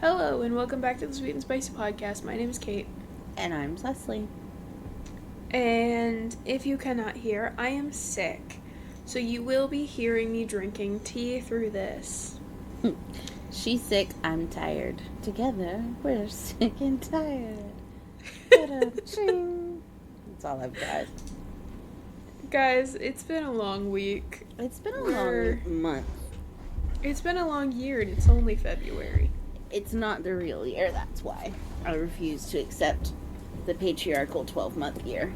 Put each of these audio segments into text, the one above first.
Hello, and welcome back to the Sweet and Spicy Podcast. My name is Kate. And I'm Cecily. And if you cannot hear, I am sick. So you will be hearing me drinking tea through this. She's sick, I'm tired. Together, we're sick and tired. That's all I've got. Guys, it's been a long week. It's been a long month. It's been a long year, and it's only February. It's not the real year, that's why. I refuse to accept the patriarchal 12-month year.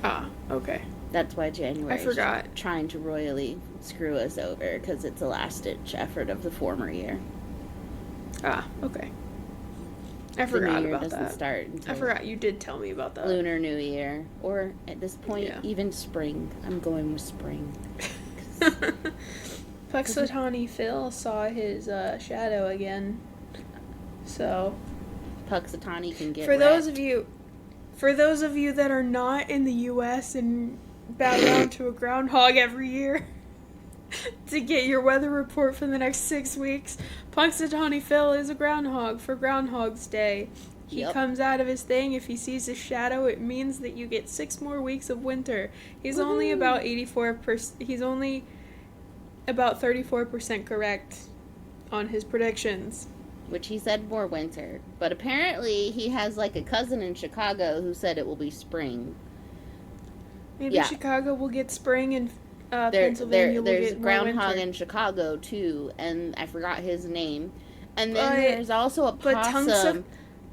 Ah, okay. That's why January I forgot. is trying to royally screw us over, because it's a last-ditch effort of the former year. Ah, okay. I forgot about that. Start I forgot you did tell me about that. Lunar New Year, or at this point, even spring. I'm going with spring. Puxatawny Phil saw his shadow again. So Puxatawny can get For those of you that are not in the US and bow down to a groundhog every year to get your weather report for the next 6 weeks, Puxatawny Phil is a groundhog for Groundhog's Day. He comes out of his thing. If he sees a shadow, it means that you get 6 more weeks of winter. He's only about 84%. He's only about 34% correct on his predictions. Which he said more winter. But apparently he has like a cousin in Chicago who said it will be spring. Maybe Chicago will get spring and Pennsylvania will there's get a more groundhog winter. in Chicago too, and I forgot his name. And then there's also a possum.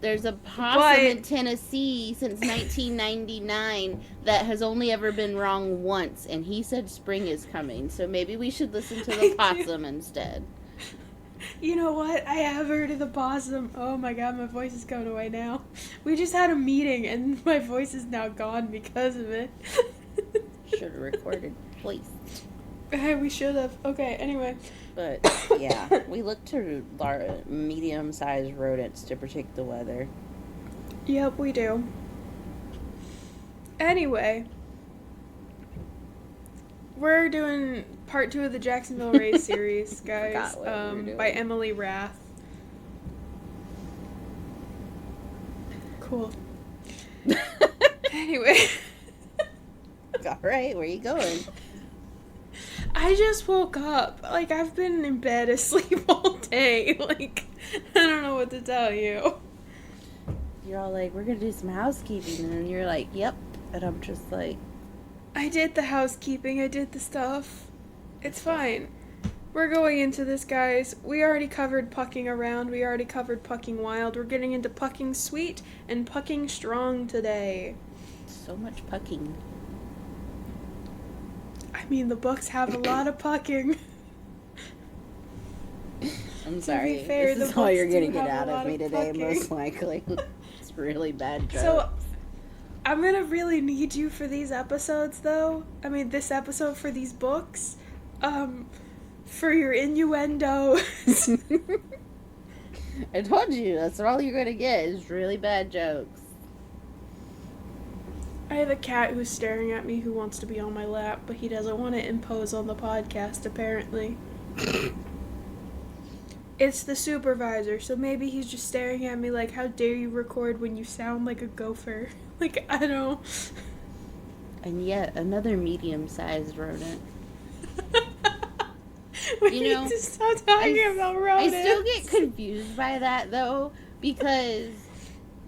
There's a possum in Tennessee since 1999 that has only ever been wrong once, and he said spring is coming. So maybe we should listen to the possum instead. You know what? I have heard of the possum. Oh my god, my voice is going away now. We just had a meeting, and my voice is now gone because of it. Should have recorded, please. Hey, we should have. Okay, anyway. But, yeah, we look to medium-sized rodents to predict the weather. Yep, we do. Anyway, we're doing part 2 of the Jacksonville Rays series, guys, by Emily Rath. Cool. Anyway. All right, where you going? I just woke up. Like, I've been in bed asleep all day. Like, I don't know what to tell you. You're all like, we're going to do some housekeeping. And then you're like, yep. And I'm just like... I did the housekeeping. I did the stuff. It's fine. We're going into this, guys. We already covered pucking around. We already covered pucking wild. We're getting into pucking sweet and pucking strong today. So much pucking. I mean, the books have a lot of pucking. I'm sorry. To be fair, this is all you're going to get out of me today, most likely. It's really bad jokes. So, I'm going to really need you for these episodes, though. I mean, this episode for these books. For your innuendos. I told you, that's all you're going to get is really bad jokes. I have a cat who's staring at me who wants to be on my lap, but he doesn't want to impose on the podcast, apparently. It's the supervisor, so maybe he's just staring at me like, how dare you record when you sound like a gopher? Like, I don't... And yet, another medium-sized rodent. We need to stop talking about rodents. I still get confused by that, though, because...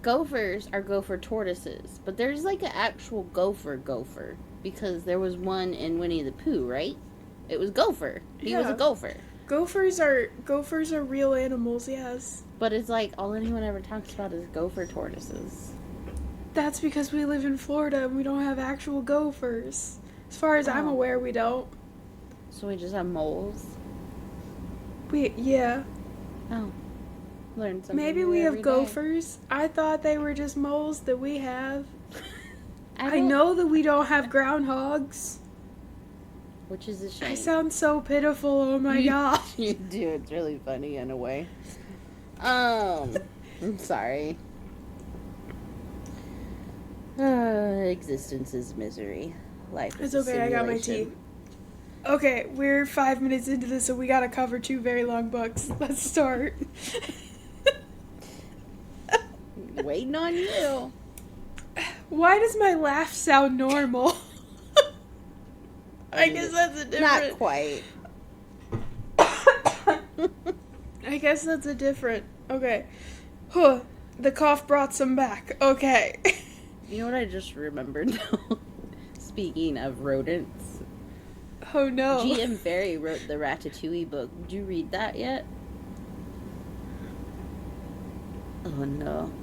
Gophers are gopher tortoises, but there's like an actual gopher, because there was one in Winnie the Pooh, right? It was Gopher. He was a gopher. Gophers are real animals, yes. But it's like, all anyone ever talks about is gopher tortoises. That's because we live in Florida and we don't have actual gophers. As far as I'm aware, we don't. So we just have moles? Yeah. Oh. Learn something. Maybe we have gophers. I thought they were just moles that we have. I know that we don't have groundhogs. Which is a shame. I sound so pitiful, oh my god. You do, it's really funny in a way. I'm sorry. Existence is misery. Life is It's okay, I got my tea. Okay, we're 5 minutes into this, so we gotta cover 2 very long books. Let's start. Waiting on you. Why does my laugh sound normal? I guess that's a different... Not quite. I guess that's a different... Okay. Huh. The cough brought some back. Okay. You know what I just remembered, though? Speaking of rodents. Oh, no. G.M. Ferry wrote the Ratatouille book. Did you read that yet? Oh, no.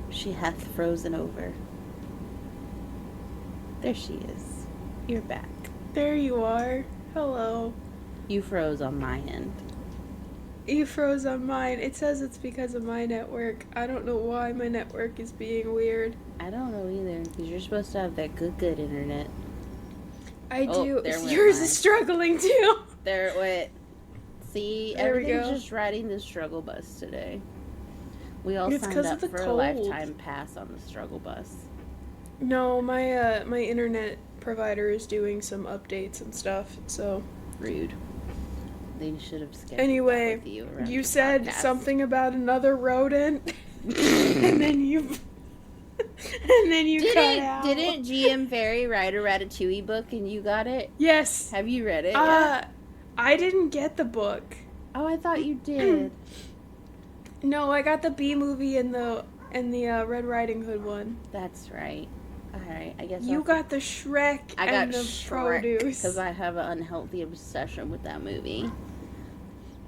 She hath frozen over. There she is. You're back. There you are. Hello. You froze on my end. You froze on mine. It says it's because of my network. I don't know why my network is being weird. I don't know either, because you're supposed to have that good internet. I do. Yours is struggling too. There it went. See, there everything's just riding the struggle bus today. We all signed up for a lifetime pass on the struggle bus. No, my my internet provider is doing some updates and stuff, so... Rude. They should have scheduled anyway, that with you said something about another rodent, and then you cut out. Didn't G.M. Ferry write a Ratatouille book and you got it? Yes. Have you read it yet? I didn't get the book. Oh, I thought you did. No, I got the B movie and the Red Riding Hood one. That's right. Alright, I guess you got the Shrek and the Produce. Because I have an unhealthy obsession with that movie.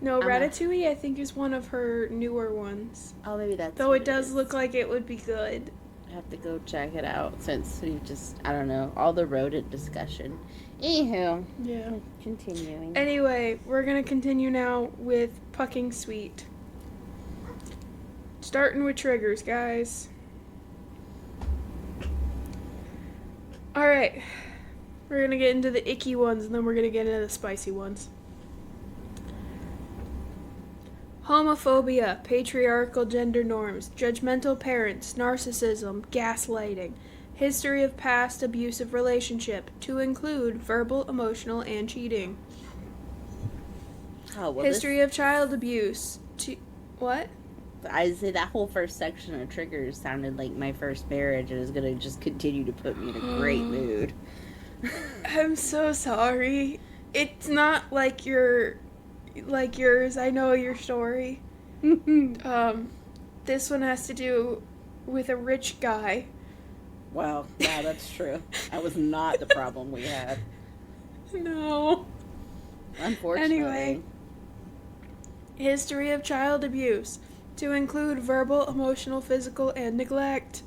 No, Ratatouille I think is one of her newer ones. Oh, maybe that's Though it does look like it would be good. I have to go check it out since we just, I don't know, all the rodent discussion. Anywho. Yeah. Continuing. Anyway, we're going to continue now with Pucking Sweet. Starting with triggers, guys. Alright. We're going to get into the icky ones, and then we're going to get into the spicy ones. Homophobia, patriarchal gender norms, judgmental parents, narcissism, gaslighting, history of past abusive relationship, to include verbal, emotional, and cheating. Oh, well, history of child abuse. What? I say that whole first section of triggers sounded like my first marriage and is going to just continue to put me in a great mood. I'm so sorry. It's not like yours. I know your story. This one has to do with a rich guy. Wow, that's true. That was not the problem we had. No. Unfortunately. Anyway. History of child abuse, to include verbal, emotional, physical, and neglect.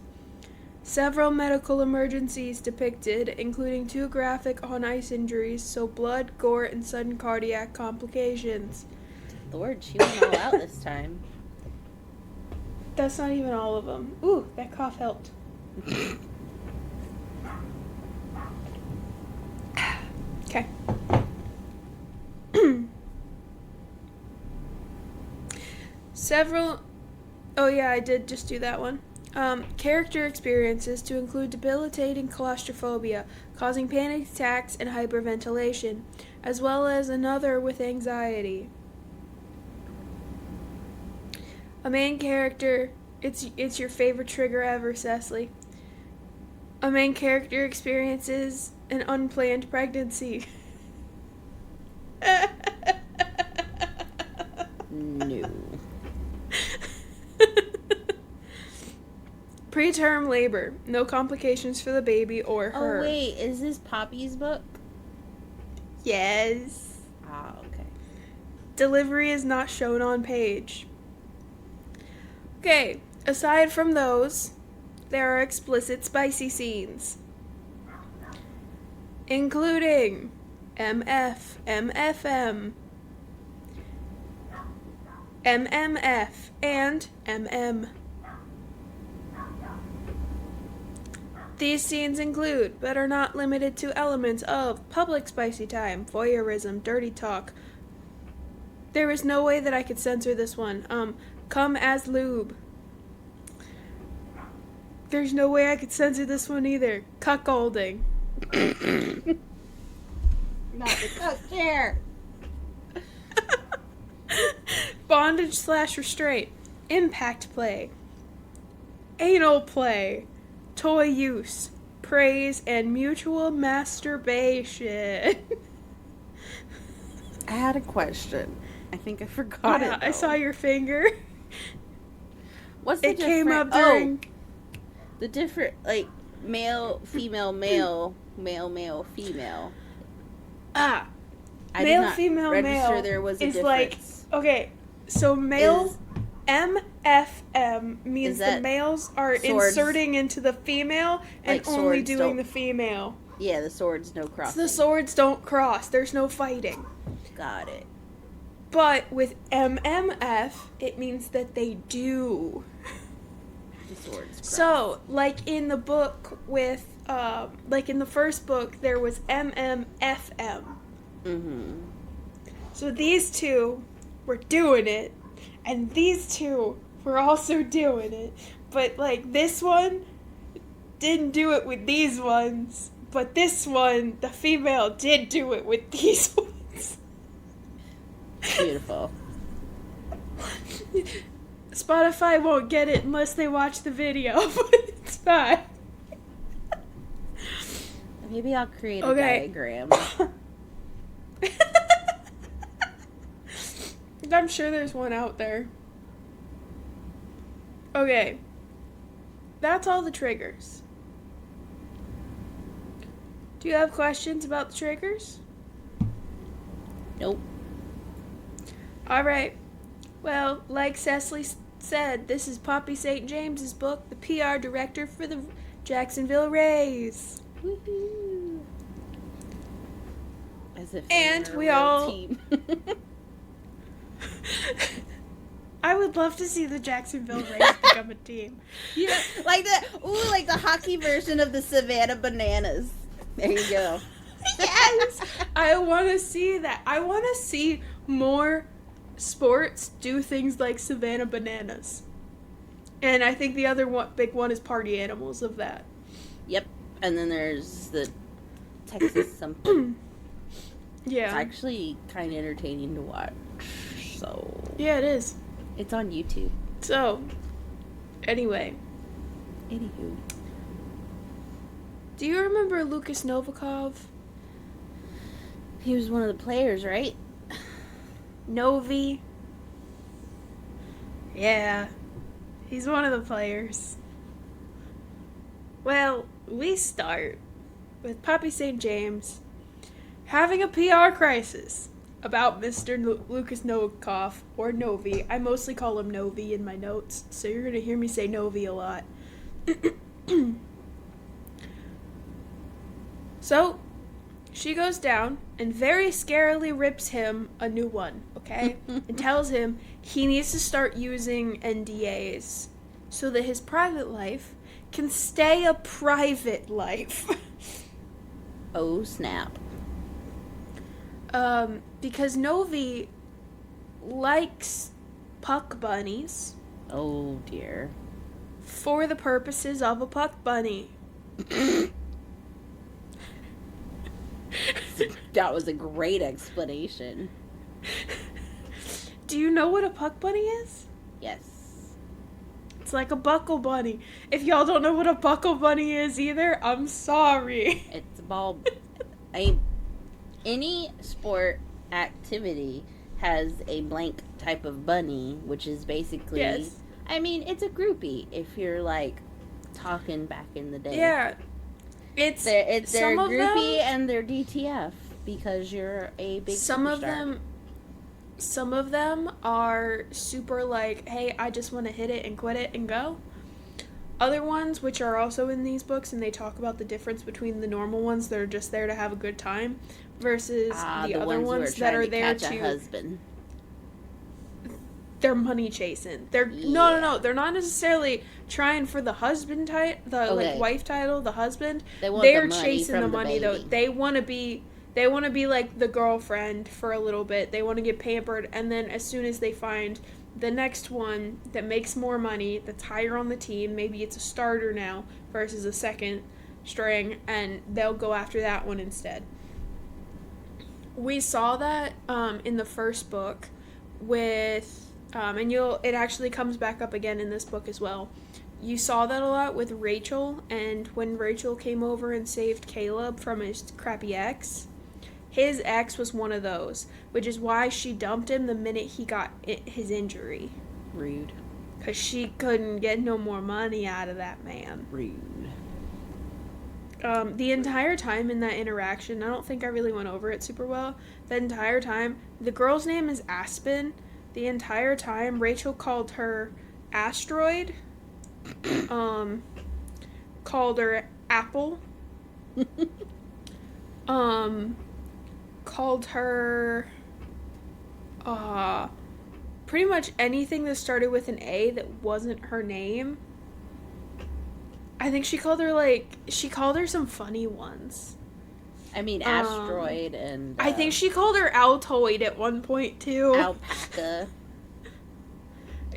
Several medical emergencies depicted, including 2 graphic on-ice injuries, so blood, gore, and sudden cardiac complications. Lord, she went all out this time. That's not even all of them. Ooh, that cough helped. Okay. Oh yeah, I did just do that one. Character experiences, to include debilitating claustrophobia, causing panic attacks and hyperventilation, as well as another with anxiety. A main character, it's your favorite trigger ever, Cecily. A main character experiences an unplanned pregnancy. No. Preterm labor. No complications for the baby or her. Oh, wait. Is this Poppy's book? Yes. Ah, okay. Delivery is not shown on page. Okay. Aside from those, there are explicit spicy scenes, including MF, MFM, MMF, and MM. These scenes include, but are not limited to, elements of public spicy time, voyeurism, dirty talk. There is no way that I could censor this one. Come as lube. There's no way I could censor this one either. Cuckolding. Not the cook chair. Bondage/restraint, impact play, anal play, toy use, praise, and mutual masturbation. I had a question. I think I forgot it, though. I saw your finger. What's the difference? It came up during... the different, like, male, female, male, male, female. I male, female, male there was a is difference. Like, okay, so male, MFM means the males are inserting into the female and like only doing the female. Yeah, the swords no crossing. So the swords don't cross. There's no fighting. Got it. But with MMF, it means that they do. The swords cross. So, like in the book with, like in the first book, there was MMFM. Mm-hmm. So these two were doing it, and these two were also doing it. But, like, this one didn't do it with these ones, but this one, the female, did do it with these ones. Beautiful. Spotify won't get it unless they watch the video, but it's fine. Maybe I'll create a diagram. I'm sure there's one out there. Okay. That's all the triggers. Do you have questions about the triggers? Nope. Alright. Well, like Cecily said, this is Poppy St. James's book, the PR director for the Jacksonville Rays. Woohoo! As if we all team. I would love to see the Jacksonville Rays become a team. Yeah, like the hockey version of the Savannah Bananas. There you go. Yes! I want to see that. I want to see more sports do things like Savannah Bananas. And I think the other big one is Party Animals of that. Yep. And then there's the Texas something. Yeah. It's actually kind of entertaining to watch. So. Yeah, it is. It's on YouTube. So, anyway. Anywho. Do you remember Lucas Novikov? He was one of the players, right? Novi. Yeah. He's one of the players. Well, we start with Poppy St. James having a PR crisis about Mr. Lucas Novikov, or Novi. I mostly call him Novi in my notes, so you're going to hear me say Novi a lot. So, she goes down and very scarily rips him a new one, okay? And tells him he needs to start using NDAs so that his private life can stay a private life. Oh, snap. Because Novi likes puck bunnies. Oh, dear. For the purposes of a puck bunny. That was a great explanation. Do you know what a puck bunny is? Yes. It's like a buckle bunny. If y'all don't know what a buckle bunny is either, I'm sorry. It's a ball. Any sport activity has a blank type of bunny, which is basically... Yes. I mean, it's a groupie if you're, like, talking back in the day. Yeah. It's their groupie and their DTF because you're a big superstar. Some of them are super like, hey, I just want to hit it and quit it and go. Other ones, which are also in these books, and they talk about the difference between the normal ones that are just there to have a good time versus the other ones that are there to husband. They're money chasing. No. They're not necessarily trying for the husband like wife title, the husband. They're chasing the money though. They want to be like the girlfriend for a little bit. They want to get pampered, and then as soon as they find the next one that makes more money, that's higher on the team, maybe it's a starter now versus a second string, and they'll go after that one instead. We saw that in the first book with, and it actually comes back up again in this book as well. You saw that a lot with Rachel, and when Rachel came over and saved Caleb from his crappy ex, his ex was one of those, which is why she dumped him the minute he got his injury. Rude. Because she couldn't get no more money out of that man. Rude. The entire time in that interaction, I don't think I really went over it super well. The entire time, the girl's name is Aspen. The entire time, Rachel called her Asteroid. Called her Apple. Called her pretty much anything that started with an A that wasn't her name. I think she called her some funny ones. I mean, Asteroid and... I think she called her Altoid at one point, too. Alpaca.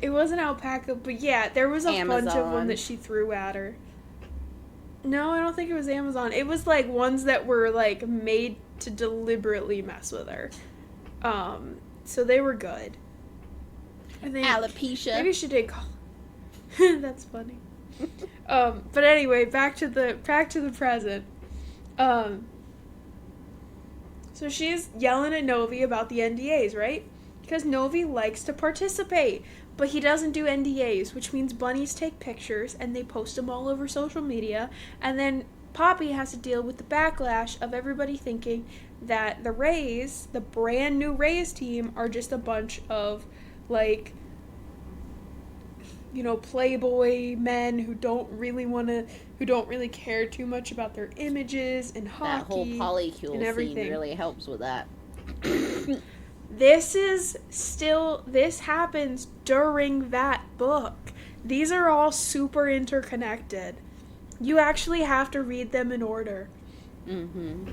It wasn't alpaca, but yeah, there was a Amazon. bunch of them that she threw at her. No, I don't think it was Amazon. It was, like, ones that were, like, made to deliberately mess with her. So they were good. I think... Alopecia. Maybe she did call... That's funny. But anyway, back to the present. So she's yelling at Novi about the NDAs, right? Because Novi likes to participate, but he doesn't do NDAs, which means bunnies take pictures and they post them all over social media, and then Poppy has to deal with the backlash of everybody thinking that the Rays, the brand new Rays team, are just a bunch of, like, you know, playboy men who don't really care too much about their images and hockey. That whole polycule and everything. scene really helps with that. This happens during that book. These are all super interconnected. You actually have to read them in order. Mm-hmm.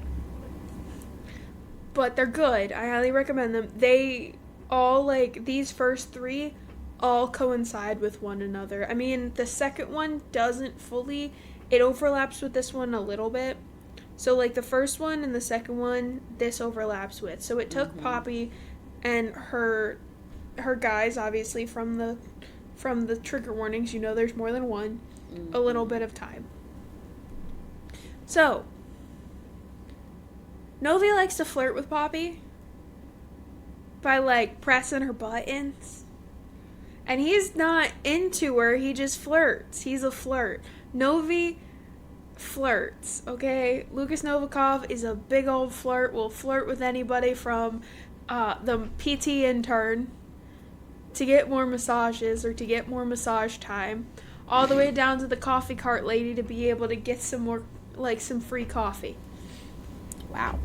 But they're good. I highly recommend them. They all, like, these first three all coincide with one another. I mean, the second one doesn't fully. It overlaps with this one a little bit. So, like, the first one and the second one, this overlaps with. So it took Poppy and her guys, obviously, from the trigger warnings, you know there's more than one, a little bit of time. So, Novi likes to flirt with Poppy by, like, pressing her buttons. And he's not into her, he just flirts. He's a flirt. Novi flirts, okay? Lucas Novikov is a big old flirt, will flirt with anybody from the PT intern to get more massages or to get more massage time, all the way down to the coffee cart lady to be able to get some more, like, some free coffee. Wow.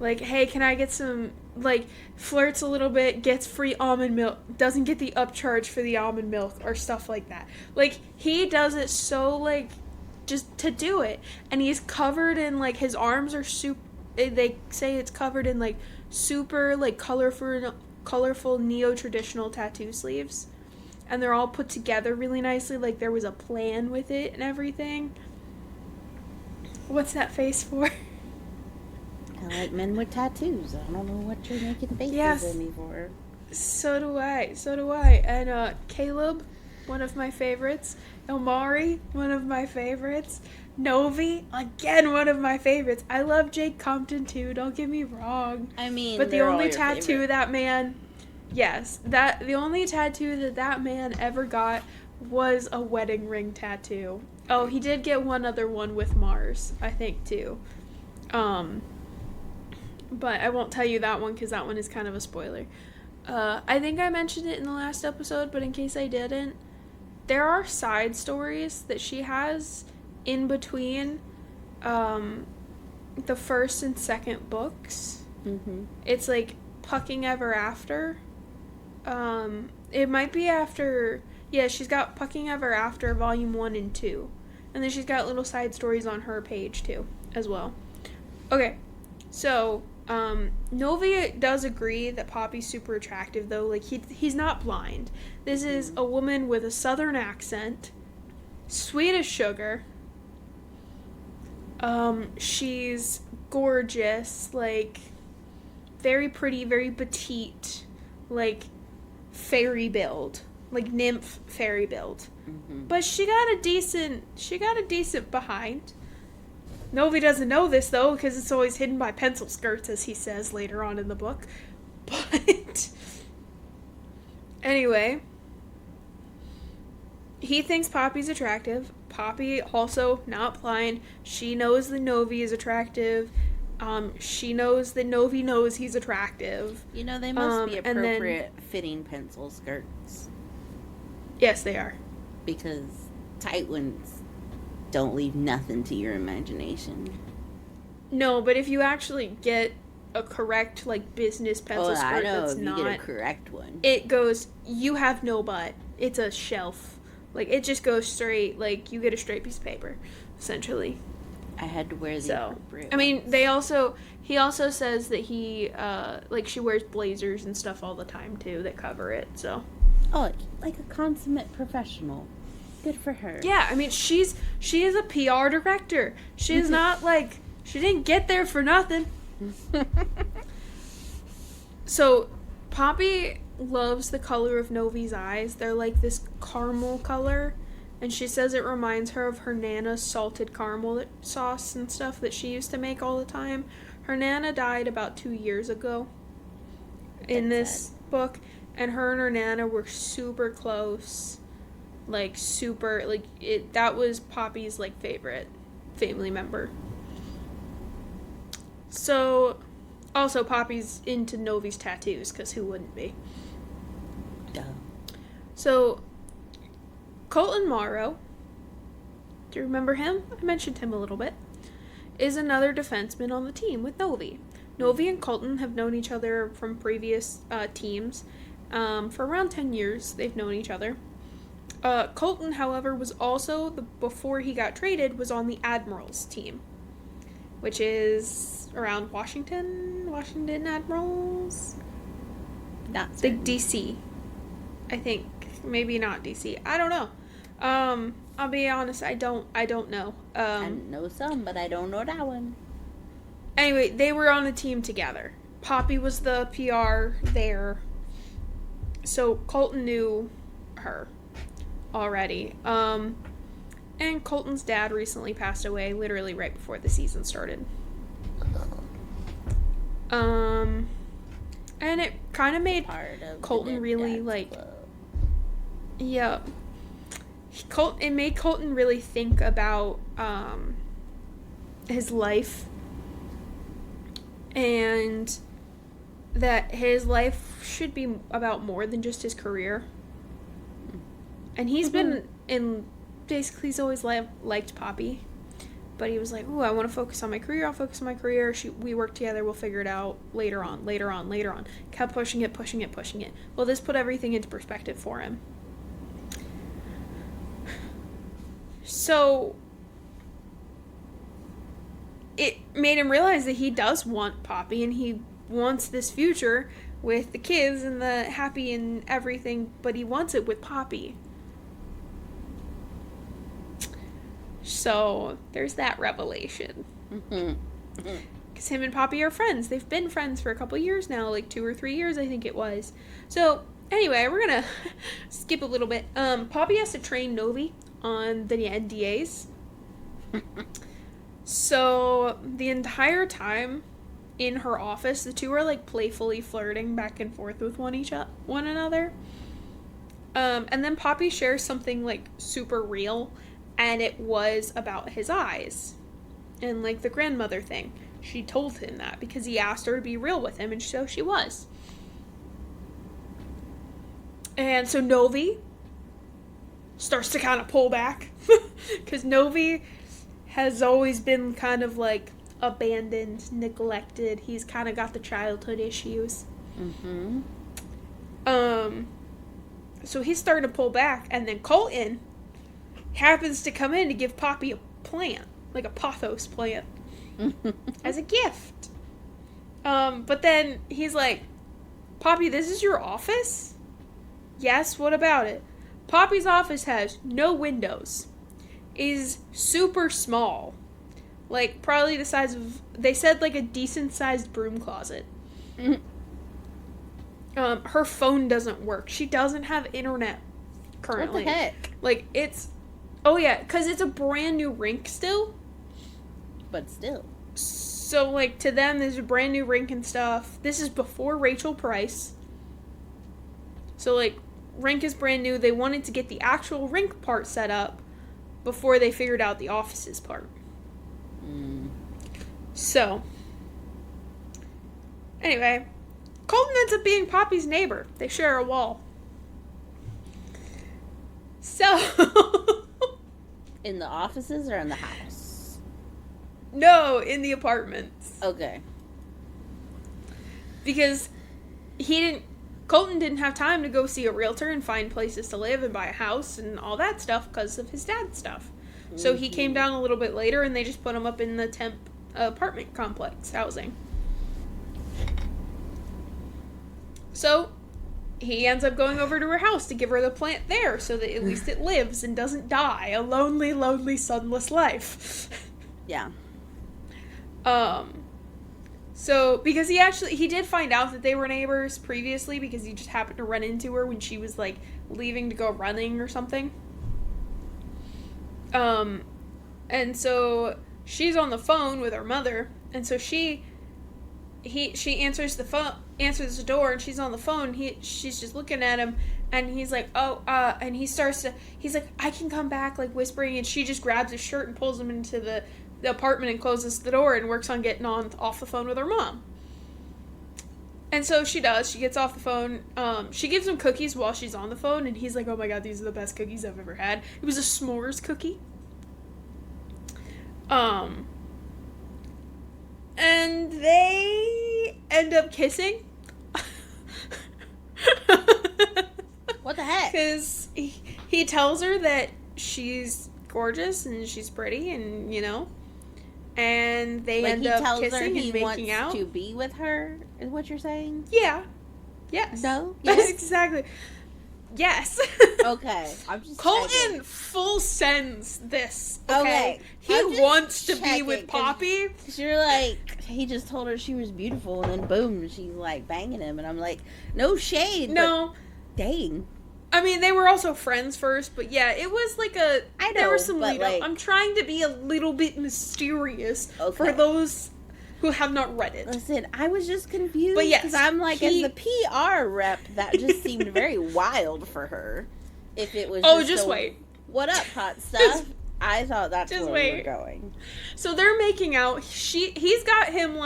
Like, hey, can I get some, like, flirts a little bit, gets free almond milk, doesn't get the upcharge for the almond milk, or stuff like that. Like, he does it so, like, just to do it. And he's covered in, like, his arms are they say it's covered in, like, super, like, colorful neo-traditional tattoo sleeves. And they're all put together really nicely, like there was a plan with it and everything. What's that face for? I like men with tattoos. I don't know what you're making faces at me for. So do I. And Caleb, one of my favorites. Omari, one of my favorites. Novi, again, one of my favorites. I love Jake Compton too, don't get me wrong. I mean, but the only tattoo that man... Yes, the only tattoo that man ever got was a wedding ring tattoo. Oh, he did get one other one with Mars, I think, too. But I won't tell you that one because that one is kind of a spoiler. I think I mentioned it in the last episode, but in case I didn't, there are side stories that she has in between the first and second books. Mm-hmm. It's like Pucking Ever After. It might be after... Yeah, she's got Pucking Ever After, Volume 1 and 2. And then she's got little side stories on her page, too, as well. Okay, so... Novi does agree that Poppy's super attractive, though. Like, he's not blind. This is a woman with a southern accent, sweet as sugar. She's gorgeous, like, very pretty, very petite, like, fairy build. Like, nymph fairy build. Mm-hmm. But she got a decent behind. Novi doesn't know this, though, because it's always hidden by pencil skirts, as he says later on in the book. But anyway, he thinks Poppy's attractive. Poppy also not blind. She knows that Novi is attractive. She knows that Novi knows he's attractive. You know, they must be appropriate fitting pencil skirts. Yes, they are. Because tight ones don't leave nothing to your imagination. No, but if you actually get a correct, like, business pencil skirt, I know, that's if not... you get a correct one. It goes, you have no butt. It's a shelf. Like, it just goes straight, like, you get a straight piece of paper, essentially. I had to wear the appropriate I mean, ones. he also says that he, like, she wears blazers and stuff all the time, too, that cover it, so. Oh, like a consummate professional. Good for her. Yeah, I mean, she is a PR director. She's not, like, she didn't get there for nothing. So, Poppy loves the color of Novi's eyes. They're like this caramel color, and she says it reminds her of her Nana's salted caramel sauce and stuff that she used to make all the time. Her Nana died about 2 years ago in this book, and her Nana were super close. Like, super, like, that was Poppy's, like, favorite family member. So, also, Poppy's into Novi's tattoos, because who wouldn't be? Duh. So, Colton Morrow, do you remember him? I mentioned him a little bit, is another defenseman on the team with Novi. Novi and Colton have known each other from previous teams. For around 10 years, they've known each other. Colton, however, was also, before he got traded, was on the Admirals team, which is around Washington Admirals? Not the DC. I think. Maybe not DC. I don't know. I'll be honest, I don't know. I know some, but I don't know that one. Anyway, they were on the team together. Poppy was the PR there. So Colton knew her already. And Colton's dad recently passed away, literally right before the season started. And it kind of made Colton really, like... Club. Yeah. It made Colton really think about his life. And that his life should be about more than just his career. And he's been in... Basically, he's always liked Poppy. But he was like, ooh, I want to focus on my career. I'll focus on my career. We work together. We'll figure it out later on. Kept pushing it. Well, this put everything into perspective for him. So, it made him realize that he does want Poppy, and he wants this future with the kids and the happy and everything, but he wants it with Poppy. So, there's that revelation. Because him and Poppy are friends. They've been friends for a couple years now, like 2 or 3 years, I think it was. So, anyway, we're gonna skip a little bit. Poppy has to train Novi on the NDAs. So, the entire time in her office, the two are, like, playfully flirting back and forth with one another. And then Poppy shares something, like, super real, and it was about his eyes. And, like, the grandmother thing. She told him that because he asked her to be real with him, and so she was. And so Novi starts to kind of pull back. Because Novi has always been kind of, like, abandoned, neglected. He's kind of got the childhood issues. So he's starting to pull back, and then Colton happens to come in to give Poppy a plant, like a pothos plant, as a gift. But then he's like, Poppy, this is your office? Yes, what about it? Poppy's office has no windows, is super small. Like, probably the size of, they said, like, a decent-sized broom closet. Mm-hmm. Her phone doesn't work. She doesn't have internet currently. What the heck? Like, oh yeah, because it's a brand new rink still. But still. So, like, to them, there's a brand new rink and stuff. This is before Rachel Price. So, like, rink is brand new. They wanted to get the actual rink part set up before they figured out the offices part. So, anyway, Colton ends up being Poppy's neighbor. They share a wall. So, in the offices or in the house? No, in the apartments. Okay. Because Colton didn't have time to go see a realtor and find places to live and buy a house and all that stuff because of his dad's stuff. Mm-hmm. So he came down a little bit later and they just put him up in the temp apartment complex housing. So he ends up going over to her house to give her the plant there so that at least it lives and doesn't die a lonely, lonely, sunless life. Yeah. So, because he did find out that they were neighbors previously because he just happened to run into her when she was, like, leaving to go running or something. And so she's on the phone with her mother, and so she answers the door, and she's on the phone. She's just looking at him, and he's like, and he's like, I can come back, like, whispering, and she just grabs his shirt and pulls him into the apartment and closes the door and works on getting off the phone with her mom. And so she does. She gets off the phone. She gives him cookies while she's on the phone, and he's like, oh my god, these are the best cookies I've ever had. It was a s'mores cookie. And they end up kissing. What the heck? Because he tells her that she's gorgeous and she's pretty and, and they end up kissing and making out. To be with her, is what you're saying? Yeah. Yes. No? Yes. Yes? Exactly. Yes. Okay. I'm just Colton checking. full sends this. Okay. He wants to be with Poppy. You're like, he just told her she was beautiful, and then boom, she's like banging him, and I'm like, no shade. No. Dang. I mean, they were also friends first, but yeah, it was like there was some lead up. I'm trying to be a little bit mysterious for those who have not read it. Listen, I was just confused. But yes, because I'm like, as the PR rep, that just seemed very wild for her. If it was just wait. What up, hot stuff? I thought that's where we were going. So they're making out. He's got him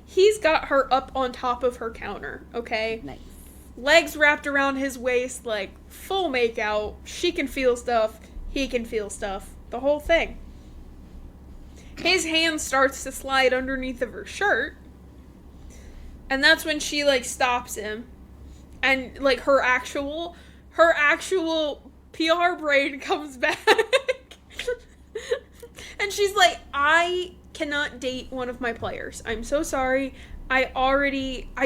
he's got her up on top of her counter, okay? Nice. Legs wrapped around his waist, like, full make-out. She can feel stuff. He can feel stuff. The whole thing. His hand starts to slide underneath of her shirt. And that's when she, like, stops him. And, like, her actual PR brain comes back. And she's like, I cannot date one of my players. I'm so sorry. I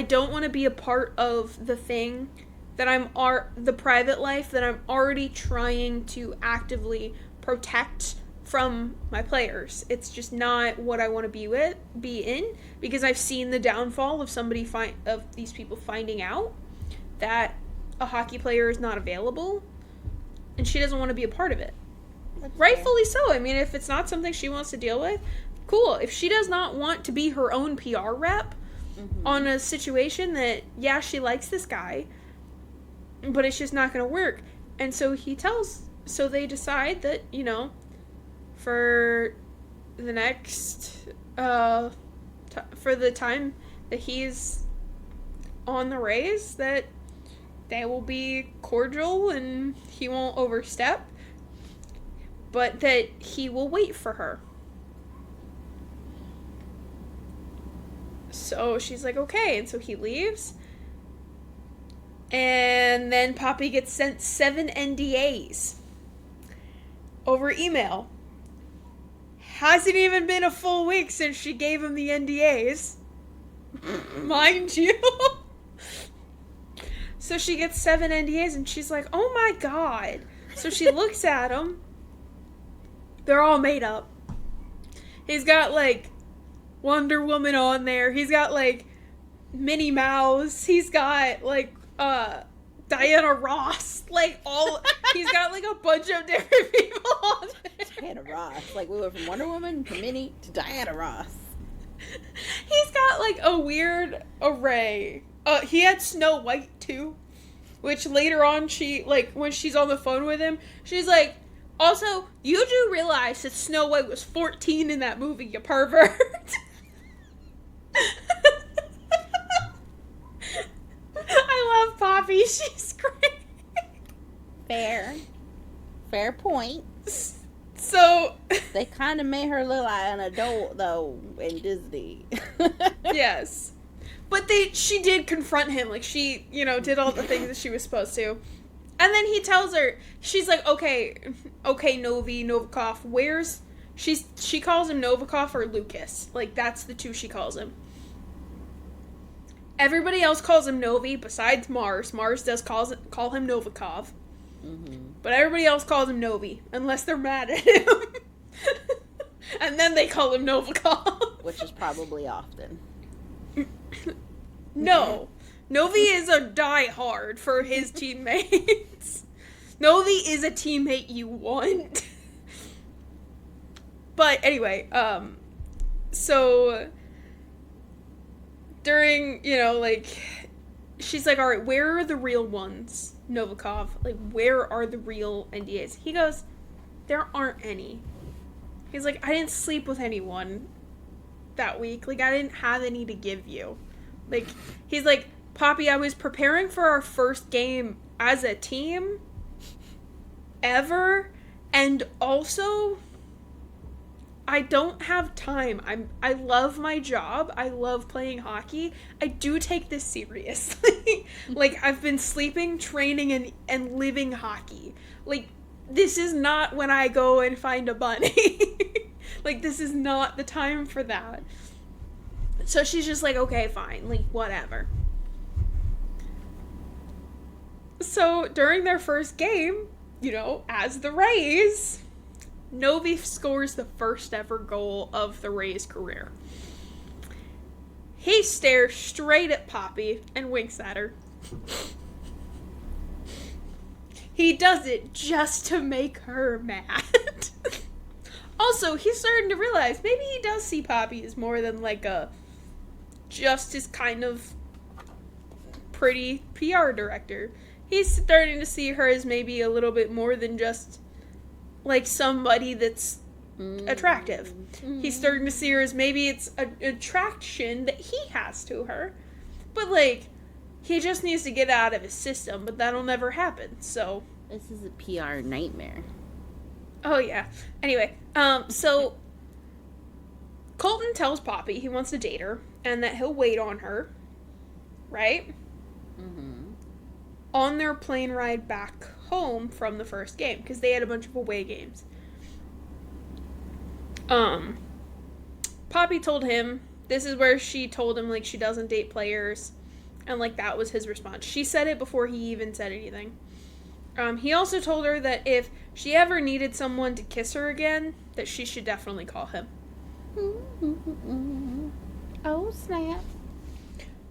don't want to be a part of the thing that the private life that I'm already trying to actively protect from my players. It's just not what I want to be in, because I've seen the downfall of these people finding out that a hockey player is not available, and she doesn't want to be a part of it. That's rightfully fair. So. I mean, if it's not something she wants to deal with, cool. If she does not want to be her own PR rep, on a situation that, yeah, she likes this guy, but it's just not going to work. And so so they decide that, for the next, for the time that he's on the Rays, that they will be cordial and he won't overstep, but that he will wait for her. So she's like, okay, and so he leaves. And then Poppy gets sent 7 NDAs over email. Hasn't even been a full week since she gave him the NDAs. Mind you. So she gets 7 NDAs and she's like, oh my god. So she looks at them. They're all made up. He's got, like, Wonder Woman on there. He's got, like, Minnie Mouse. He's got, like, Diana Ross. Like, he's got, like, a bunch of different people on there. Diana Ross. Like, we went from Wonder Woman to Minnie to Diana Ross. He's got, like, a weird array. He had Snow White, too. Which later on, when she's on the phone with him, she's like, also, you do realize that Snow White was 14 in that movie, you pervert. I love Poppy. She's great. Fair point. So they kind of made her look like an adult, though, in Disney. Yes. But she did confront him. Like, she, did all the things that she was supposed to. And then he tells her, she's like, okay, Novikov, she calls him Novikov or Lucas. Like, that's the two she calls him. Everybody else calls him Novi besides Mars. Mars does call him Novikov. Mm-hmm. But everybody else calls him Novi, unless they're mad at him. And then they call him Novikov. Which is probably often. No. Novi is a diehard for his teammates. Novi is a teammate you want. But anyway, so during, she's like, all right, where are the real ones, Novikov? Like, where are the real NDAs? He goes, there aren't any. He's like, I didn't sleep with anyone that week. Like, I didn't have any to give you. Like, he's like, Poppy, I was preparing for our first game as a team ever, and also I don't have time. I love my job. I love playing hockey. I do take this seriously. Like, I've been sleeping, training, and living hockey. Like, this is not when I go and find a bunny. Like, this is not the time for that. So she's just like, okay, fine. Like, whatever. So, during their first game, as the Rays, Novi scores the first ever goal of the Rays' career. He stares straight at Poppy and winks at her. He does it just to make her mad. Also, he's starting to realize maybe he does see Poppy as more than like just his kind of pretty PR director. He's starting to see her as maybe a little bit more than just like somebody that's attractive. Mm-hmm. He's starting to see her as maybe it's an attraction that he has to her. But like, he just needs to get out of his system, but that'll never happen, so. This is a PR nightmare. Oh, yeah. Anyway, so Colton tells Poppy he wants to date her and that he'll wait on her, right? Mm-hmm. On their plane ride back home from the first game, because they had a bunch of away games. Poppy told him, this is where she told him, like, she doesn't date players, and, like, that was his response. She said it before he even said anything. He also told her that if she ever needed someone to kiss her again, that she should definitely call him. Oh, snap.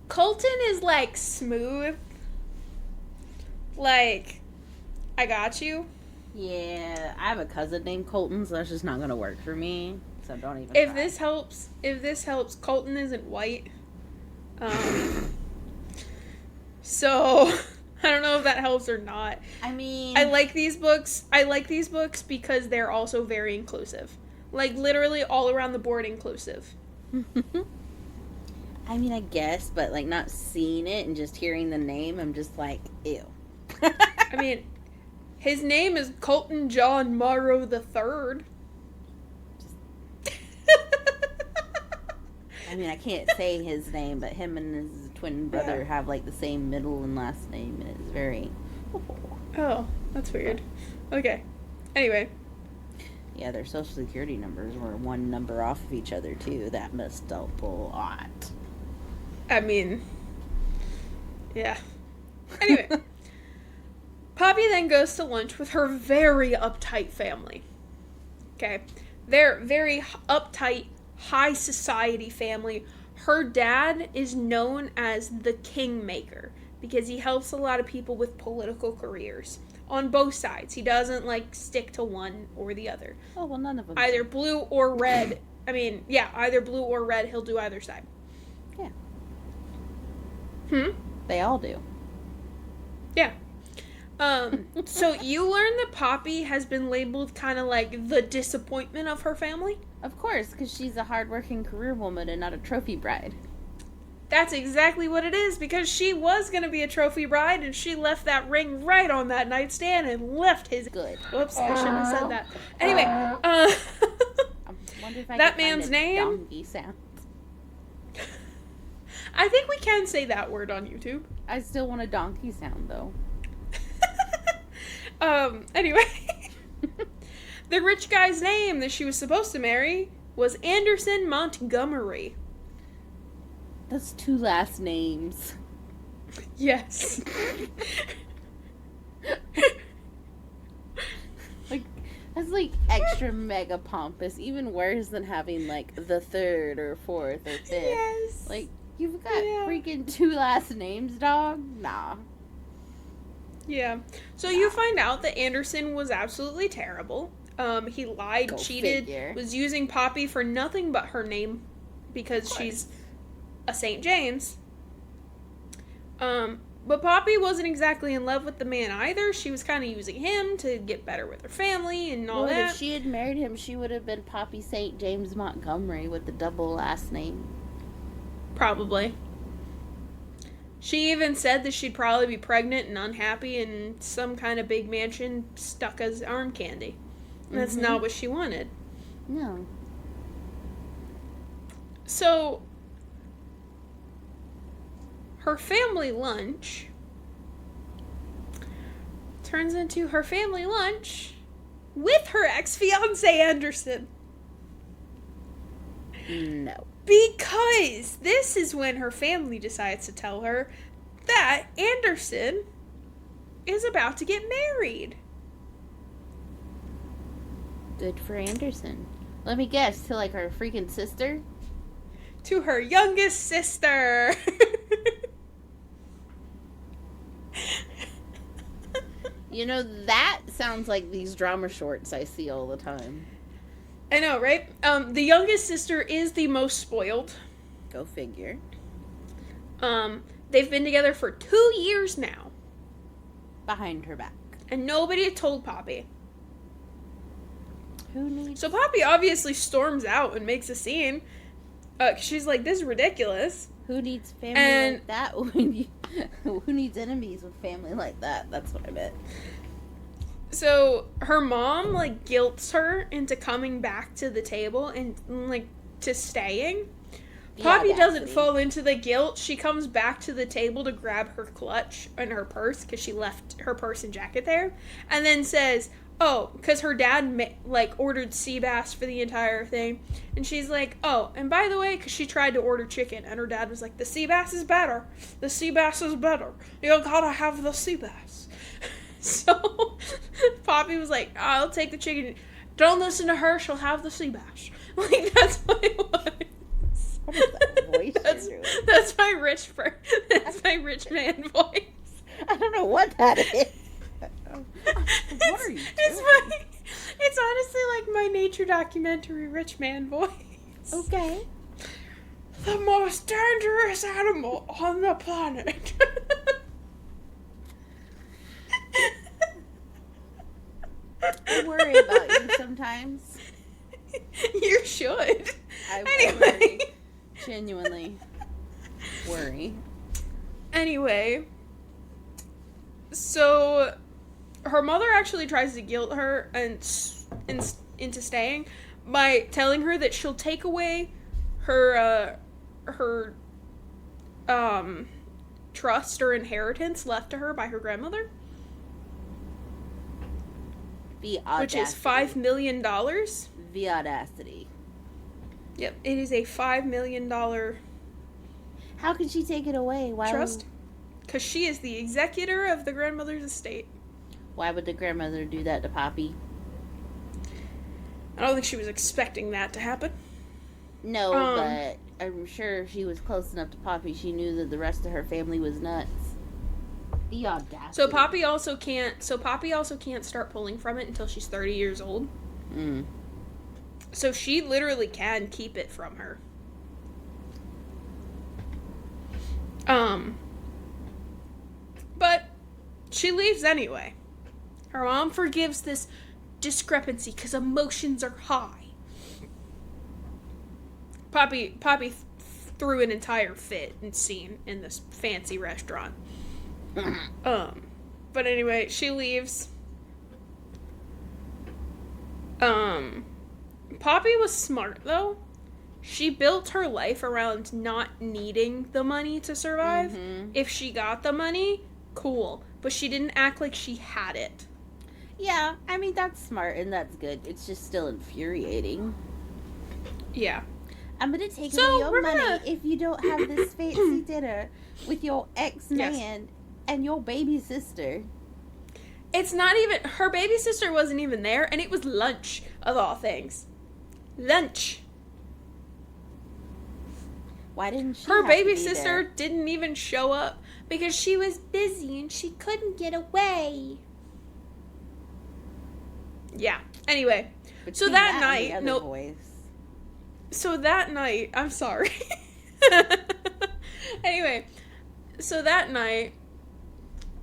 Colton is, like, smooth. Like, I got you. Yeah, I have a cousin named Colton, so that's just not going to work for me. So don't even If try. this helps, Colton isn't white. So, I don't know if that helps or not. I mean, I like these books because they're also very inclusive. Like, literally all around the board inclusive. I mean, I guess, but, like, not seeing it and just hearing the name, I'm just like, ew. I mean, his name is Colton John Morrow III. I mean, I can't say his name, but him and his twin brother have, like, the same middle and last name, and it's very... Oh, that's weird. Okay. Anyway. Yeah, their social security numbers were one number off of each other, too. That messed up a lot. I mean... Yeah. Anyway. Poppy then goes to lunch with her very uptight family. Okay. They're very uptight, high society family. Her dad is known as the Kingmaker because he helps a lot of people with political careers on both sides. He doesn't like stick to one or the other. Oh, well, none of them. Either blue or red. I mean, yeah, either blue or red. He'll do either side. Yeah. They all do. Yeah. So you learn that Poppy has been labeled kind of like the disappointment of her family? Of course, because she's a hardworking career woman and not a trophy bride. That's exactly what it is, because she was going to be a trophy bride, and she left that ring right on that nightstand and left his... Good. Whoops, I shouldn't have said that. Anyway, I wonder if I that can man's find a name... donkey sound. I think we can say that word on YouTube. I still want a donkey sound, though. Anyway... The rich guy's name that she was supposed to marry was Anderson Montgomery. That's 2 last names. Yes. Like, that's like extra mega pompous. Even worse than having like the 3rd or 4th or 5th. Yes. Like, you've got freaking 2 last names, dog? Nah. Yeah. So you find out that Anderson was absolutely terrible. He lied, cheated, was using Poppy for nothing but her name because she's a St. James. But Poppy wasn't exactly in love with the man either. She was kind of using him to get better with her family and all that. If she had married him, she would have been Poppy St. James Montgomery with the double last name. Probably. She even said that she'd probably be pregnant and unhappy in some kind of big mansion stuck as arm candy. And that's not what she wanted. No. So, her family lunch turns into her family lunch with her ex-fiancé Anderson. No. Because this is when her family decides to tell her that Anderson is about to get married. Good for Anderson. Let me guess, to like her freaking sister? To her youngest sister. You know, that sounds like these drama shorts I see all the time. I know, right? The youngest sister is the most spoiled. Go figure. They've been together for 2 years now. Behind her back. And nobody had told Poppy. Who needs... So Poppy obviously storms out and makes a scene. She's like, this is ridiculous. Who needs family like that? Who needs enemies with family like that? That's what I meant. So her mom, like, guilts her into coming back to the table and, like, to staying. Poppy doesn't fall into the guilt. She comes back to the table to grab her clutch and her purse because she left her purse and jacket there. And then says, oh, because her dad, ordered sea bass for the entire thing. And she's like, oh, and by the way, because she tried to order chicken. And her dad was like, the sea bass is better. The sea bass is better. You gotta have the sea bass. So Poppy was like, oh, I'll take the chicken. Don't listen to her. She'll have the sea bass. Like, that's what it was. What is that voice you're doing? That's my rich man voice. I don't know what that is. What are you doing? It's honestly like my nature documentary rich man voice. Okay. The most dangerous animal on the planet. I worry about you sometimes. You should. I worry. Genuinely worry. Anyway, so her mother actually tries to guilt her into staying by telling her that she'll take away her trust or inheritance left to her by her grandmother. The audacity. Which is $5 million. The audacity. Yep, it is a $5 million How could she take it away? Why trust. Because she is the executor of the grandmother's estate. Why would the grandmother do that to Poppy? I don't think she was expecting that to happen. No, but I'm sure she was close enough to Poppy. She knew that the rest of her family was nuts. The audacity. So Poppy also can't start pulling from it until she's 30 years old. So she literally can keep it from her. But she leaves anyway. Her mom forgives this discrepancy because emotions are high. Poppy threw an entire fit and scene in this fancy restaurant. But anyway, she leaves. Poppy was smart though. She built her life around not needing the money to survive. If she got the money, cool. But she didn't act like she had it. Yeah, I mean, that's smart and that's good. It's just still infuriating. Yeah. I'm gonna take away your money if you don't have this fancy dinner with your ex-man and your baby sister. It's not even... Her baby sister wasn't even there, and it was lunch, of all things. Lunch. Why didn't she Her baby sister didn't even show up because she was busy and she couldn't get away. Yeah. Anyway, so that night... So that night... I'm sorry. Anyway, so that night...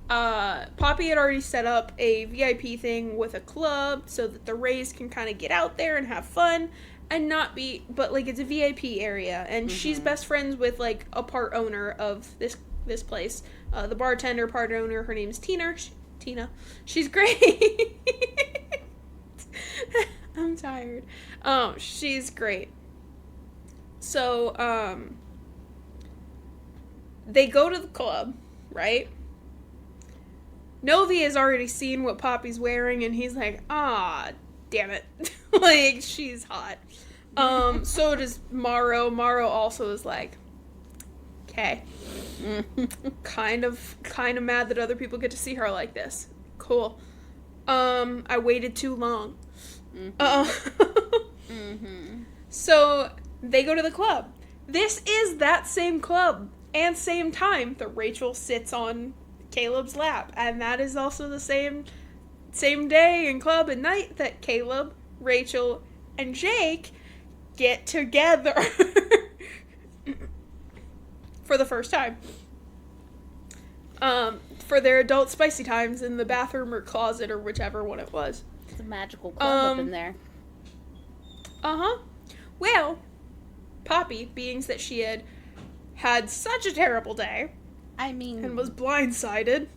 Poppy had already set up a VIP thing with a club so that the Rays can kind of get out there and have fun and not be, but like it's a VIP area and she's best friends with like a part owner of this place. The bartender part owner, her name's Tina. She's great. I'm tired. She's great. So, they go to the club, right? Novi has already seen what Poppy's wearing, and he's like, ah, damn it. Like, she's hot. So does Morrow. Morrow also is like, okay. kind of mad that other people get to see her like this. Cool. I waited too long. So, they go to the club. This is that same club and same time that Rachel sits on Caleb's lap, and that is also the same day and club and night that Caleb, Rachel, and Jake get together for the first time. For their adult spicy times in the bathroom or closet or whichever one it was. It's a magical club up in there. Well, Poppy, being that she had such a terrible day, and was blindsided.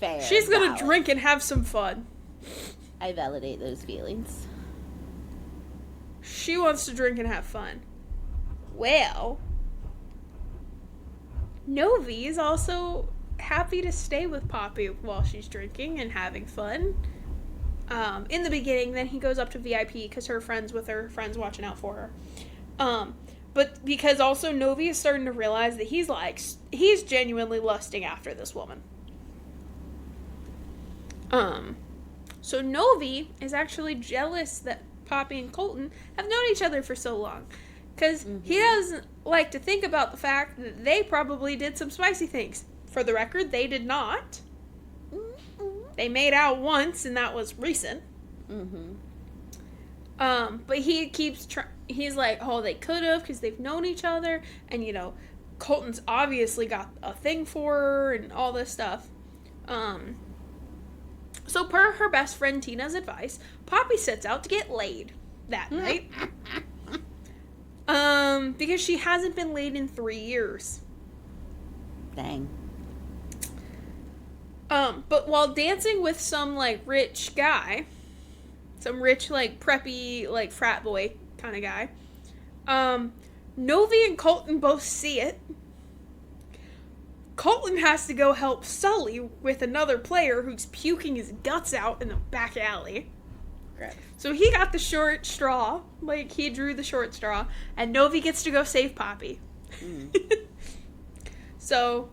Fair. She's gonna drink and have some fun. I validate those feelings. She wants to drink and have fun. Well, Novi is also happy to stay with Poppy while she's drinking and having fun. In the beginning, then he goes up to VIP because her friends watching out for her. But because also Novi is starting to realize that he's genuinely lusting after this woman. So Novi is actually jealous that Poppy and Colton have known each other for so long. Because he doesn't like to think about the fact that they probably did some spicy things. For the record, they did not. They made out once, and that was recent. But he keeps he's like, oh, they could have because they've known each other. And, Colton's obviously got a thing for her and all this stuff. So per her best friend Tina's advice, Poppy sets out to get laid that night. Because she hasn't been laid in 3 years. Dang. But while dancing with some, rich guy, some rich, preppy, frat boy kind of guy, Novi and Colton both see it. Colton has to go help Sully with another player who's puking his guts out in the back alley. Correct. So he got the short straw, he drew the short straw, and Novi gets to go save Poppy. So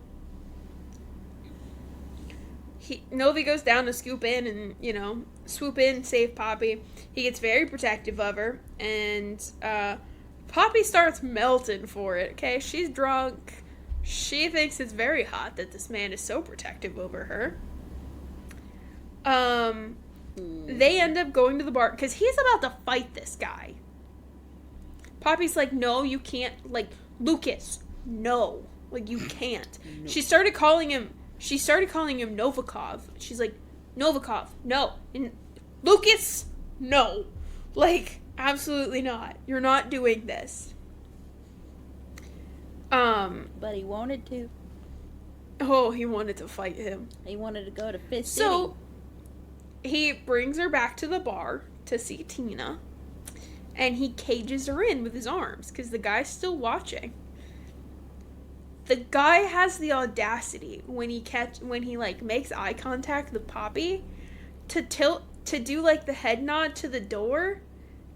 Novi goes down to scoop in and, swoop in, save Poppy. He gets very protective of her, and Poppy starts melting for it, okay? She's drunk. She thinks it's very hot that this man is so protective over her. They end up going to the bar, because he's about to fight this guy. Poppy's like, no, you can't, like, Lucas, no, like, you can't. No. She started calling him Novikov. She's like, Novikov, no. And Lucas, no. Like, absolutely not. You're not doing this. But he wanted to. Oh, he wanted to fight him. He wanted to go to Fist City. So, he brings her back to the bar to see Tina. And he cages her in with his arms, because the guy's still watching. The guy has the audacity when he makes eye contact with Poppy to do like the head nod to the door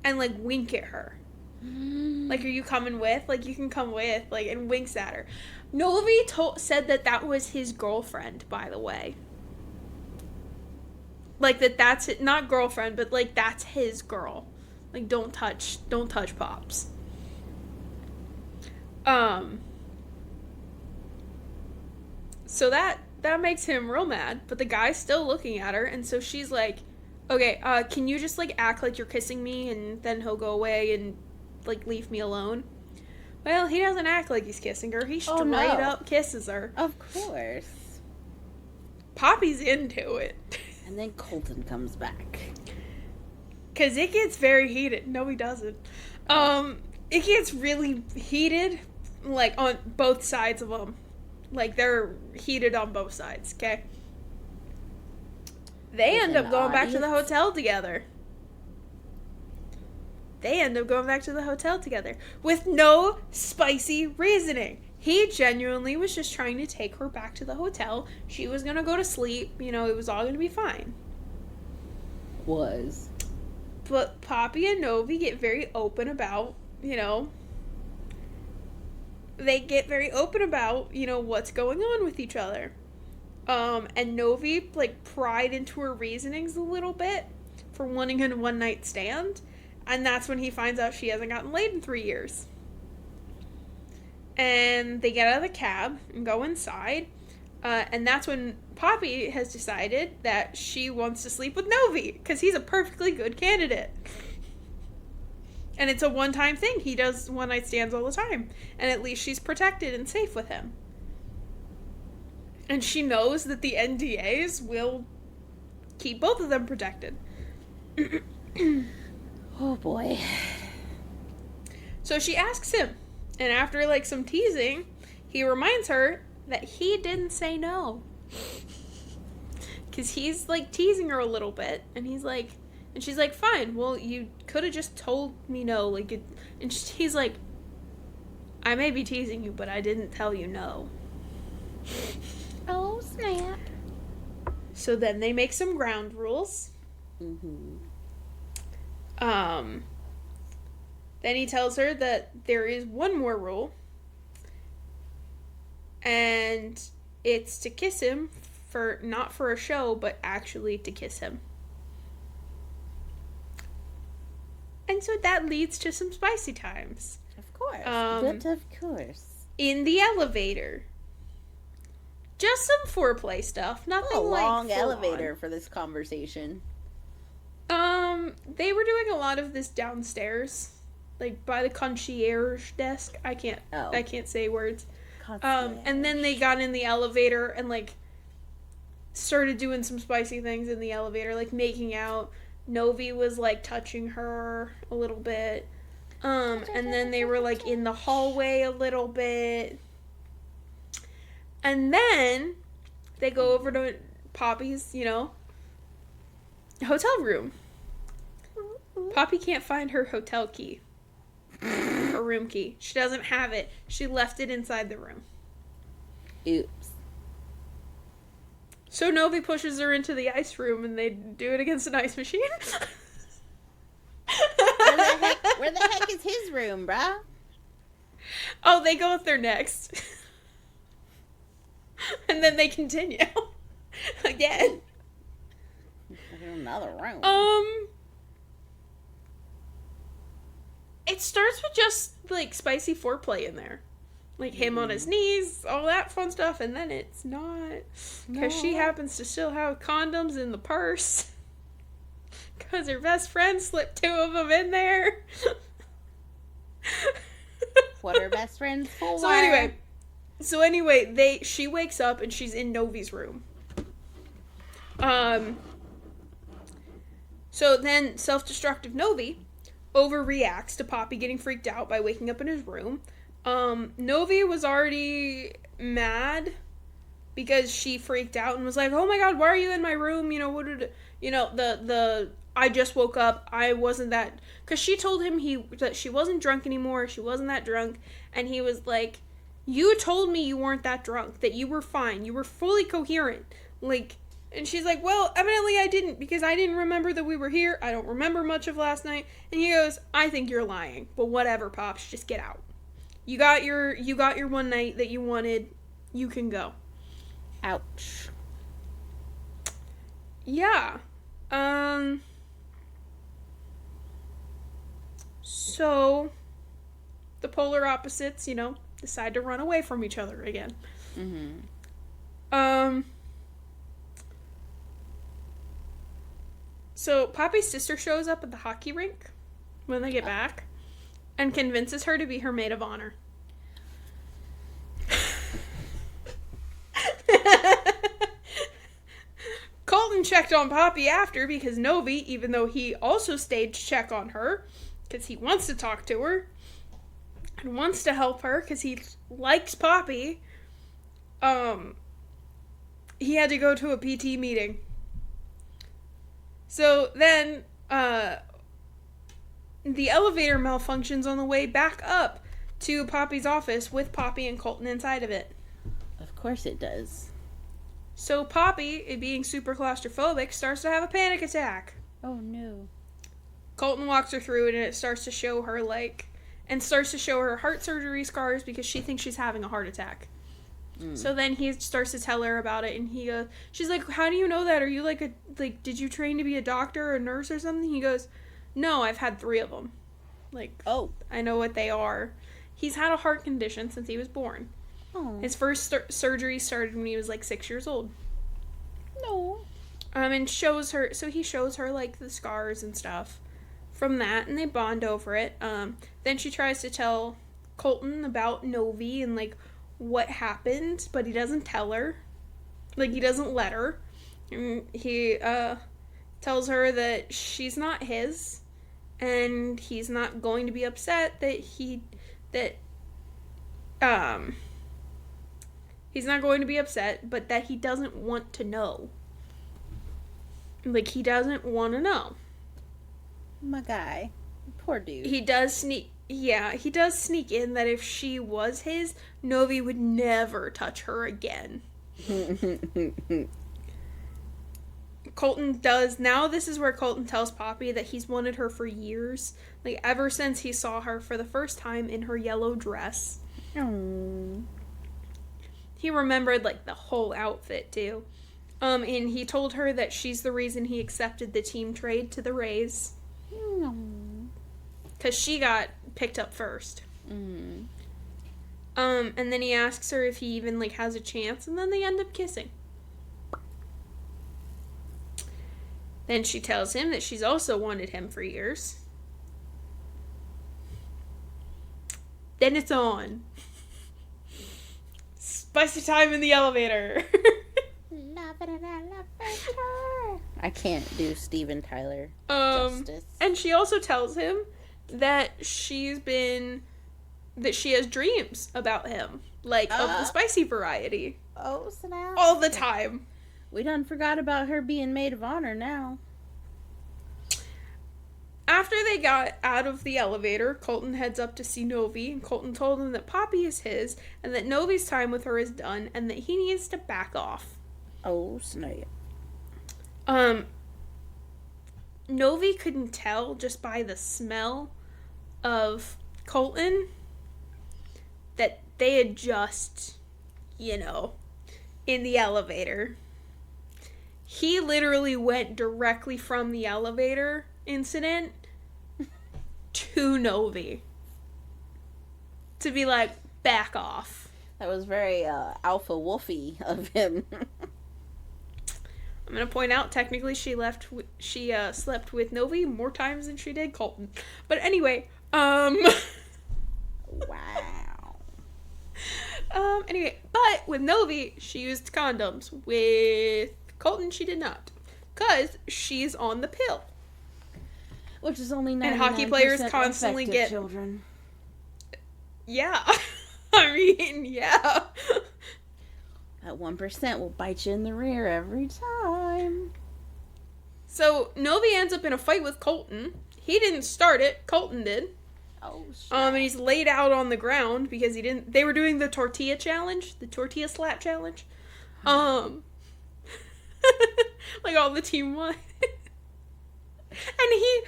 and like wink at her. Like, are you coming with? Like, you can come with, like, and winks at her. Novi said that was his girlfriend, by the way. Like, that's it, not girlfriend, but like that's his girl. Like, don't touch Pops. So that makes him real mad, but the guy's still looking at her, and so she's like, okay, can you just, like, act like you're kissing me, and then he'll go away and, like, leave me alone? Well, he doesn't act like he's kissing her. He straight up kisses her. Of course. Poppy's into it. And then Colton comes back. Because it gets very heated. No, he doesn't. It gets really heated, like, on both sides of them. Like, they're heated on both sides, okay? They end up going back to the hotel together. With no spicy reasoning. He genuinely was just trying to take her back to the hotel. She was going to go to sleep. It was all going to be fine. But Poppy and Novi get very open about, they get very open about, what's going on with each other. And Novi, like, pried into her reasonings a little bit for wanting a one-night stand. And that's when he finds out she hasn't gotten laid in 3 years. And they get out of the cab and go inside. And that's when Poppy has decided that she wants to sleep with Novi, because he's a perfectly good candidate. And it's a one-time thing. He does one-night stands all the time. And at least she's protected and safe with him. And she knows that the NDAs will keep both of them protected. Oh, boy. So she asks him. And after, like, some teasing, he reminds her that he didn't say no. Because he's, like, teasing her a little bit. And he's like... And she's like, fine, well, you could have just told me no. Like, he's like, I may be teasing you, but I didn't tell you no. Oh, snap. So then they make some ground rules. Mm-hmm. Then he tells her that there is one more rule. And it's to kiss him not for a show, but actually to kiss him. And so that leads to some spicy times. Of course. But of course. In the elevator. Just some foreplay stuff. Nothing like a long elevator for this conversation. They were doing a lot of this downstairs. Like, by the concierge desk. I can't say words. Concierge. And then they got in the elevator and, like, started doing some spicy things in the elevator. Like, making out. Novi was, like, touching her a little bit. And then they were, like, in the hallway a little bit. And then they go over to Poppy's, hotel room. Poppy can't find her hotel key. Her room key. She doesn't have it. She left it inside the room. Oops. So Novi pushes her into the ice room, and they do it against an ice machine. Where the heck is his room, bruh? Oh, they go up there next. And then they continue. Yeah. another room. It starts with just, like, spicy foreplay in there. Like, him on his knees, all that fun stuff, and then it's not. Because she happens to still have condoms in the purse. Because her best friend slipped 2 of them in there. What her best friends for? So anyway, she wakes up and she's in Novi's room. So then self-destructive Novi overreacts to Poppy getting freaked out by waking up in his room. Novi was already mad because she freaked out and was like, "Oh my god, why are you in my room? You know, what did, you know, I just woke up. I wasn't that," because she told him that she wasn't drunk anymore. She wasn't that drunk. And he was like, "You told me you weren't that drunk, that you were fine. You were fully coherent." Like, and she's like, "Well, evidently I didn't, because I didn't remember that we were here. I don't remember much of last night." And he goes, "I think you're lying. But whatever, Pops, just get out. You got your one night that you wanted. You can go." Ouch. Yeah. So the polar opposites, decide to run away from each other again. So Poppy's sister shows up at the hockey rink when they get back and convinces her to be her maid of honor. Colton checked on Poppy after because Novi, even though he also staged check on her because he wants to talk to her and wants to help her because he likes Poppy, he had to go to a PT meeting. So then, the elevator malfunctions on the way back up to Poppy's office with Poppy and Colton inside of it. Of course it does. So Poppy, being super claustrophobic, starts to have a panic attack. Oh no. Colton walks her through it and it starts to show her heart surgery scars because she thinks she's having a heart attack. So then he starts to tell her about it, and she's like, "How do you know that? Are you did you train to be a doctor or a nurse or something?" He goes, "No, I've had 3 of them. I know what they are." He's had a heart condition since he was born. Oh. His first surgery started when he was 6 years old. No. And he shows her the scars and stuff from that, and they bond over it. Then she tries to tell Colton about Novi and what happened, but he doesn't tell her. He doesn't let her. And he tells her that she's not his, and he's not going to be upset he's not going to be upset, but that he doesn't want to know. He doesn't want to know. My guy. Poor dude. He does sneak in that if she was his, Novi would never touch her again. Colton does. Now this is where Colton tells Poppy that he's wanted her for years. Ever since he saw her for the first time in her yellow dress. Aww. He remembered, the whole outfit, too. And he told her that she's the reason he accepted the team trade to the Rays. Because she got picked up first. And then he asks her if he even, has a chance, and then they end up kissing. Then she tells him that she's also wanted him for years. Then it's on. Spicy time in the elevator. Love it in an elevator. I can't do Steven Tyler justice. And she also tells him that she has dreams about him. Of the spicy variety. Oh, snap. All the time. We done forgot about her being maid of honor now. After they got out of the elevator, Colton heads up to see Novi, and Colton told him that Poppy is his, and that Novi's time with her is done, and that he needs to back off. Oh, snap. Novi couldn't tell just by the smell of Colton that they had just, in the elevator. he literally went directly from the elevator incident to Novi. To be like, back off. That was very alpha wolfy of him. I'm gonna point out, technically, she slept with Novi more times than she did Colton. But anyway, Wow. Anyway, but with Novi, she used condoms. With Colton, she did not, cause she's on the pill. Which is only 99% and hockey players constantly get children. Yeah, I mean, yeah. That 1% will bite you in the rear every time. So Novi ends up in a fight with Colton. He didn't start it. Colton did. Oh, shit. And he's laid out on the ground because he didn't. They were doing the tortilla challenge, the tortilla slap challenge. Like all the team won. And he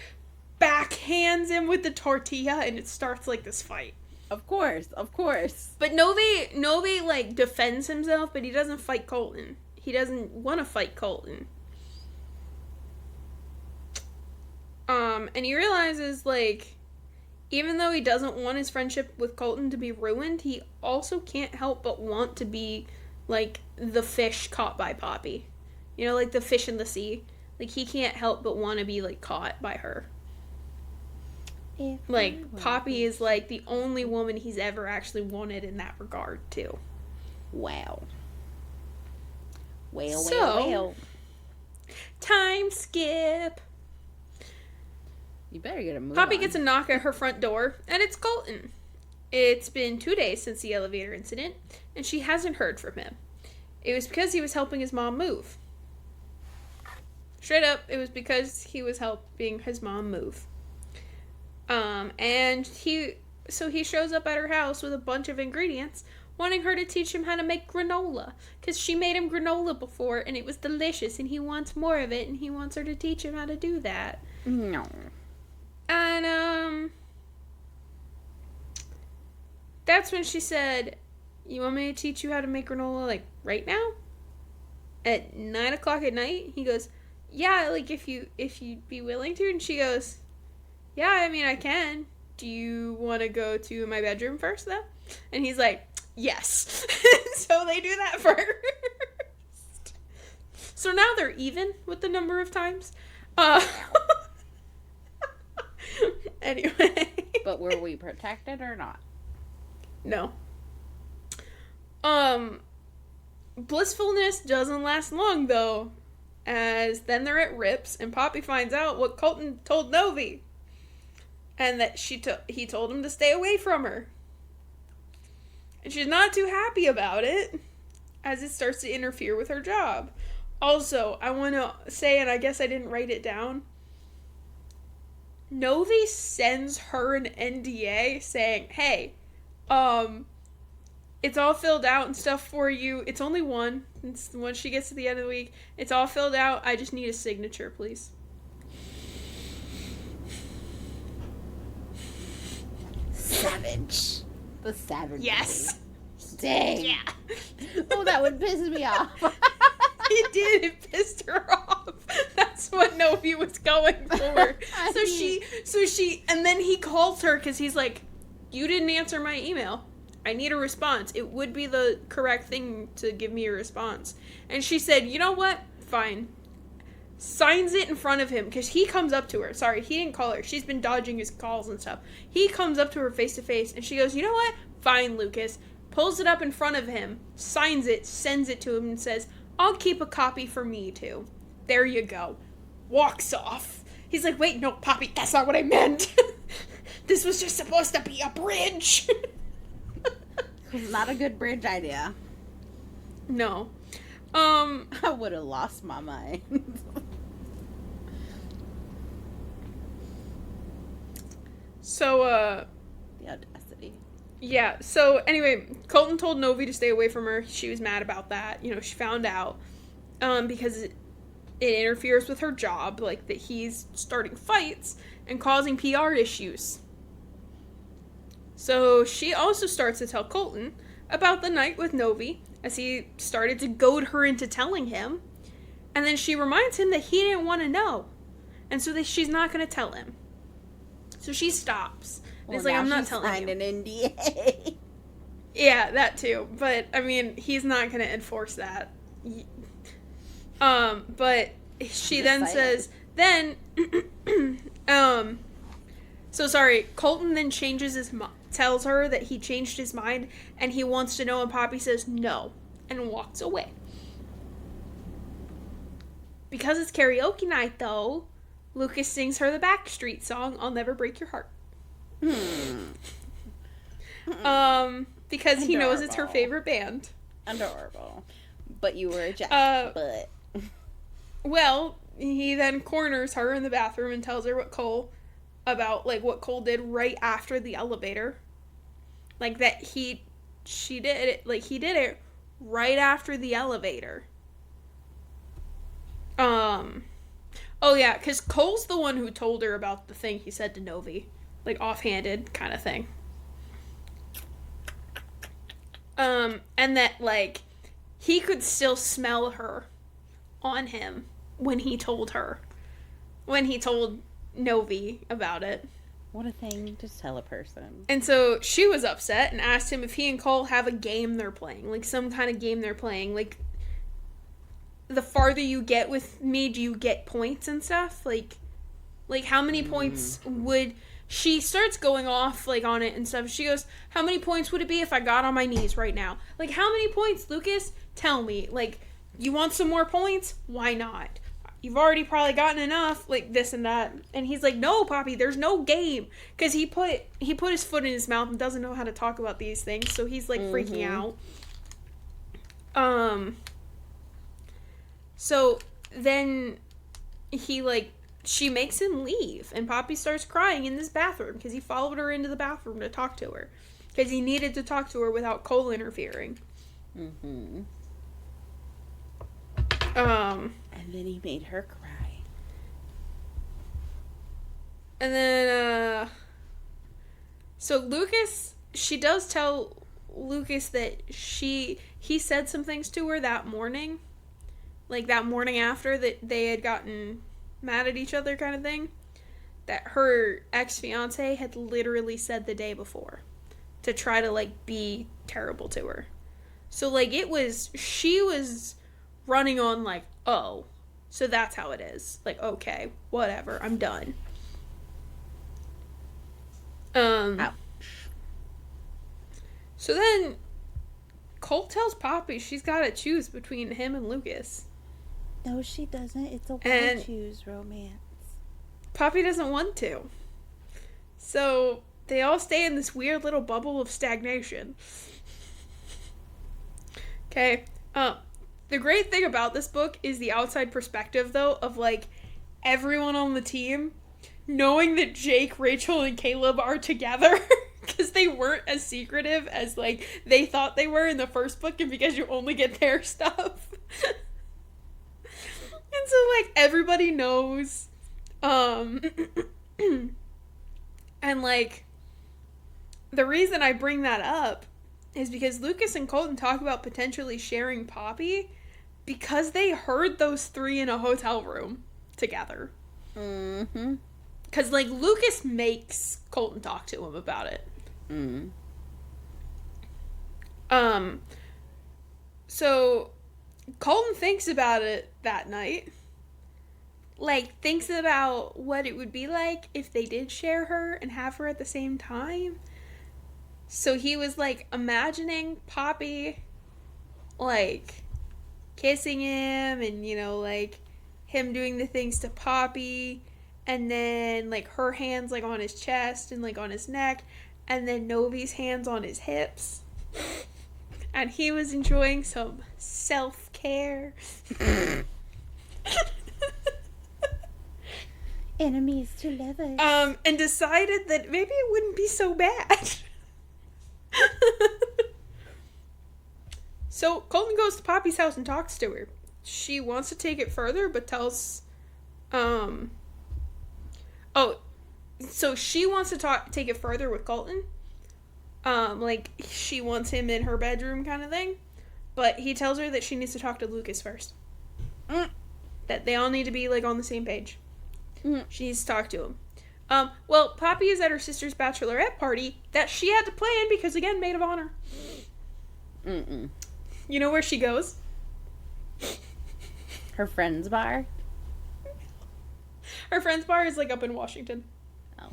backhands him with the tortilla, and it starts like this fight. Of course. But Novi like defends himself, but he doesn't fight Colton. He doesn't want to fight Colton. And he realizes, like, even though he doesn't want his friendship with Colton to be ruined, he also can't help but want to be, like, the fish caught by Poppy. You know, like the fish in the sea. Like, he can't help but want to be, like, caught by her. Like, Poppy is, like, the only woman he's ever actually wanted in that regard, too. Wow. Well. Time skip. You better get a move Poppy on. gets a knock at her front door, and it's Colton. It's been 2 days since the elevator incident, and she hasn't heard from him. It was because he was helping his mom move. Straight up, it was because he was helping his mom move. And he shows up at her house with a bunch of ingredients, wanting her to teach him how to make granola. Because she made him granola before, and it was delicious, and he wants more of it, and he wants her to teach him how to do that. No. And, that's when she said, you want me to teach you how to make granola, like, right now? At 9 o'clock at night? He goes, yeah, like, if you'd be willing to. And she goes, yeah, I mean, I can. Do you want to go to my bedroom first, though? And he's like, yes. So they do that first. So now they're even with the number of times. Anyway. But were we protected or not? No. Blissfulness doesn't last long, though. As then they're at Rips, and Poppy finds out what Colton told Novi. And that he told him to stay away from her. And she's not too happy about it, as it starts to interfere with her job. Also, I want to say, and I guess I didn't write it down, Novi sends her an NDA saying, hey, it's all filled out and stuff for you. It's only one. It's once she gets to the end of the week. It's all filled out. I just need a signature, please. Savage. The savage. Yes. Dang. Yeah. Oh, that would piss me off. It did. It pissed her off. That's what Novi was going for. So she, and then he calls her because he's like, you didn't answer my email. I need a response. It would be the correct thing to give me a response. And she said, you know what? Fine. Signs it in front of him because he comes up to her. Sorry, he didn't call her. She's been dodging his calls and stuff. He comes up to her face to face and she goes, you know what? Fine, Lucas. Pulls it up in front of him, signs it, sends it to him and says, I'll keep a copy for me too. There you go. Walks off. He's like, wait, no, Poppy, that's not what I meant. This was just supposed to be a bridge. Not a good bridge idea. No. I would have lost my mind. So, the audacity. Yeah, so anyway, Colton told Novi to stay away from her. She was mad about that. You know, she found out because it interferes with her job, like that he's starting fights and causing PR issues. So she also starts to tell Colton about the night with Novi as he started to goad her into telling him. And then she reminds him that he didn't want to know. And so she's not going to tell him. So she stops. Well, it's like, I'm not telling you. Signed an NDA. Yeah, that too. But, I mean, he's not going to enforce that. But she then says, Colton then changes tells her that he changed his mind and he wants to know, and Poppy says no and walks away. Because it's karaoke night, though, Lucas sings her the Backstreet song, I'll Never Break Your Heart. Because he knows it's her favorite band. Adorable. But you were a jack. Well, he then corners her in the bathroom and tells her what Cole did right after the elevator. Like, that he did it right after the elevator. Oh yeah, because Cole's the one who told her about the thing he said to Novi. Like, offhanded kind of thing. And that, like, he could still smell her on him when he told Novi about it. What a thing to tell a person. And so she was upset and asked him if he and Cole have a game they're playing. Like, some kind of game they're playing. Like, the farther you get with me, do you get points and stuff? Like how many points would... She starts going off, like, on it and stuff. She goes, how many points would it be if I got on my knees right now? Like, how many points, Lucas? Tell me. Like, you want some more points? Why not? You've already probably gotten enough, like, this and that. And he's like, no, Poppy, there's no game. Because he put his foot in his mouth and doesn't know how to talk about these things. So he's, like, freaking out. So then she makes him leave. And Poppy starts crying in this bathroom because he followed her into the bathroom to talk to her. Because he needed to talk to her without Cole interfering. Mm-hmm. And then he made her cry. And then, so Lucas, she does tell Lucas that he said some things to her that morning. Like, that morning after that they had gotten mad at each other kind of thing. That her ex-fiance had literally said the day before. To try to, like, be terrible to her. So, like, she was running on, like, oh, so that's how it is. Like, okay, whatever, I'm done. Ouch. So then, Colt tells Poppy she's got to choose between him and Lucas. No, she doesn't. It's a one-choose romance. Poppy doesn't want to. So, they all stay in this weird little bubble of stagnation. Okay, the great thing about this book is the outside perspective, though, of, like, everyone on the team knowing that Jake, Rachel, and Caleb are together because they weren't as secretive as, like, they thought they were in the first book, and because you only get their stuff. And so, like, everybody knows. And, like, the reason I bring that up is because Lucas and Colton talk about potentially sharing Poppy because they heard those three in a hotel room together. Mm-hmm. Because, like, Lucas makes Colton talk to him about it. Mm. So, Colton thinks about it that night. Like, thinks about what it would be like if they did share her and have her at the same time. So he was, like, imagining Poppy, like, kissing him and, you know, like, him doing the things to Poppy, and then, like, her hands, like, on his chest and, like, on his neck, and then Novi's hands on his hips. And he was enjoying some self-care. Enemies to lovers. And decided that maybe it wouldn't be so bad. So Colton goes to Poppy's house and talks to her. She wants to take it further, but tells, so she wants to take it further with Colton. Like, she wants him in her bedroom kind of thing. But he tells her that she needs to talk to Lucas first. that they all need to be, like, on the same page. Mm. She needs to talk to him. Well, Poppy is at her sister's bachelorette party that she had to plan because, again, maid of honor. Mm-mm. You know where she goes? Her friend's bar? Her friend's bar is, like, up in Washington. Oh.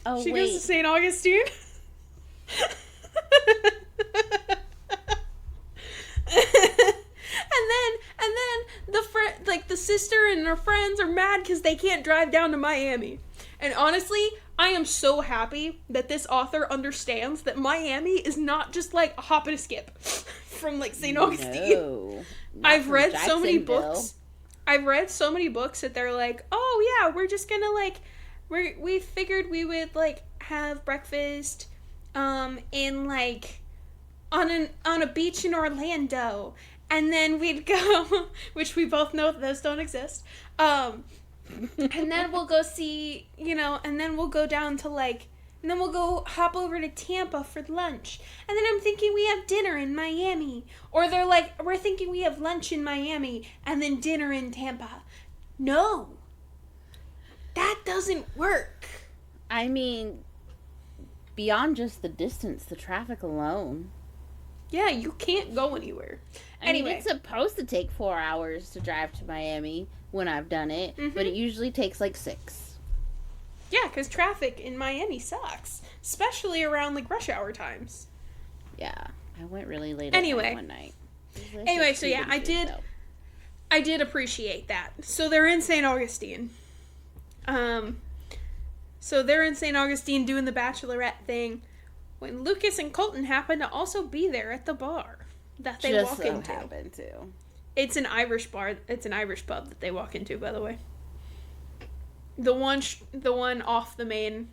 Oh, she goes to St. Augustine. And then the sister and her friends are mad because they can't drive down to Miami. And honestly, I am so happy that this author understands that Miami is not just like a hop and a skip from like St. Augustine. No, I've read so many books. I've read so many books that they're like, oh yeah, we're just gonna like, we figured we would like have breakfast, in like, on a beach in Orlando. And then we'd go, which we both know those don't exist. And then we'll go see, and then we'll go down to like, and then we'll go hop over to Tampa for lunch. And then I'm thinking we have dinner in Miami. Or they're like, we're thinking we have lunch in Miami and then dinner in Tampa. No. That doesn't work. I mean, beyond just the distance, the traffic alone. Yeah, you can't go anywhere. Anyway, it's supposed to take 4 hours to drive to Miami when I've done it, but it usually takes like 6. Yeah, because traffic in Miami sucks, especially around like rush hour times. Yeah, I went really late at night one night. Anyway, so yeah, I did appreciate that. So they're in St. Augustine. So they're in St. Augustine doing the bachelorette thing when Lucas and Colton happen to also be there at the bar that they walk into. Happen to. It's an Irish bar. It's an Irish pub that they walk into, by the way. The one off the main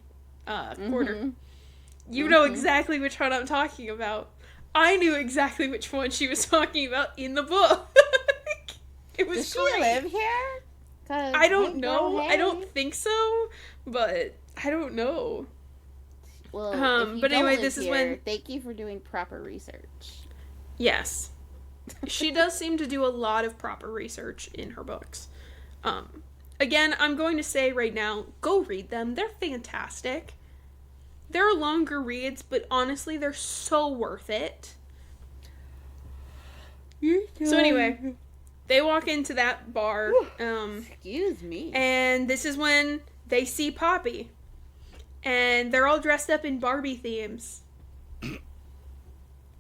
quarter. You know exactly which one I'm talking about. I knew exactly which one she was talking about in the book. It was Does great. she live here? I don't know. I don't think so, but I don't know. Well, if you but anyway, don't live this is here, when. Thank you for doing proper research. Yes. She does seem to do a lot of proper research in her books. Again, I'm going to say right now, go read them. They're fantastic. They're longer reads, but honestly, they're so worth it. So anyway, they walk into that bar. Excuse me. And this is when they see Poppy. And they're all dressed up in Barbie themes.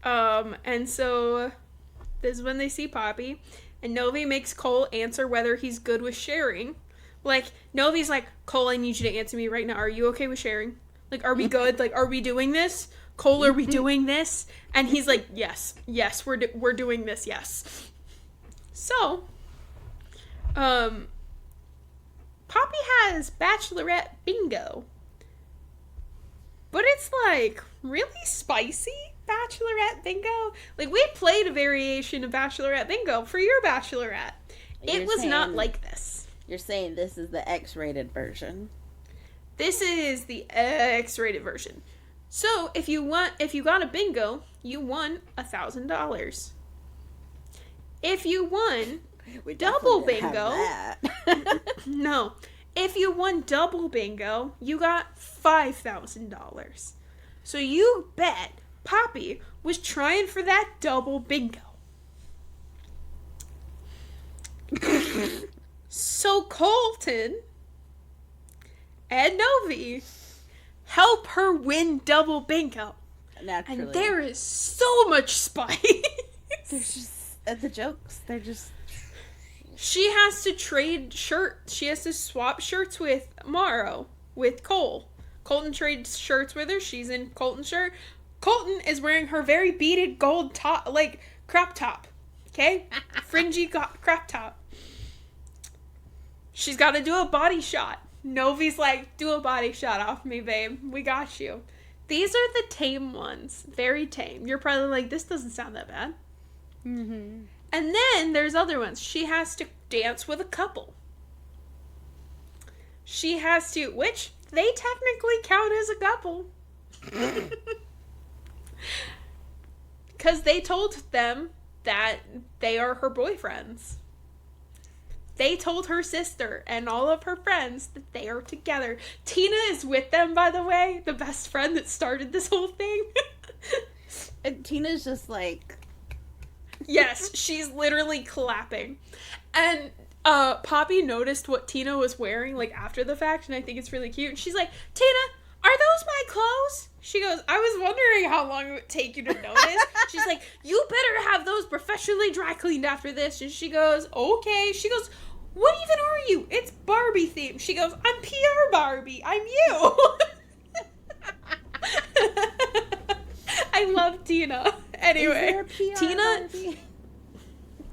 And so this is when they see Poppy. And Novi makes Cole answer whether he's good with sharing. Like, Novi's like, Cole, I need you to answer me right now. Are you okay with sharing? Like, are we good? Like, are we doing this? Cole, are we doing this? And he's like, yes, we're doing this, yes. So, Poppy has bachelorette bingo. But it's, like, really spicy bachelorette bingo. Like, we played a variation of bachelorette bingo for your bachelorette. It was not like this. You're saying this is the X-rated version. This is the X-rated version. So, if you got a bingo, you won $1,000. If you won double bingo, no. If you won double bingo, you got $5,000. So you bet Poppy was trying for that double bingo. So Colton and Novi help her win double bingo. Naturally. And there is so much spice. There's just the jokes. They're just. She has to trade shirts. She has to swap shirts with Cole. Colton trades shirts with her. She's in Colton's shirt. Colton is wearing her very beaded gold top, like crop top. Okay? Fringy crop top. She's got to do a body shot. Novi's like, do a body shot off me, babe. We got you. These are the tame ones. Very tame. You're probably like, this doesn't sound that bad. Mm-hmm. And then there's other ones. She has to dance with a couple. She has to, which they technically count as a couple. Because they told them that they are her boyfriends. They told her sister and all of her friends that they are together. Tina is with them, by the way, the best friend that started this whole thing. And Tina's just like... Yes, she's literally clapping. And Poppy noticed what Tina was wearing, like, after the fact, and I think it's really cute. And she's like, Tina, are those my clothes? She goes, I was wondering how long it would take you to notice. She's like, you better have those professionally dry cleaned after this. And she goes, okay. She goes, what even are you? It's Barbie themed. She goes, I'm PR Barbie. I'm you. I love Tina. Anyway,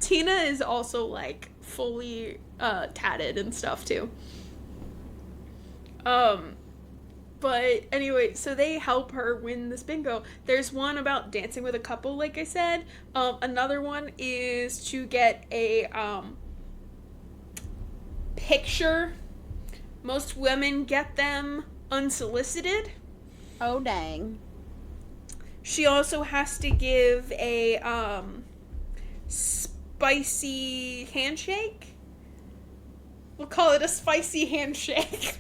Tina is also, like, fully tatted and stuff too. But anyway, so they help her win this bingo. There's one about dancing with a couple, like I said. Another one is to get a picture. Most women get them unsolicited. Oh, dang. She also has to give a spicy handshake. We'll call it a spicy handshake.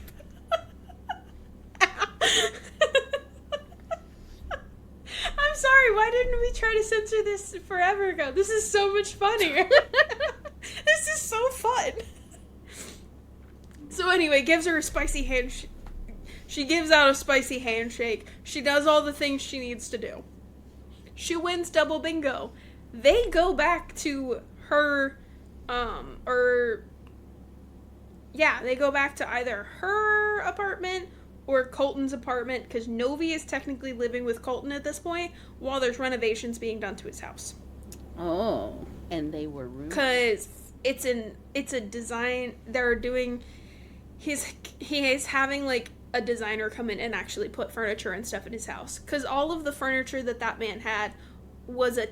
I'm sorry, why didn't we try to censor this forever ago? This is so much funnier. This is so fun. So anyway, gives her a spicy handshake. She gives out a spicy handshake. She does all the things she needs to do. She wins double bingo. They go back to her, they go back to either her apartment or Colton's apartment, because Novi is technically living with Colton at this point while there's renovations being done to his house. Oh, and they were roommates. Because it's a design, they're doing, he is having, like, a designer come in and actually put furniture and stuff in his house. Because all of the furniture that man had was a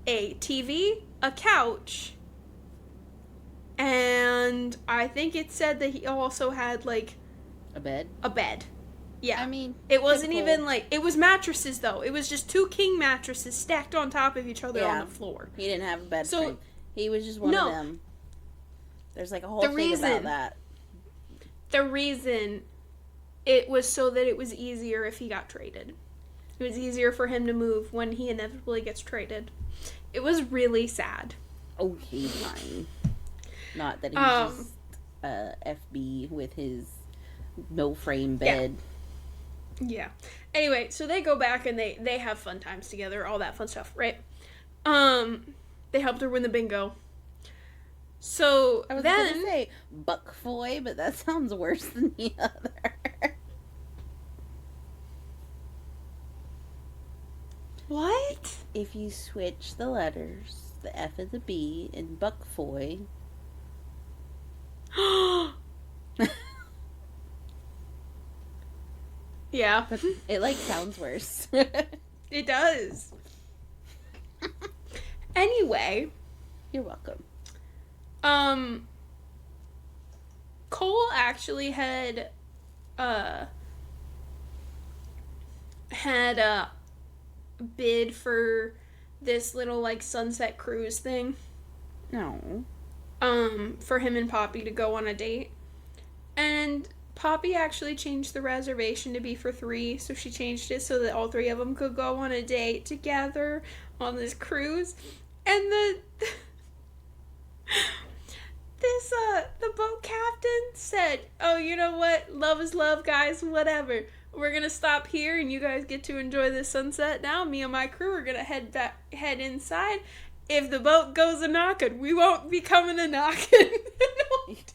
TV, a couch, and I think it said that he also had, like... A bed? A bed. Yeah. I mean... It wasn't even, like... It was mattresses, though. It was just 2 king mattresses stacked on top of each other on the floor. He didn't have a bed frame. He was just one of them. There's, like, a whole thing about that. The reason... It was so that it was easier if he got traded. It was easier for him to move when he inevitably gets traded. It was really sad. Okay, fine. Not that he was just FB with his no-frame bed. Yeah. Anyway, so they go back and they have fun times together, all that fun stuff, right? They helped her win the bingo. So I was going to say Buckfoy, but that sounds worse than the other. What? If you switch the letters, the F and the B in Buckfoy. Yeah. But it, like, sounds worse. It does. Anyway. You're welcome. Cole actually had bid for this little, like, sunset cruise thing. No. For him and Poppy to go on a date. And Poppy actually changed the reservation to be for 3, so she changed it so that all 3 of them could go on a date together on this cruise. And the boat captain said, oh, you know what? Love is love, guys, whatever. We're gonna stop here and you guys get to enjoy the sunset now. Me and my crew are gonna head inside. If the boat goes a-knockin', we won't be coming a-knockin'.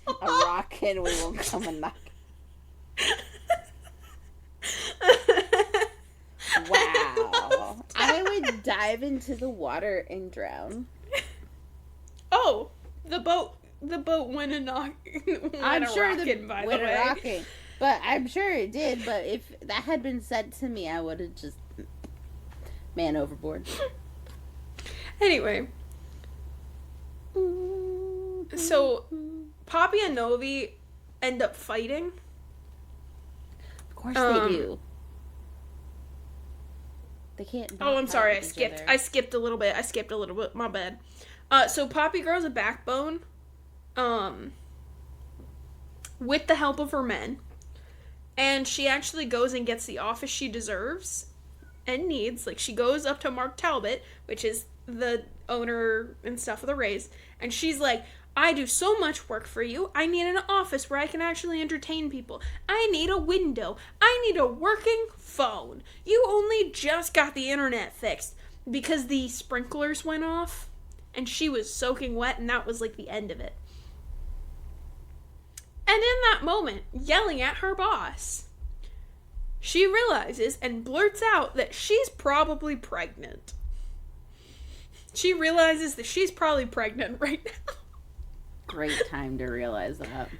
A rockin', we won't come a-knockin'. Wow. I would dive into the water and drown. Oh, the boat went a-knockin'. I'm sure rockin', by the way. Rocking. But I'm sure it did, but if that had been said to me, I would have just man overboard. Anyway. So, Poppy and Novi end up fighting. Of course they do. They can't. Oh, I'm sorry. I skipped a little bit. My bad. So Poppy grows a backbone, with the help of her men, and she actually goes and gets the office she deserves and needs. Like, she goes up to Mark Talbot, which is the owner and stuff of the Rays, and she's like, I do so much work for you. I need an office where I can actually entertain people. I need a window. I need a working phone. You only just got the internet fixed because the sprinklers went off and she was soaking wet, and that was like the end of it. And in that moment, yelling at her boss, she realizes and blurts out that she's probably pregnant. She realizes that she's probably pregnant right now. Great time to realize that.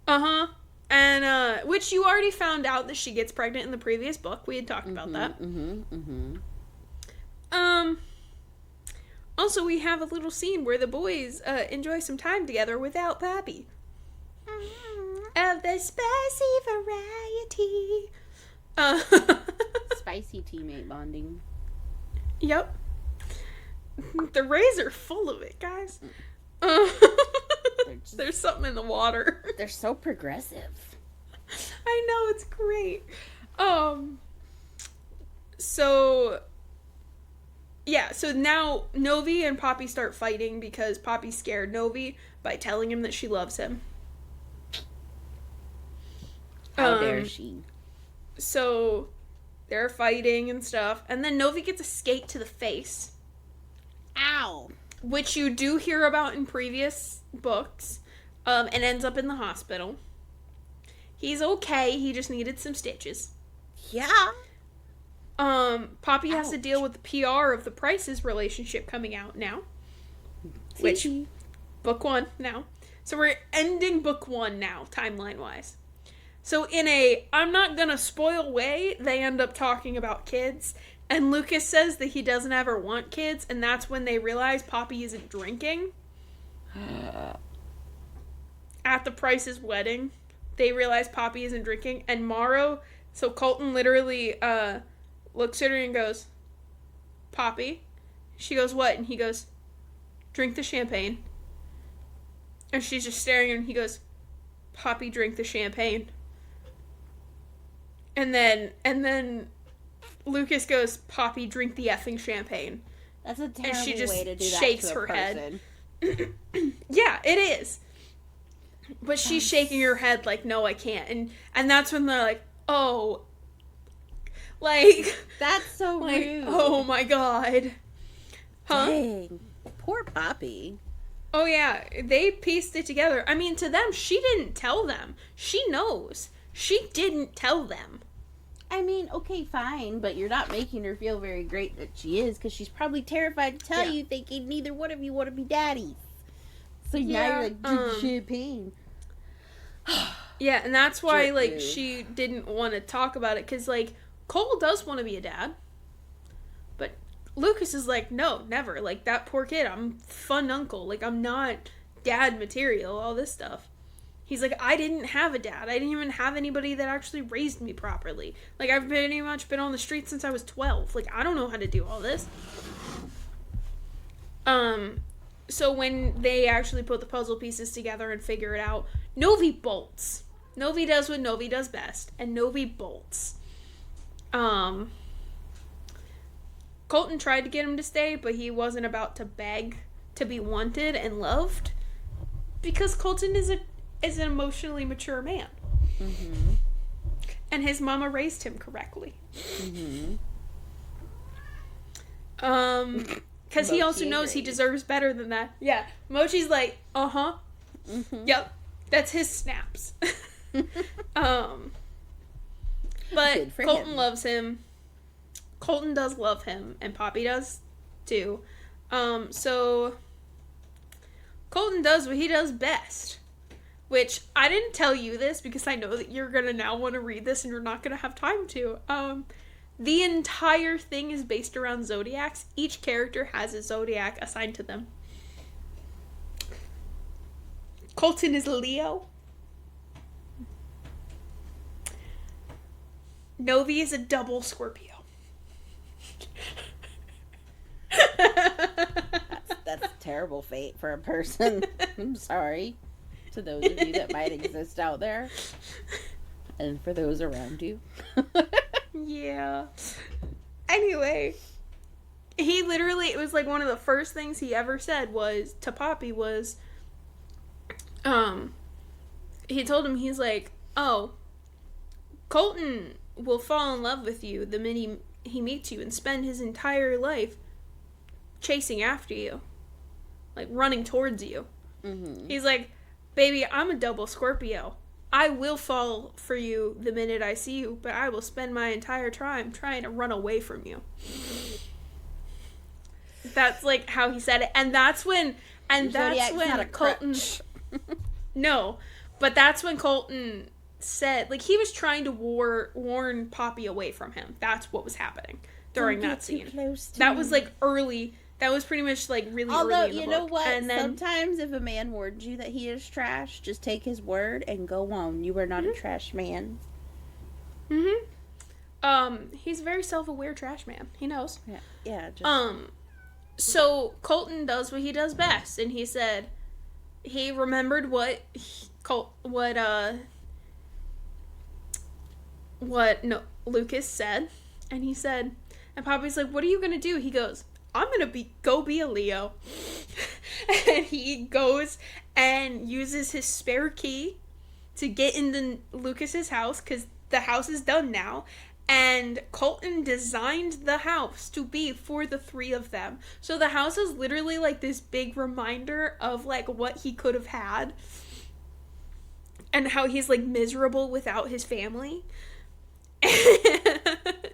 Uh-huh. And, which you already found out that she gets pregnant in the previous book. We had talked about that. Also, we have a little scene where the boys, enjoy some time together without Pappy. Of the spicy variety. Spicy teammate bonding. Yep. The Rays are full of it, guys. There's something in the water. They're so progressive. I know, it's great. So now Novi and Poppy start fighting because Poppy scared Novi by telling him that she loves him. How dare she? So they're fighting and stuff, and then Novi gets a skate to the face. Ow! Which you do hear about in previous books, and ends up in the hospital. He's okay, he just needed some stitches. Yeah. Poppy has to deal with the PR of the Prices relationship coming out now. Which, book 1 now. So we're ending book 1 now, timeline-wise. So in a, I'm not gonna spoil way, they end up talking about kids, and Lucas says that he doesn't ever want kids, and that's when they realize Poppy isn't drinking. At the Price's wedding, they realize Poppy isn't drinking, and Morrow, so Colton literally looks at her and goes, Poppy? She goes, what? And he goes, drink the champagne. And she's just staring at him, and he goes, Poppy, drink the champagne. And then Lucas goes, Poppy, drink the effing champagne. That's a terrible and she just way to do that shakes to a her person. Head. Yeah, it is. But she's shaking her head like, no, I can't. And that's when they're like, oh. Like. That's so like, rude. Oh my god. Huh? Dang. Poor Poppy. Oh yeah, they pieced it together. I mean, to them, she didn't tell them. She knows. She didn't tell them. I mean, okay, fine, but you're not making her feel very great that she is, because she's probably terrified to tell you, thinking neither one of you want to be daddies. So now you're like, drink champagne. Yeah, and that's why, like, she didn't want to talk about it, because, like, Cole does want to be a dad. But Lucas is like, no, never. Like, that poor kid, I'm fun uncle. Like, I'm not dad material, all this stuff. He's like, I didn't have a dad. I didn't even have anybody that actually raised me properly. Like, I've pretty much been on the street since I was 12. Like, I don't know how to do all this. So when they actually put the puzzle pieces together and figure it out, Novi bolts. Novi does what Novi does best, and Novi bolts. Colton tried to get him to stay, but he wasn't about to beg to be wanted and loved, because Colton is an emotionally mature man. Mm-hmm. And his mama raised him correctly. Mm-hmm. Because he also knows he deserves better than that. Yeah. Mochi's like, uh-huh. Mm-hmm. Yep. That's his snaps. But Colton loves him. Colton does love him, and Poppy does too. So Colton does what he does best. Which, I didn't tell you this because I know that you're going to now want to read this and you're not going to have time to. The entire thing is based around zodiacs. Each character has a zodiac assigned to them. Colton is Leo. Novi is a double Scorpio. terrible fate for a person. I'm sorry to those of you that might exist out there. And for those around you. Yeah. Anyway, he literally, it was like one of the first things he ever said was, to Poppy was, he told him, he's like, oh, Colton will fall in love with you the minute he meets you and spend his entire life chasing after you. Like, running towards you. Mm-hmm. He's like, baby, I'm a double Scorpio. I will fall for you the minute I see you, but I will spend my entire time trying to run away from you. That's like how he said it. And that's when Colton No, but that's when Colton said, like, he was trying to warn Poppy away from him. That's what was happening during that scene. That was like early. That was pretty much like really early in the book. Although, you know what? And then, sometimes if a man warns you that he is trash, just take his word and go on. You are not a trash man. He's a very self-aware trash man. He knows. Yeah. So Colton does what he does best, and he said he remembered what Lucas said, and he said, and Poppy's like, "What are you gonna do?" He goes, I'm gonna go be a Leo. And he goes and uses his spare key to get into Lucas's house, because the house is done now. And Colton designed the house to be for the three of them. So the house is literally like this big reminder of like what he could have had. And how he's like miserable without his family. And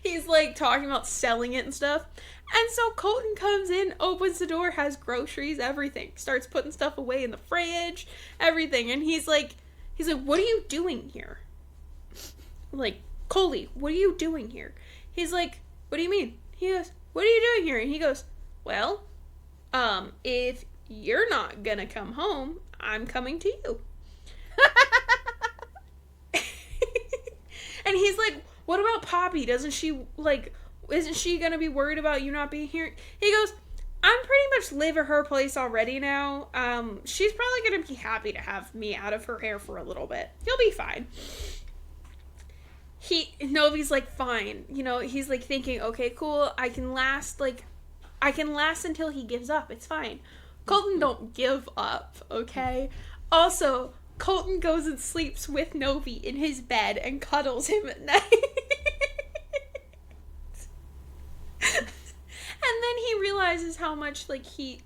he's like talking about selling it and stuff. And so Colton comes in, opens the door, has groceries, everything. Starts putting stuff away in the fridge, everything. And he's like, what are you doing here? I'm like, Coley, what are you doing here? He's like, what do you mean? He goes, what are you doing here? And he goes, well, if you're not gonna come home, I'm coming to you. And he's like, what about Poppy? Isn't she gonna be worried about you not being here? He goes, I'm pretty much live at her place already now. She's probably gonna be happy to have me out of her hair for a little bit. You'll be fine. Novi's like, fine. You know, he's like thinking, okay, cool. I can last until he gives up. It's fine. Colton don't give up, okay? Also, Colton goes and sleeps with Novi in his bed and cuddles him at night. And then he realizes how much, like, he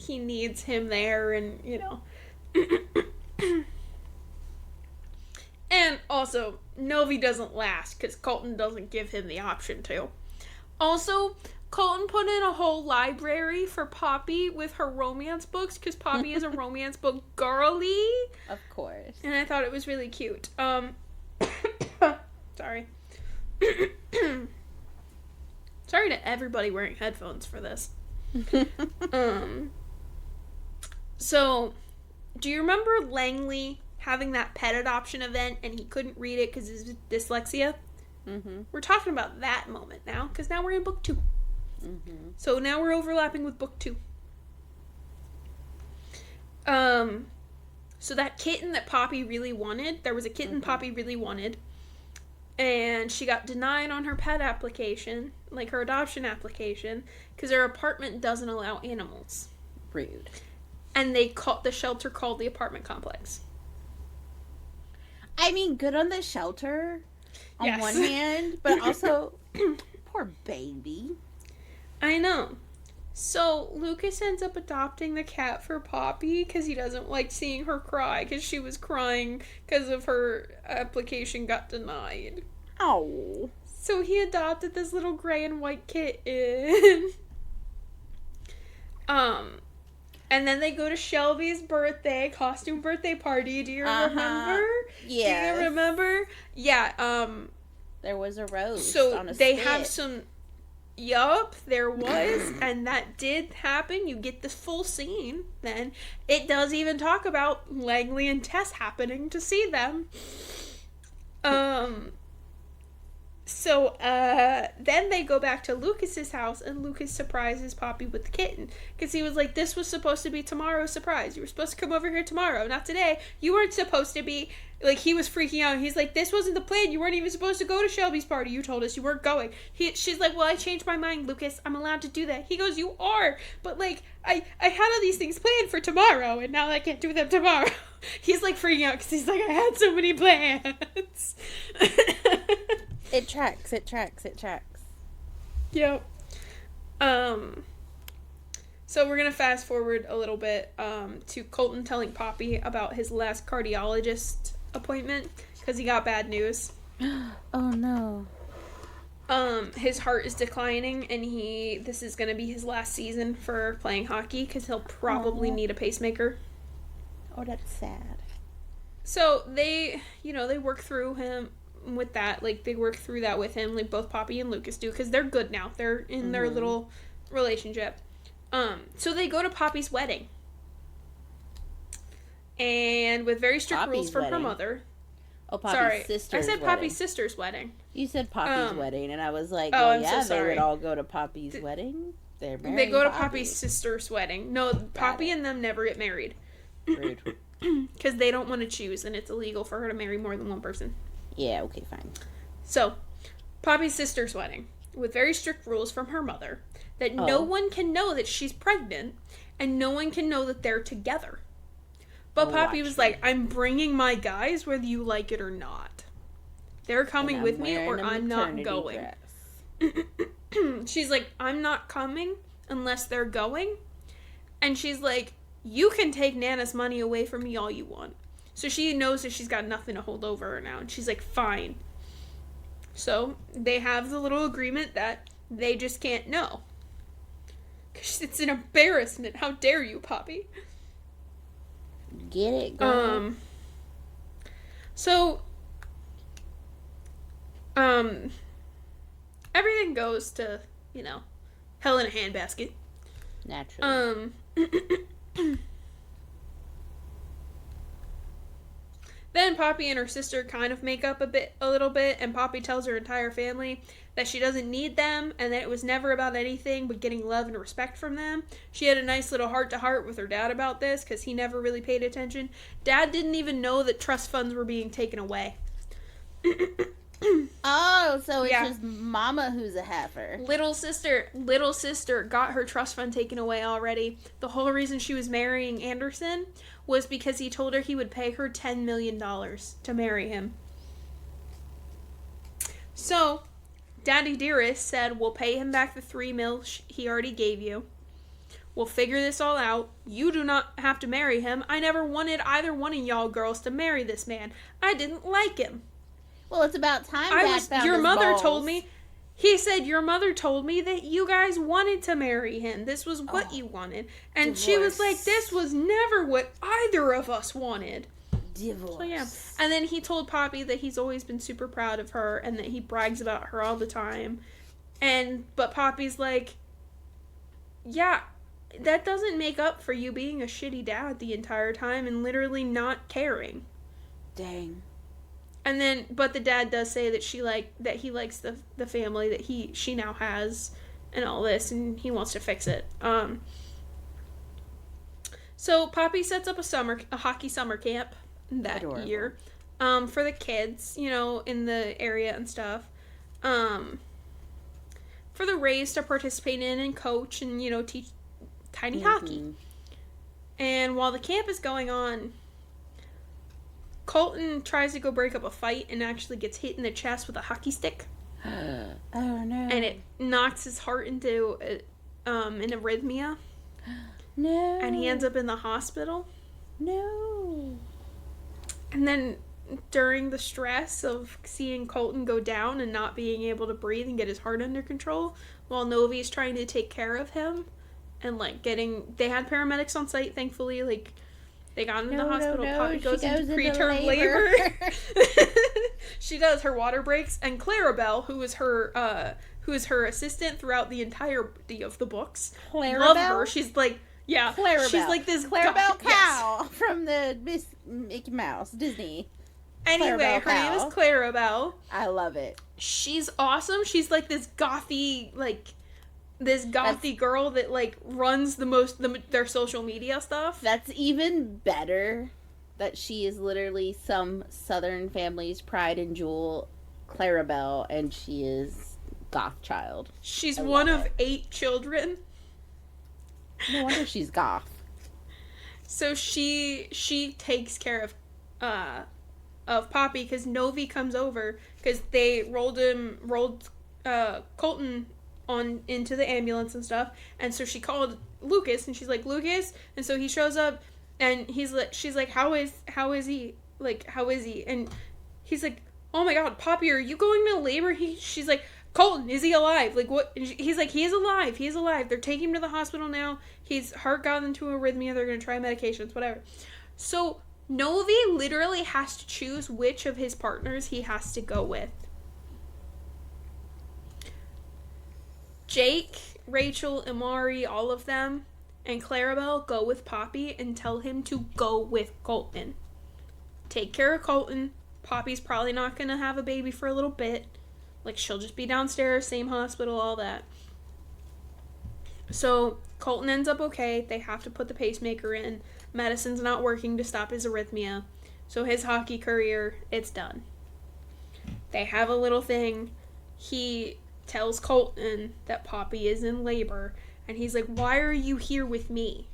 needs him there, and, you know. And also, Novi doesn't last, because Colton doesn't give him the option to. Also, Colton put in a whole library for Poppy with her romance books, because Poppy is a romance book girly. Of course. And I thought it was really cute. Sorry. Sorry to everybody wearing headphones for this. So, do you remember Langley having that pet adoption event and he couldn't read it because of his dyslexia? Mm-hmm. We're talking about that moment now, because now we're in book 2. Mm-hmm. So now we're overlapping with book 2. So that kitten that Poppy really wanted, there was a kitten Poppy really wanted, and she got denied on her pet application, like her adoption application, because her apartment doesn't allow animals. Rude. And the shelter called the apartment complex. I mean, good on the shelter on one hand, but also, poor baby. I know. So, Lucas ends up adopting the cat for Poppy because he doesn't like seeing her cry because she was crying because of her application got denied. Oh. So, he adopted this little gray and white kitten. And then they go to Shelby's costume birthday party. Do you remember? Yeah. Do you remember? Yeah, there was a rose so on a they stick. have some... Yup, there was, and that did happen. You get this full scene, then. It does even talk about Langley and Tess happening to see them. So, then they go back to Lucas's house, and Lucas surprises Poppy with the kitten. Because he was like, this was supposed to be tomorrow's surprise. You were supposed to come over here tomorrow, not today. You weren't supposed to be. Like, he was freaking out. He's like, this wasn't the plan. You weren't even supposed to go to Shelby's party. You told us you weren't going. She's like, well, I changed my mind, Lucas. I'm allowed to do that. He goes, you are. But, like, I had all these things planned for tomorrow, and now I can't do them tomorrow. He's, like, freaking out because he's like, I had so many plans. It tracks. Yep. So we're going to fast forward a little bit to Colton telling Poppy about his last cardiologist appointment because he got bad news. Oh, no. His heart is declining, and this is going to be his last season for playing hockey because he'll probably need a pacemaker. Oh, that's sad. So they work through him with that. Like, they work through that with him, like both Poppy and Lucas do, because they're good now. They're in their little relationship. So they go to Poppy's wedding. And with very strict rules from her mother. Oh, Poppy's sister's I said wedding. Poppy's sister's wedding. You said Poppy's wedding, and I was like, they would all go to Poppy's wedding? They go to Poppy's sister's wedding. No, Poppy and them never get married. Rude. Because they don't want to choose, and it's illegal for her to marry more than one person. Yeah, okay, fine. So, Poppy's sister's wedding, with very strict rules from her mother, that no one can know that she's pregnant, and no one can know that they're together. But Poppy was like, I'm bringing my guys whether you like it or not. They're coming with me or I'm not going. She's like, I'm not coming unless they're going. And she's like, you can take Nana's money away from me all you want. So she knows that she's got nothing to hold over her now. And she's like, fine. So they have the little agreement that they just can't know. Because it's an embarrassment. How dare you, Poppy? Get it, girl. So, everything goes to, hell in a handbasket. Naturally. Then Poppy and her sister kind of make up a little bit, and Poppy tells her entire family that she doesn't need them, and that it was never about anything but getting love and respect from them. She had a nice little heart-to-heart with her dad about this, because he never really paid attention. Dad didn't even know that trust funds were being taken away. Oh, so it's just Mama who's a heifer. Little sister got her trust fund taken away already. The whole reason she was marrying Anderson was because he told her he would pay her $10 million to marry him. So, Daddy Dearest said, we'll pay him back the $3 million he already gave you. We'll figure this all out. You do not have to marry him. I never wanted either one of y'all girls to marry this man. I didn't like him. Well, it's about time Dad found your his mother balls. told me. He said your mother told me that you guys wanted to marry him. This was what you wanted. And divorce. She was like, this was never what either of us wanted. Divorce. So, yeah. And then he told Poppy that he's always been super proud of her and that he brags about her all the time. But Poppy's like, yeah, that doesn't make up for you being a shitty dad the entire time and literally not caring. Dang. And then, but the dad does say that he likes the family that she now has and all this, and he wants to fix it. So Poppy sets up a hockey summer camp that year, for the kids, in the area and stuff, for the Rays to participate in and coach and, teach tiny hockey. And while the camp is going on, Colton tries to go break up a fight and actually gets hit in the chest with a hockey stick. Oh, no. And it knocks his heart into an arrhythmia. No. And he ends up in the hospital. No. And then during the stress of seeing Colton go down and not being able to breathe and get his heart under control, while Novi's trying to take care of him, and they had paramedics on site, thankfully, they got him in the hospital. No. Poppy goes into preterm labor. She does. Her water breaks, and Clarabelle, who is her assistant throughout the entirety of the books, love her. She's like, yeah, Clarabelle. She's like this Clarabelle Cow from the Mickey Mouse Disney. Anyway, her name is Clarabelle. I love it. She's awesome. She's like this gothy girl that like runs their social media stuff. That's even better. That she is literally some Southern family's pride and jewel, Clarabelle, and she is goth child. She's one of 8 children. No wonder she's goth. So she takes care of Poppy because Novi comes over because they rolled Colton on into the ambulance and stuff, and so she called Lucas and she's like, Lucas, and so he shows up and she's like, how is he, and he's like, oh my god, Poppy, are you going to labor? She's like, Colton, is he alive? Like, what? He's like, he is alive. They're taking him to the hospital now. His heart got into arrhythmia. They're going to try medications, whatever. So Novi literally has to choose which of his partners he has to go with. Jake, Rachel, Amari, all of them, and Clarabelle go with Poppy and tell him to go with Colton. Take care of Colton. Poppy's probably not going to have a baby for a little bit. Like, she'll just be downstairs, same hospital, all that. So, Colton ends up okay. They have to put the pacemaker in. Medicine's not working to stop his arrhythmia. So, his hockey career, it's done. They have a little thing. He tells Colton that Poppy is in labor. And he's like, why are you here with me?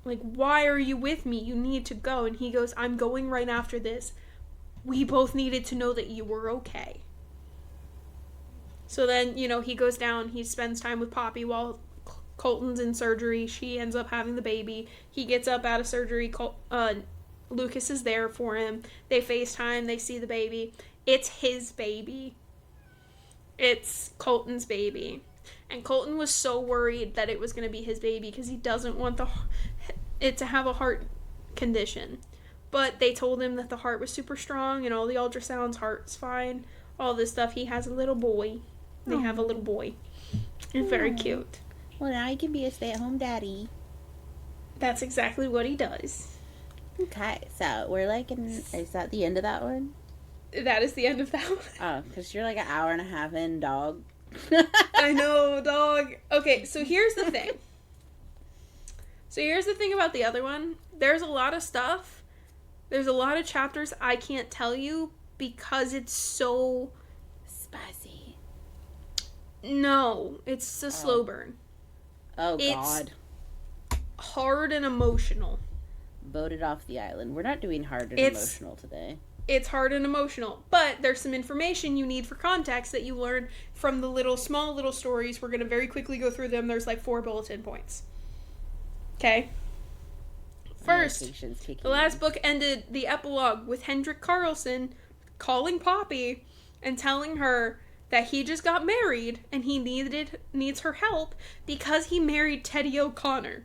Like, why are you with me? You need to go. And he goes, I'm going right after this. We both needed to know that you were okay. So then, he goes down. He spends time with Poppy while Colton's in surgery. She ends up having the baby. He gets up out of surgery. Lucas is there for him. They FaceTime. They see the baby. It's his baby. It's Colton's baby. And Colton was so worried that it was going to be his baby because he doesn't want it to have a heart condition. But they told him that the heart was super strong and all the ultrasounds, heart's fine, all this stuff. He has a little boy. They have a little boy. It's very cute. Well, now he can be a stay-at-home daddy. That's exactly what he does. Okay, so we're like is that the end of that one? That is the end of that one. Oh, because you're like an hour and a half in, dog. I know, dog. Okay, so here's the thing. About the other one. There's a lot of stuff. There's a lot of chapters I can't tell you because it's so spicy. No, it's a slow burn. Oh, God. It's hard and emotional. Voted off the island. We're not doing hard and emotional today. It's hard and emotional, but there's some information you need for context that you learn from the small little stories. We're going to very quickly go through them. There's like 4 bulletin points. Okay? First, the last book ended the epilogue with Hendrik Carlson calling Poppy and telling her that he just got married and he needs her help because he married Teddy O'Connor.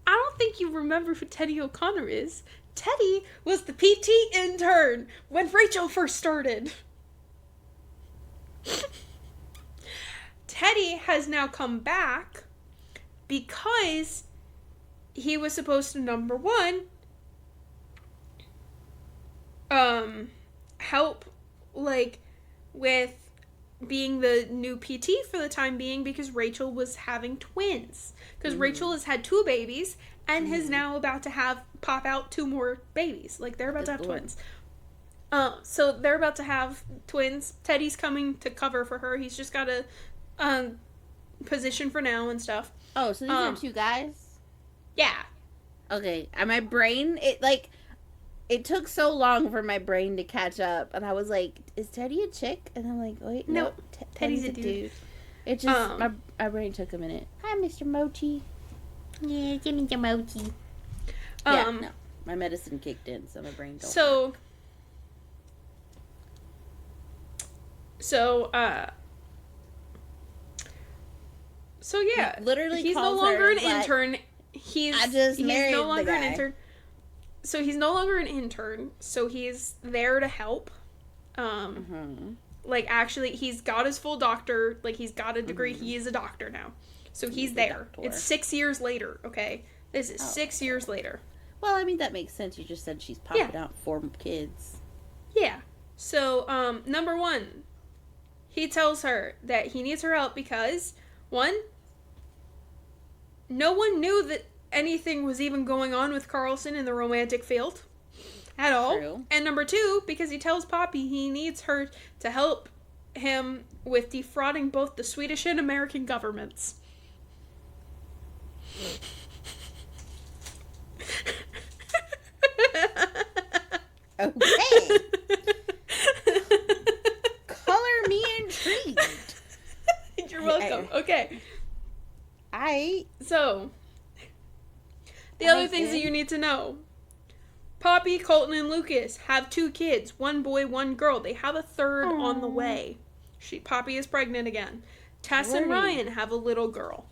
I don't think you remember who Teddy O'Connor is. Teddy was the PT intern when Rachel first started. Teddy has now come back because he was supposed to, number one, help, with being the new PT for the time being because Rachel was having twins. Because Rachel has had 2 babies and is now about to pop out 2 more babies. They're about to have twins. So they're about to have twins. Teddy's coming to cover for her. He's just got a position for now and stuff. Oh, so these are 2 guys? Yeah. Okay. And my brain, it took so long for my brain to catch up, and I was like, is Teddy a chick? And I'm like, wait, no, Teddy's a dude. It just, my brain took a minute. Hi, Mr. Mochi. Yeah, give me the mochi. No, my medicine kicked in, so my brain don't work. So yeah, literally he's no longer an intern. He's no longer an intern. So he's no longer an intern. So he's there to help. Actually, he's got his full doctor. He's got a degree. He is a doctor now. So he's there. It's 6 years later. Okay, this is 6 years later. Well, I mean, that makes sense. You just said she's popping out 4 kids. Yeah. So, number 1, he tells her that he needs her help because, 1, no one knew that anything was even going on with Carlson in the romantic field at all. True. And number 2, because he tells Poppy he needs her to help him with defrauding both the Swedish and American governments. Okay. Color me intrigued. You're welcome. Okay. So, the other things that you need to know. Poppy, Colton, and Lucas have 2 kids. 1 boy, 1 girl. They have a third on the way. Poppy is pregnant again. Tess and Ryan have a little girl.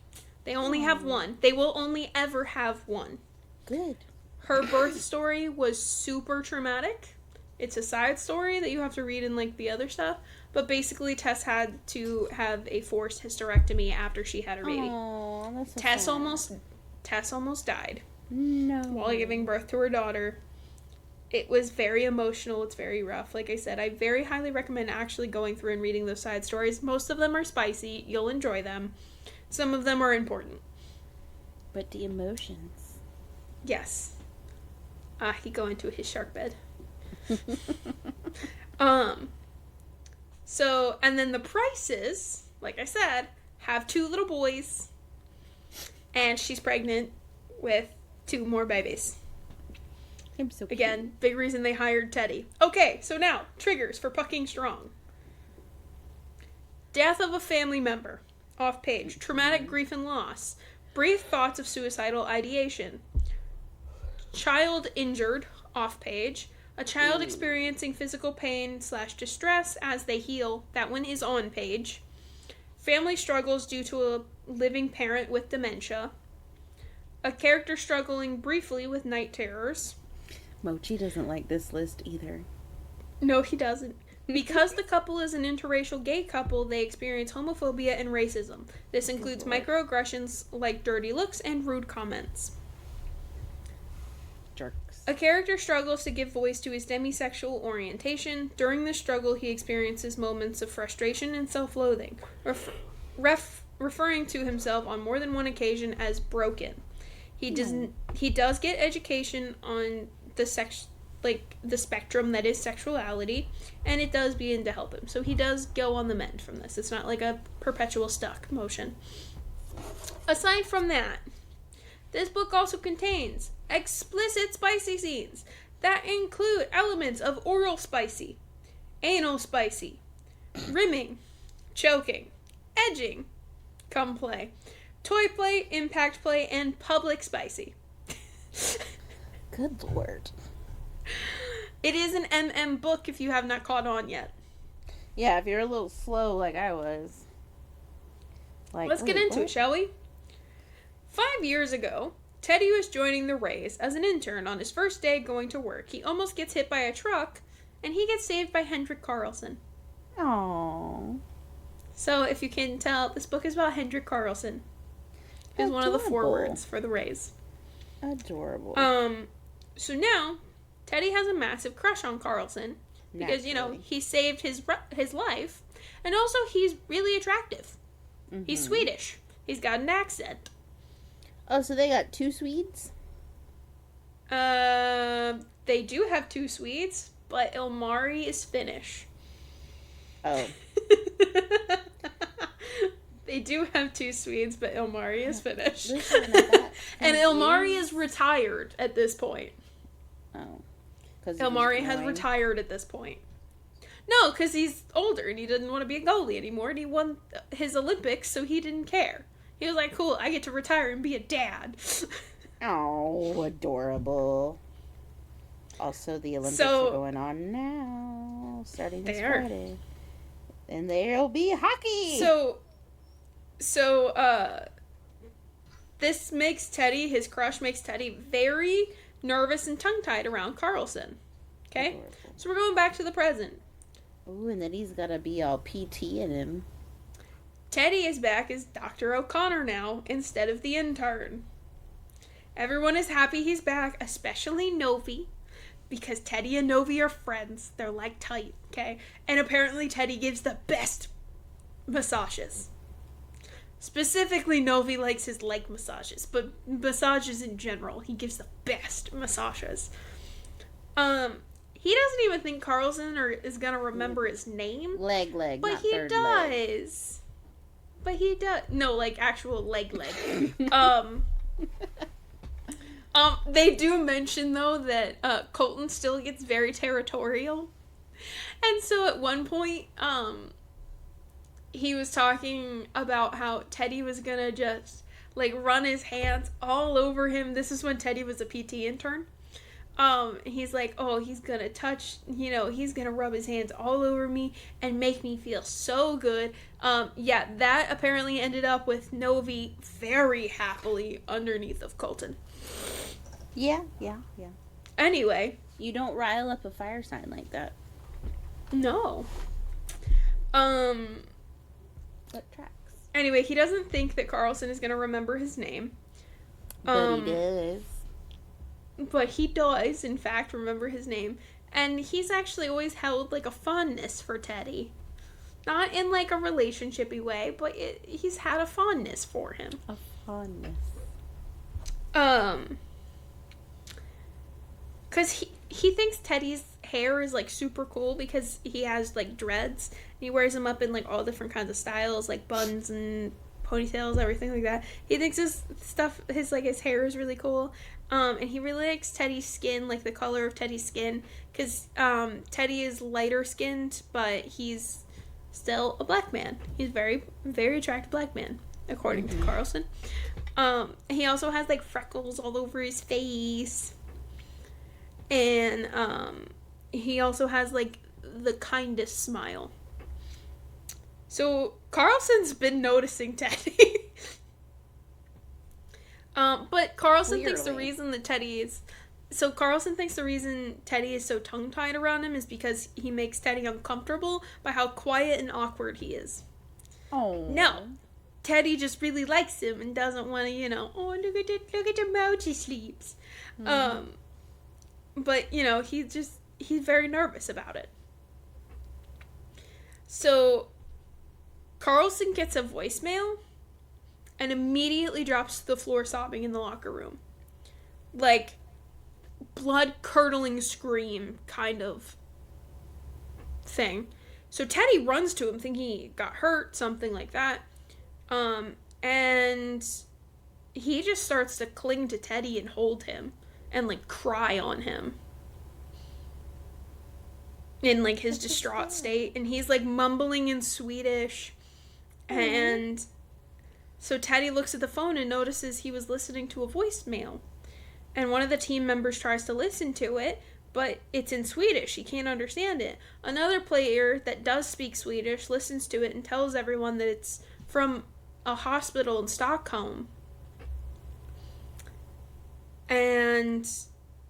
They only have 1. They will only ever have 1. Good. Her birth story was super traumatic. It's a side story that you have to read in, like, the other stuff. But basically, Tess had to have a forced hysterectomy after she had her baby. Aww, that's so Tess almost died. No. While giving birth to her daughter. It was very emotional. It's very rough. Like I said, I very highly recommend actually going through and reading those side stories. Most of them are spicy. You'll enjoy them. Some of them are important. But the emotions. Yes. He go into his shark bed. So, and then the Prices, like I said, have 2 little boys. And she's pregnant with 2 more babies. I'm so cute. Again, big reason they hired Teddy. Okay, so now, triggers for Pucking Strong. Death of a family member. Off page. Traumatic grief and loss. Brief thoughts of suicidal ideation. Child injured. Off page. A child experiencing physical pain/distress as they heal. That one is on page. Family struggles due to a living parent with dementia. A character struggling briefly with night terrors. Mochi doesn't like this list either. No, he doesn't. Because the couple is an interracial gay couple, they experience homophobia and racism. This includes microaggressions like dirty looks and rude comments. Jerks. A character struggles to give voice to his demisexual orientation. During this struggle, he experiences moments of frustration and self-loathing, referring to himself on more than one occasion as broken. He does get education on the spectrum that is sexuality, and it does begin to help him. So he does go on the mend from this. It's not like a perpetual stuck motion. Aside from that, this book also contains explicit spicy scenes that include elements of oral spicy, anal spicy, rimming, choking, edging, cum play, toy play, impact play, and public spicy. Good Lord. It is an MM book if you have not caught on yet. Yeah, if you're a little slow like I was. Let's get into it, shall we? 5 years ago, Teddy was joining the Rays as an intern on his first day going to work. He almost gets hit by a truck, and he gets saved by Hendrik Carlson. Aww. So, if you can tell, this book is about Hendrik Carlson, who's one of the forwards for the Rays. Adorable. So now, Teddy has a massive crush on Carlson because, he saved his life, and also he's really attractive. Mm-hmm. He's Swedish. He's got an accent. Oh, so they got 2 Swedes? They do have 2 Swedes, but Ilmari is Finnish. Oh. They do have 2 Swedes, but Ilmari is Finnish. And Ilmari is retired at this point. Oh. Ilmari has retired at this point. No, because he's older and he didn't want to be a goalie anymore, and he won his Olympics, so he didn't care. He was like, cool, I get to retire and be a dad. Oh, adorable. Also, the Olympics are going on now, starting this Friday. And there'll be hockey! So, this makes Teddy, his crush makes Teddy very nervous and tongue-tied around Carlson. Okay? Adorable. So we're going back to the present. Ooh, and then he's gotta be all PT in him. Teddy is back as Dr. O'Connor now, instead of the intern. Everyone is happy he's back, especially Novi, because Teddy and Novi are friends. They're like tight, okay? And apparently Teddy gives the best massages. Specifically, Novi likes his leg massages, but massages in general, he gives the best massages. He doesn't even think Carlson is gonna remember his name. Leg, but not he third does. Leg. But he does. No, like actual leg. They do mention though that Colton still gets very territorial, and so at one point, he was talking about how Teddy was gonna just like run his hands all over him. This is when Teddy was a PT intern. He's like, oh, he's gonna touch, he's gonna rub his hands all over me and make me feel so good. Yeah, that apparently ended up with Novi very happily underneath of Colton. Yeah. Anyway. You don't rile up a fire sign like that. No. That tracks. Anyway, he doesn't think that Carlson is gonna remember his name. But he does. But he does, in fact, remember his name. And he's actually always held, like, a fondness for Teddy. Not in, like, a relationship-y way, but he's had a fondness for him. A fondness. Because he thinks Teddy's hair is, like, super cool because he has, like, dreads. And he wears them up in, like, all different kinds of styles, like buns and ponytails, everything like that. He thinks his hair is really cool. And he really likes Teddy's skin, like the color of Teddy's skin, because Teddy is lighter skinned, but he's still a black man. He's a very, very attractive black man, according to Carlson. He also has like freckles all over his face, and he also has like the kindest smile. So Carlson's been noticing Teddy. But Carlson thinks the reason that Carlson thinks the reason Teddy is so tongue-tied around him is because he makes Teddy uncomfortable by how quiet and awkward he is. Oh. No. Teddy just really likes him and doesn't want to, oh, look at the mouth he sleeps. Mm-hmm. But, he's very nervous about it. So, Carlson gets a voicemail and immediately drops to the floor sobbing in the locker room. Like, blood-curdling scream kind of thing. So Teddy runs to him thinking he got hurt, something like that. And he just starts to cling to Teddy and hold him and, like, cry on him. In, like, his distraught state. And he's, like, mumbling in Swedish. And so Teddy looks at the phone and notices he was listening to a voicemail. And one of the team members tries to listen to it, but it's in Swedish. He can't understand it. Another player that does speak Swedish listens to it and tells everyone that it's from a hospital in Stockholm. And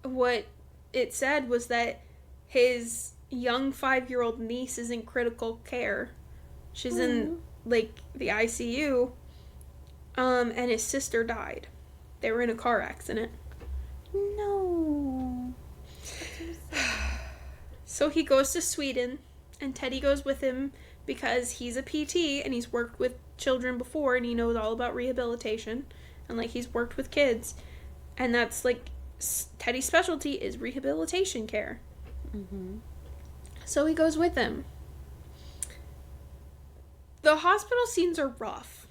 what it said was that his young 5-year-old niece is in critical care. She's in, like, the ICU. And his sister died. They were in a car accident. No. So he goes to Sweden, and Teddy goes with him because he's a PT, and he's worked with children before, and he knows all about rehabilitation. And, like, he's worked with kids. And that's, like, Teddy's specialty is rehabilitation care. Mm-hmm. So he goes with him. The hospital scenes are rough.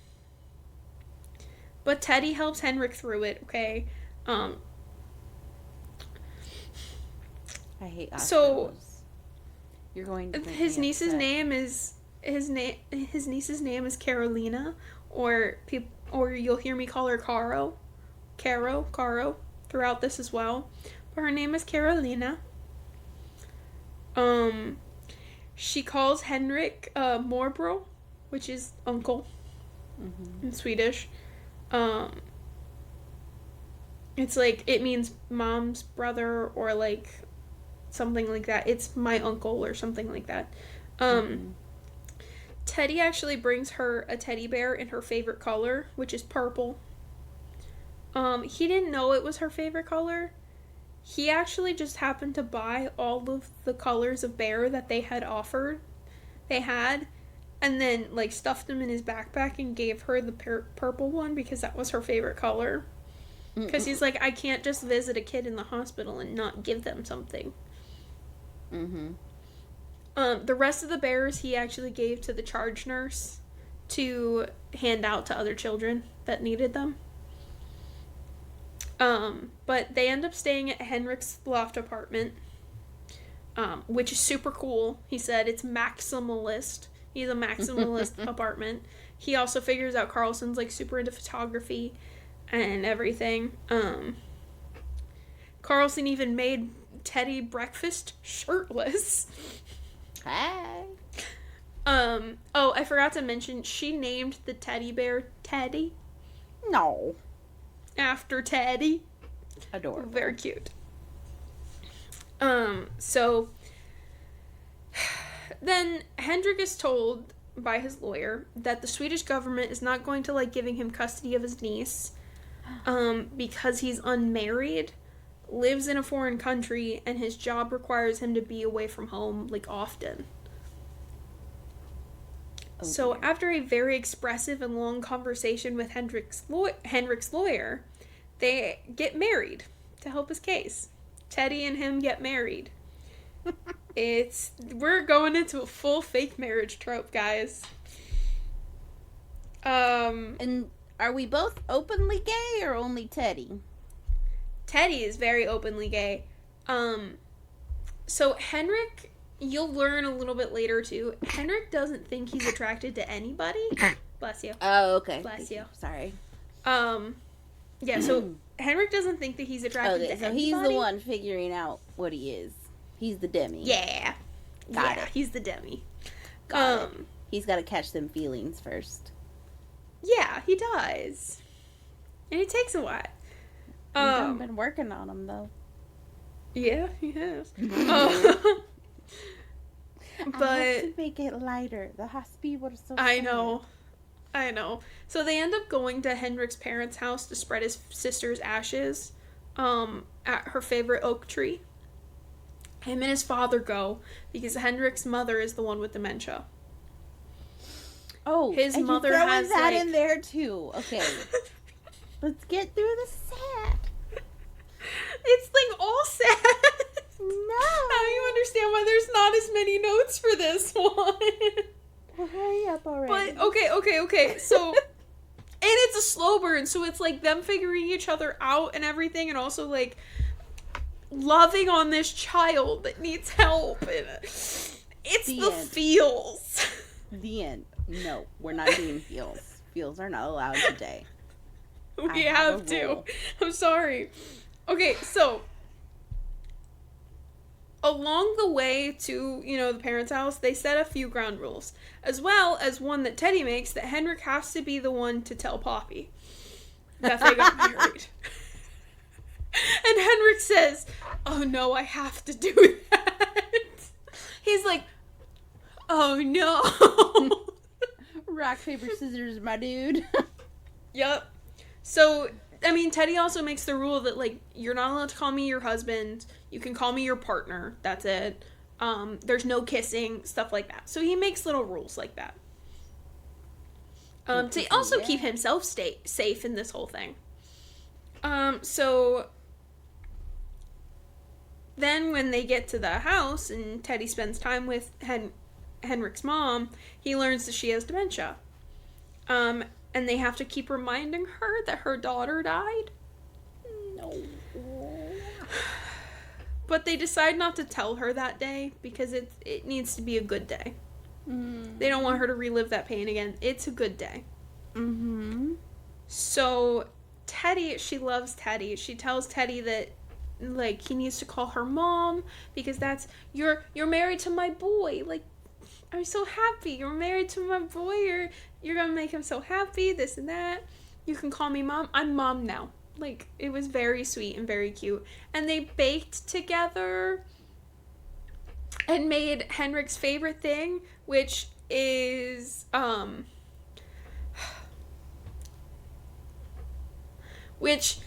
But Teddy helps Henrik through it, okay? I hate hospitals. So you're going to his niece's name is his niece's name is Carolina, or you'll hear me call her Caro throughout this as well. But her name is Carolina. She calls Henrik Morbro, which is uncle in Swedish. It's like, it means mom's brother or like something like that. It's my uncle or something like that. Teddy actually brings her a teddy bear in her favorite color, which is purple. He didn't know it was her favorite color. He actually just happened to buy all of the colors of bear that they had and then, like, stuffed them in his backpack and gave her the purple one because that was her favorite color. Because he's like, I can't just visit a kid in the hospital and not give them something. The rest of the bears he actually gave to the charge nurse to hand out to other children that needed them. But they end up staying at Henrik's loft apartment, which is super cool. He said it's maximalist. He's a maximalist apartment. He also figures out Carlson's, like, super into photography and everything. Carlson even made Teddy breakfast shirtless. Hi. Oh, I forgot to mention, she named the teddy bear Teddy. No. After Teddy. Adorable. Very cute. So then Hendrik is told by his lawyer that the Swedish government is not going to like giving him custody of his niece, because he's unmarried, lives in a foreign country, and his job requires him to be away from home, like, often. Oh, so dear. After a very expressive and long conversation with Henrik's lawyer, they get married to help his case. Teddy and him get married. We're going into a full fake marriage trope, guys. And are we both openly gay or only Teddy? Teddy is very openly gay. So Henrik, you'll learn a little bit later too. Henrik doesn't think he's attracted to anybody. Bless you. Oh, okay. Bless you. Sorry. Yeah, so Henrik doesn't think that he's attracted to anybody. So he's the one figuring out what he is. He's the demi. Yeah. Got it. He's the demi. Got it. He's got to catch them feelings first. Yeah, he does. And it takes a while. I've been working on him, though. Yeah, he has. But I have to make it lighter. The hospital is so I know. So they end up going to Henrik's parents' house to spread his sister's ashes at her favorite oak tree. Him and his father go because Henrik's mother is the one with dementia. Oh, his and mother you're throwing has that like... in there too. Okay, let's get through the sad. It's like all sad. No, now you understand why there's not as many notes for this one. Well, hurry up already. But okay. So, and it's a slow burn, so it's like them figuring each other out and everything, and also like loving on this child that needs help. And it's the feels. The end. No, we're not doing feels. Feels are not allowed today. We have to. I'm sorry. Okay, so along the way to, the parents' house, they set a few ground rules, as well as one that Teddy makes, that Henrik has to be the one to tell Poppy that they got married. And Henrik says, oh no, I have to do that. He's like, oh no. Rock, paper, scissors, my dude. Yep. So, Teddy also makes the rule that, like, you're not allowed to call me your husband. You can call me your partner. That's it. There's no kissing, stuff like that. So he makes little rules like that. To also keep himself safe in this whole thing. So then when they get to the house and Teddy spends time with Henrik's mom, he learns that she has dementia. And they have to keep reminding her that her daughter died. No. But they decide not to tell her that day because it needs to be a good day. Mm. They don't want her to relive that pain again. It's a good day. Mm-hmm. So Teddy, she loves Teddy. She tells Teddy that, like, he needs to call her mom because that's, you're married to my boy. Like, I'm so happy. You're married to my boy. You're gonna make him so happy, this and that. You can call me mom. I'm mom now. Like, it was very sweet and very cute. And they baked together and made Henrik's favorite thing, which is, which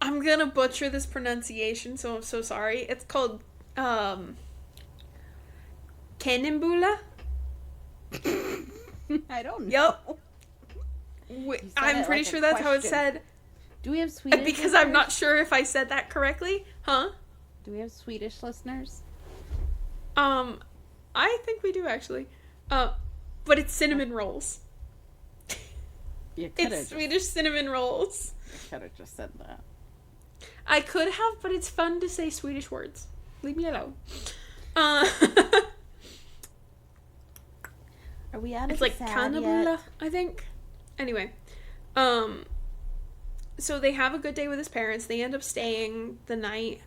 I'm gonna butcher this pronunciation, so I'm so sorry. It's called Cannonbula. I don't know. Yep. I'm pretty sure that's how it's said. Do we have Swedish Because listeners? I'm not sure if I said that correctly. Huh? Do we have Swedish listeners? I think we do actually. But it's cinnamon rolls. It's Swedish cinnamon rolls. You could have just said that. I could have, but it's fun to say Swedish words. Leave me alone. Are we out of It's like sad Cannabula, yet? I think. Anyway. So they have a good day with his parents. They end up staying the night.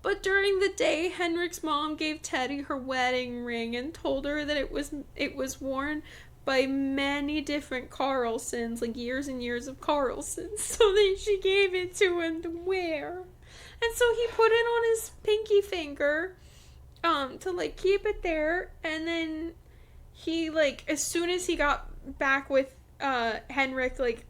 But during the day, Henrik's mom gave Teddy her wedding ring and told her that it was worn by many different Carlsons, like years and years of Carlsons. So then she gave it to him to wear. And so he put it on his pinky finger, to like keep it there. And then he, like, as soon as he got back with Henrik, like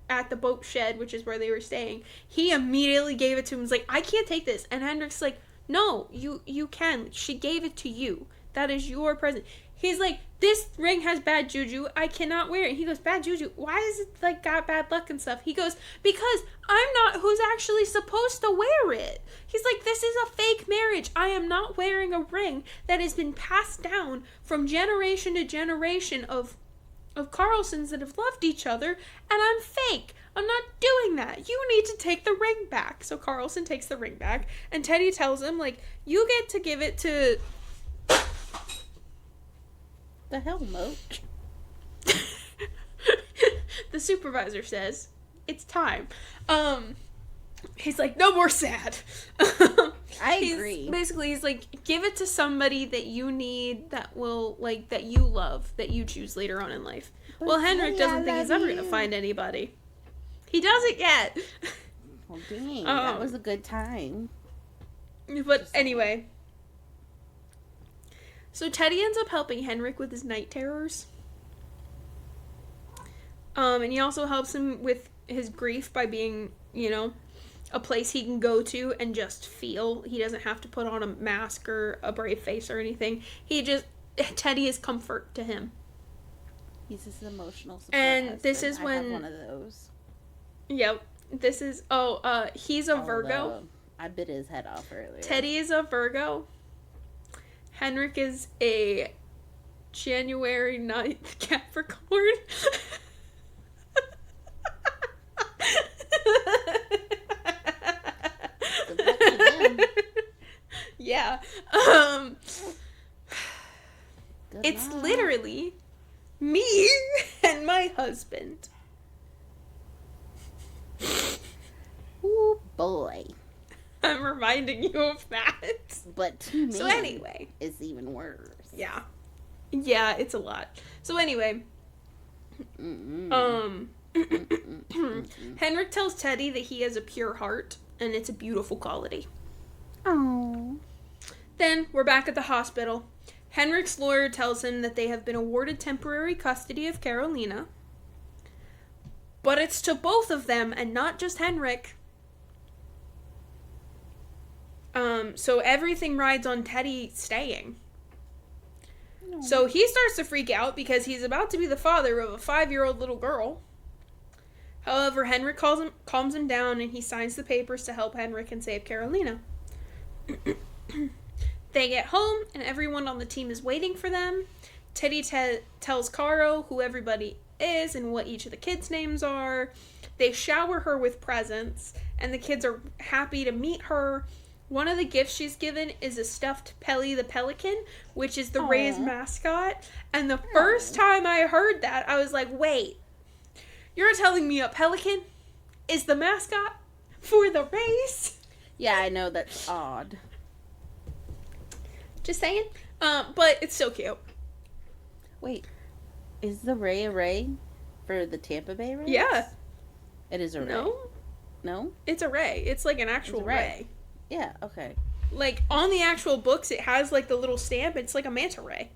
at the boat shed, which is where they were staying, he immediately gave it to him. He was like, I can't take this. And Henrik's like, no, you can. She gave it to you. That is your present. He's like, this ring has bad juju. I cannot wear it. He goes, bad juju? Why is it like got bad luck and stuff? He goes, because I'm not who's actually supposed to wear it. He's like, this is a fake marriage. I am not wearing a ring that has been passed down from generation to generation of Carlsons that have loved each other, and I'm fake. I'm not doing that. You need to take the ring back. So Carlson takes the ring back, and Teddy tells him, like, you get to give it to... The hell, Mo? The supervisor says, it's time. He's like, no more sad. I agree. Basically, he's like, give it to somebody that you need, that will, like, that you love, that you choose later on in life. But well, Henrik doesn't think he's ever going to find anybody. He doesn't yet. Well, dang, that was a good time. But anyway. So Teddy ends up helping Henrik with his night terrors. And he also helps him with his grief by being, you know, a place he can go to and just feel. He doesn't have to put on a mask or a brave face or anything. Teddy is comfort to him. He's his emotional support and husband. This is when... I have one of those. Yep. This is... he's a Virgo. I bit his head off earlier. Teddy is a Virgo. Henrik is a January 9th Capricorn. Yeah. It's literally me and my husband. Ooh, boy. I'm reminding you of that. But to me, so anyway, it's even worse. Yeah. Yeah, it's a lot. So anyway, Henrik tells Teddy that he has a pure heart, and it's a beautiful quality. Oh. Then, we're back at the hospital. Henrik's lawyer tells him that they have been awarded temporary custody of Carolina. But it's to both of them, and not just Henrik. So everything rides on Teddy staying. No. So he starts to freak out because he's about to be the father of a 5-year-old little girl. However, Henrik calms him down, and he signs the papers to help Henrik and save Carolina. They get home, and everyone on the team is waiting for them. Teddy tells Caro who everybody is and what each of the kids' names are. They shower her with presents, and the kids are happy to meet her. One of the gifts she's given is a stuffed Pelly the Pelican, which is the Rays mascot. And the first time I heard that, I was like, wait, you're telling me a pelican is the mascot for the Rays? Yeah, I know, that's odd. Just saying. But it's so cute. Wait, is the Ray a Ray for the Tampa Bay Rays? Yeah. It is a Ray. No? No? It's a Ray. It's like an actual Ray. Yeah, okay. Like, on the actual books, it has, like, the little stamp. It's like a manta ray.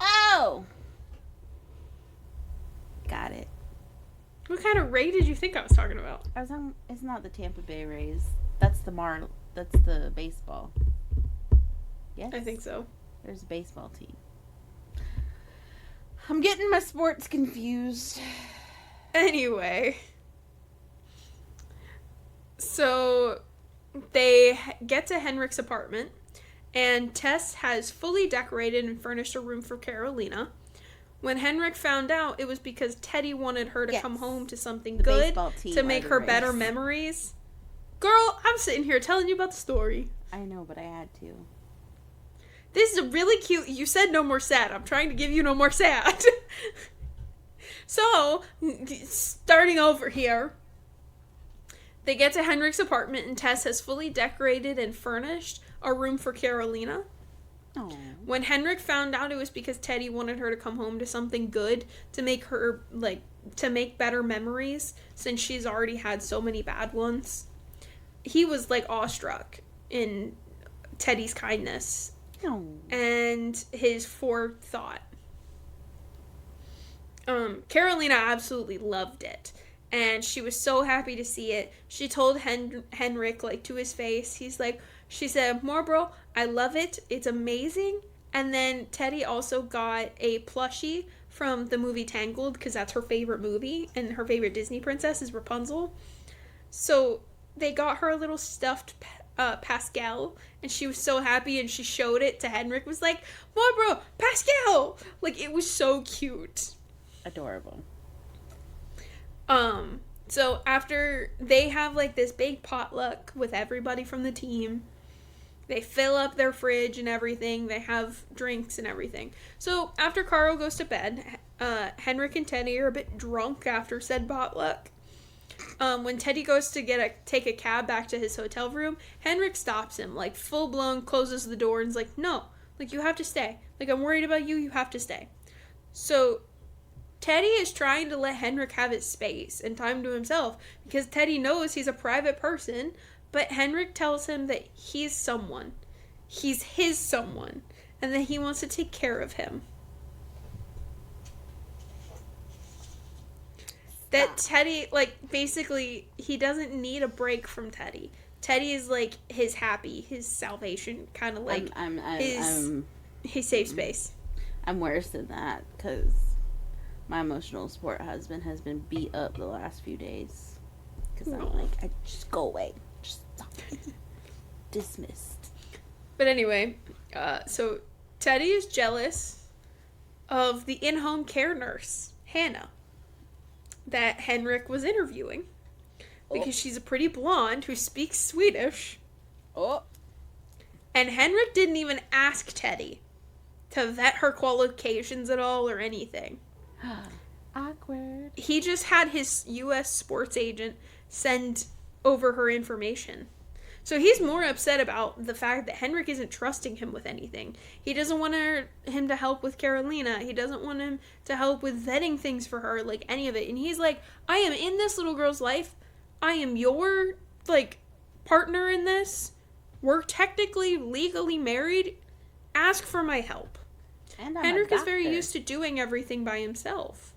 Oh! Got it. What kind of Ray did you think I was talking about? It's not the Tampa Bay Rays. That's the baseball. Yes? I think so. There's a baseball team. I'm getting my sports confused. Anyway. So, they get to Henrik's apartment, and Tess has fully decorated and furnished a room for Carolina. When Henrik found out, it was because Teddy wanted her to come home to something good to make her better memories. Girl, I'm sitting here telling you about the story. I know, but I had to. This is a really cute... You said no more sad. I'm trying to give you no more sad. So, starting over here, they get to Henrik's apartment, and Tess has fully decorated and furnished a room for Carolina. Aww. When Henrik found out, it was because Teddy wanted her to come home to something good to make her, to make better memories, since she's already had so many bad ones. He was, awestruck in Teddy's kindness and his forethought. Carolina absolutely loved it, and she was so happy to see it. She told Henrik, to his face, she said, "Morbro, I love it. It's amazing." And then Teddy also got a plushie from the movie Tangled, because that's her favorite movie, and her favorite Disney princess is Rapunzel. So they got her a little stuffed Pascal, and she was so happy, and she showed it to Henrik, was like, "Morbro, Pascal!" It was so cute. Adorable. So after they have, this big potluck with everybody from the team, they fill up their fridge and everything. They have drinks and everything. So after Carl goes to bed, Henrik and Teddy are a bit drunk after said potluck. When Teddy goes to take a cab back to his hotel room, Henrik stops him, full blown, closes the door, and is like, "No, you have to stay. I'm worried about you. You have to stay." So Teddy is trying to let Henrik have his space and time to himself, because Teddy knows he's a private person, but Henrik tells him that he's someone. He's his someone, and that he wants to take care of him. That Teddy, basically, he doesn't need a break from Teddy. Teddy is, his happy, his salvation, kind of his safe space. I'm worse than that, because my emotional support husband has been beat up the last few days. Because I just go away. Just stop. Dismissed. But anyway, so Teddy is jealous of the in-home care nurse, Hannah, that Henrik was interviewing. Because she's a pretty blonde who speaks Swedish. Oh. And Henrik didn't even ask Teddy to vet her qualifications at all or anything. Awkward. He just had his U.S. sports agent send over her information. So he's more upset about the fact that Henrik isn't trusting him with anything. He doesn't want him to help with Carolina. He doesn't want him to help with vetting things for her, any of it. And he's like, "I am in this little girl's life. I am your, partner in this. We're technically legally married. Ask for my help." And Henrik is very used to doing everything by himself.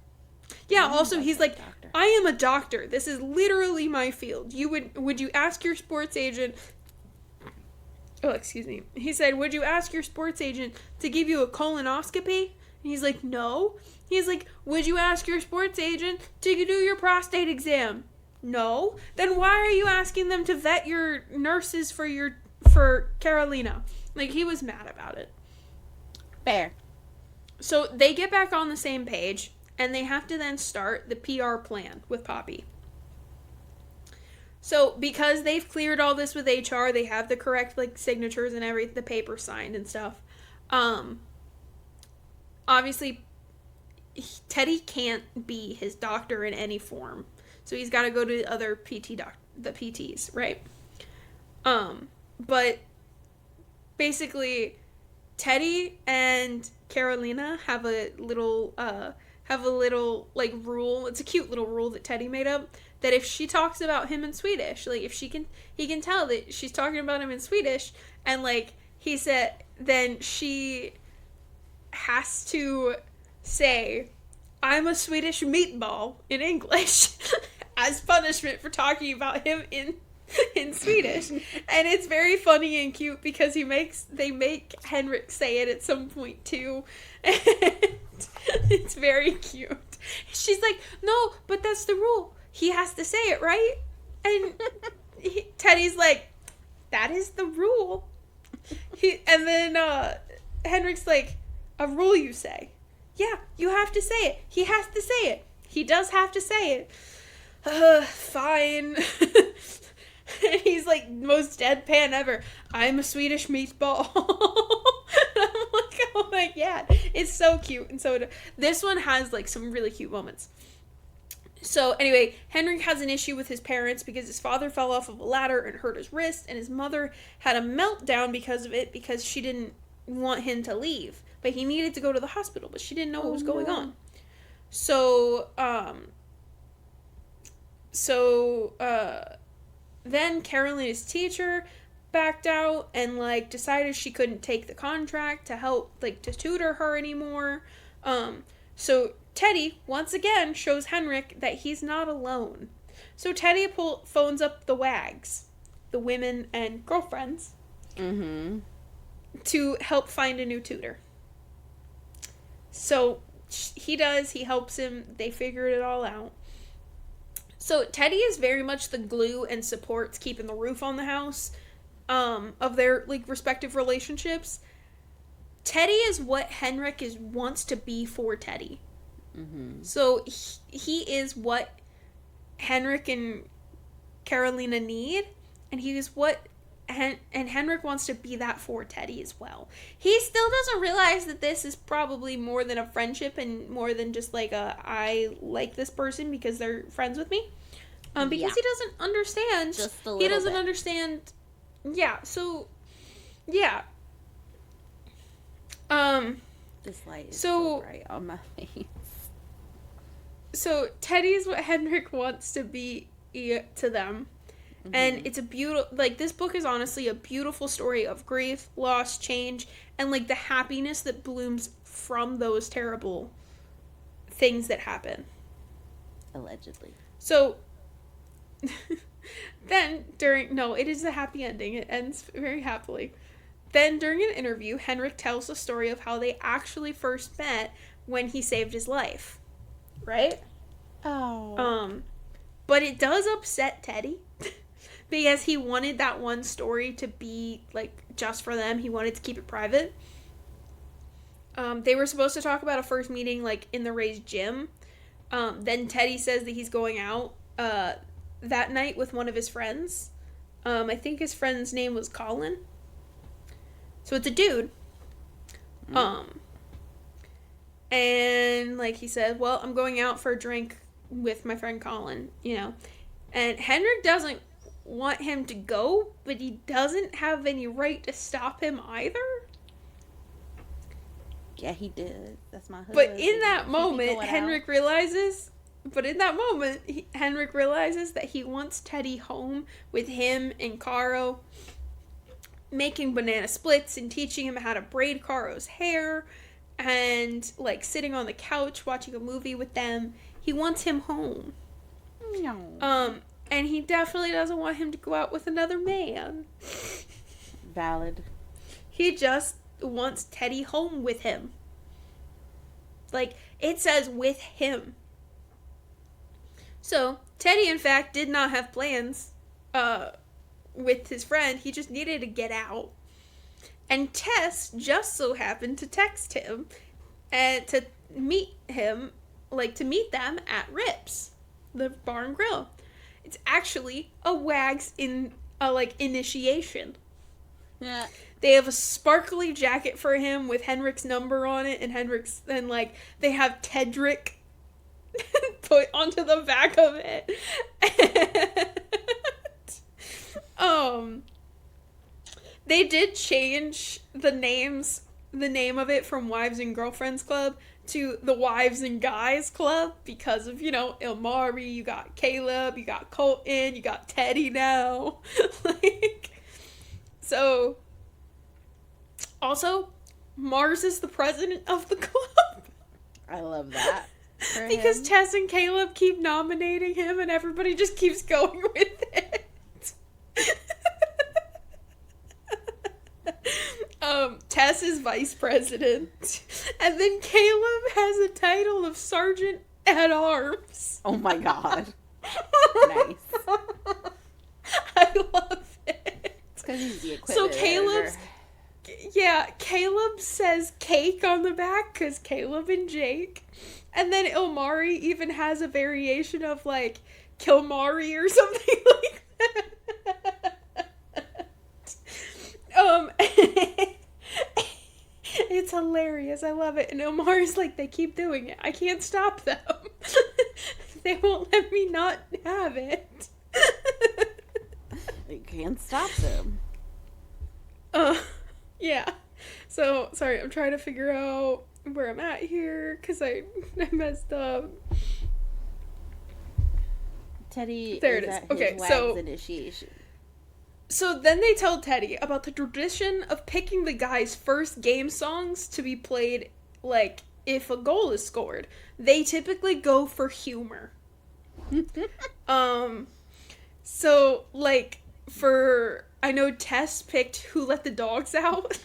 Yeah, also he's like, "I am a doctor. This is literally my field. Would you ask your sports agent..." Oh, excuse me. He said, "Would you ask your sports agent to give you a colonoscopy?" And he's like, "No." He's like, "Would you ask your sports agent to do your prostate exam?" "No." "Then why are you asking them to vet your nurses for Carolina?" He was mad about it. Fair. So they get back on the same page, and they have to then start the PR plan with Poppy. So because they've cleared all this with HR, they have the correct signatures and the paper signed and stuff. Obviously, Teddy can't be his doctor in any form, so he's got to go to the other the PTs, right? But basically, Teddy and Carolina have a little rule. It's a cute little rule that Teddy made up, that if she talks about him in Swedish, if he can tell that she's talking about him in Swedish, and he said, then she has to say, I'm a Swedish meatball in English as punishment for talking about him in Swedish. And it's very funny and cute because they make Henrik say it at some point too. And it's very cute. She's like, no, but that's the rule. He has to say it, right? And Teddy's like, that is the rule. And then Henrik's like, a rule, you say? Yeah, you have to say it. He has to say it. He does have to say it. Fine. And he's like, most deadpan ever. I'm a Swedish meatball. I'm like, oh my god. It's so cute. And so this one has like some really cute moments. So anyway, Henrik has an issue with his parents because his father fell off of a ladder and hurt his wrist, and his mother had a meltdown because of it because she didn't want him to leave. But he needed to go to the hospital, but she didn't know what was going on. So, then Carolyn, his teacher, backed out and, like, decided she couldn't take the contract to help, like, to tutor her anymore. So Teddy, once again, shows Henrik that he's not alone. So Teddy phones up the WAGs, the women and girlfriends, to help find a new tutor. So he does, he helps him, they figured it all out. So Teddy is very much the glue and supports keeping the roof on the house of their like respective relationships. Teddy is what Henrik wants to be for Teddy. So he is what Henrik and Carolina need, and he is what and Henrik wants to be that for Teddy as well. He still doesn't realize that this is probably more than a friendship and more than just like I like this person because they're friends with me. Because he doesn't understand. Just a little He doesn't bit. understand. Yeah, so yeah. This light is so bright on my face. So Teddy is what Henrik wants to be to them. And it's a beautiful, like, this book is honestly a beautiful story of grief, loss, change, and, like, the happiness that blooms from those terrible things that happen. Allegedly. So, then, it is a happy ending. It ends very happily. Then, during an interview, Henrik tells the story of how they actually first met when he saved his life. Right? Oh. But it does upset Teddy. Because he wanted that one story to be, like, just for them. He wanted to keep it private. They were supposed to talk about a first meeting, like, in the Rays gym. Then Teddy says that he's going out that night with one of his friends. I think his friend's name was Colin. So it's a dude. And, like, he said, well, I'm going out for a drink with my friend Colin, you know. And Henrik doesn't want him to go, but he doesn't have any right to stop him either. Yeah, he did. That's my husband. But in that moment, Henrik realizes that he wants Teddy home with him and Caro, making banana splits and teaching him how to braid Caro's hair and, like, sitting on the couch watching a movie with them. He wants him home. No. And he definitely doesn't want him to go out with another man. Valid. He just wants Teddy home with him. Like, it says with him. So, Teddy, in fact, did not have plans with his friend. He just needed to get out. And Tess just so happened to text him and to meet them at Rips, the bar and grill. It's actually a WAG's initiation. Yeah. They have a sparkly jacket for him with Henrik's number on it, and they have Tedrick put onto the back of it. And, they did change the name of it from Wives and Girlfriends Club to the Wives and Guys Club because of, Ilmari, you got Caleb, you got Colton, you got Teddy now. So, also, Mars is the president of the club. I love that. Because Tess and Caleb keep nominating him and everybody just keeps going with it. Tess is vice president. And then Caleb has a title of sergeant at arms. Oh my god. Nice. I love it. It's because he's the equipment Caleb says cake on the back because Caleb and Jake. And then Ilmari even has a variation of, like, Kilmari or something like that. It's hilarious. I love it. And Ilmari's like, they keep doing it. I can't stop them. They won't let me not have it. You can't stop them. Yeah. So, sorry, I'm trying to figure out where I'm at here, because I messed up. Teddy there is it is. at Okay, his WAG's so initiation. So then they tell Teddy about the tradition of picking the guy's first game songs to be played, like, if a goal is scored. They typically go for humor. So, like, I know Tess picked Who Let the Dogs Out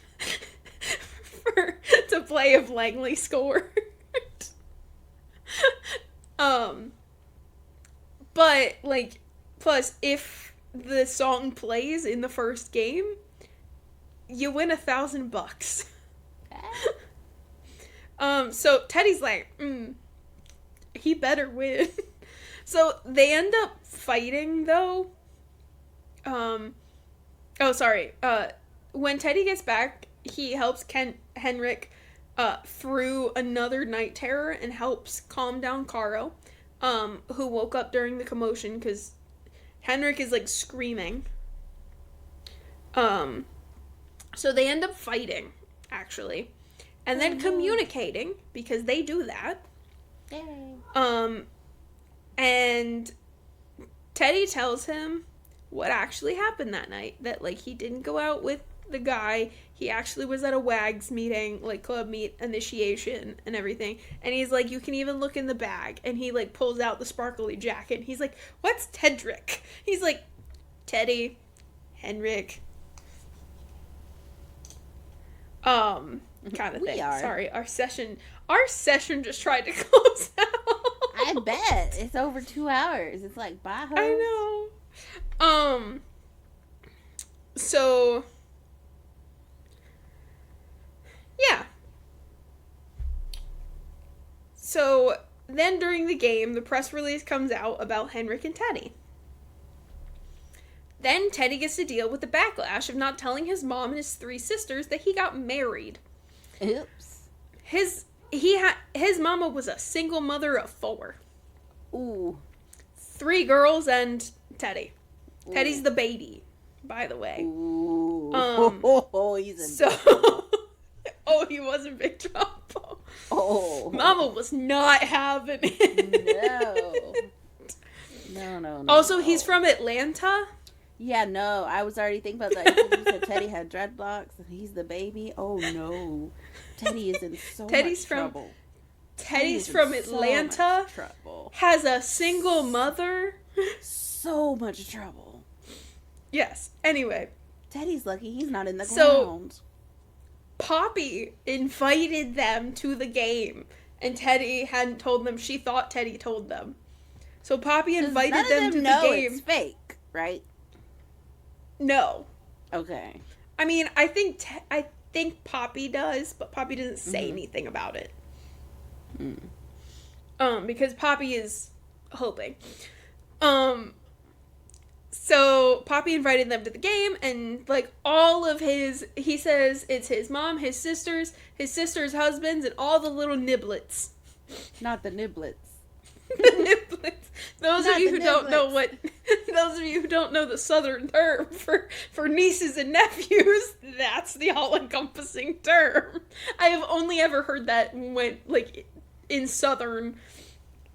to play if Langley scored. But, like, plus, if the song plays in the first game, you win $1,000. So Teddy's like, he better win. So they end up fighting, though. When Teddy gets back, he helps Henrik through another night terror and helps calm down Caro, who woke up during the commotion because Henrik is, like, screaming. So they end up fighting, actually. And then communicating, because they do that. Yay. And Teddy tells him what actually happened that night. That, like, he didn't go out with the guy. He actually was at a WAG's meeting, like, club meet initiation and everything. And he's like, you can even look in the bag. And he, like, pulls out the sparkly jacket. And he's like, what's Tedrick? He's like, Teddy, Henrik. Kind of thing. Sorry, our session just tried to close out. I bet. It's over 2 hours. It's like, bye, hoes. I know. So, yeah. So, then during the game, the press release comes out about Henrik and Teddy. Then Teddy gets to deal with the backlash of not telling his mom and his 3 sisters that he got married. Oops. His mama was a single mother of 4. Ooh. 3 girls and Teddy. Ooh. Teddy's the baby, by the way. Ooh. He's in Oh, he was in big trouble. Oh. Mama was not having it. No. Also, he's from Atlanta. Yeah, no. I was already thinking about that. You said Teddy had dreadlocks and he's the baby. Oh, no. Teddy is in so much trouble. Teddy's from Atlanta. So much trouble. Has a single mother. So much trouble. Yes. Anyway. Teddy's lucky he's not in the ground. Poppy invited them to the game, and Teddy hadn't told them. She thought Teddy told them. So Poppy invited them to the game. It's fake, right? No. Okay. I mean, I think Poppy does, but Poppy doesn't say anything about it. Because Poppy is hoping. So Poppy invited them to the game, and, like, he says it's his mom, his sisters' husbands, and all the little niblets. Not the niblets. The niblets. Those of you who don't know the southern term for nieces and nephews, that's the all-encompassing term. I have only ever heard that in southern,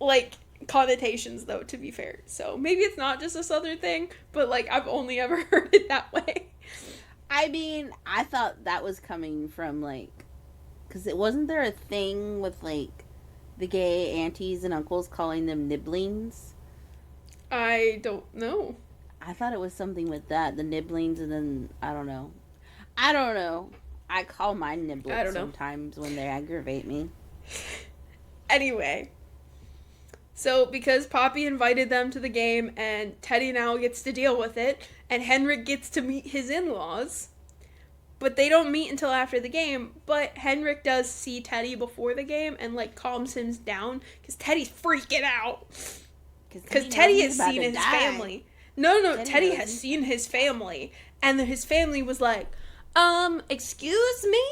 like, connotations, though, to be fair. So maybe it's not just a southern thing, but, like, I've only ever heard it that way. I mean, I thought that was coming from, like, because it wasn't there a thing with, like, the gay aunties and uncles calling them nibblings? I don't know. I thought it was something with that, the nibblings, and then I don't know. I call mine niblets sometimes when they aggravate me. Anyway, so because Poppy invited them to the game and Teddy now gets to deal with it, and Henrik gets to meet his in-laws, but they don't meet until after the game, but Henrik does see Teddy before the game and, like, calms him down because Teddy's freaking out. Because Teddy has seen his family. No, Teddy has seen his family. And then his family was like, excuse me?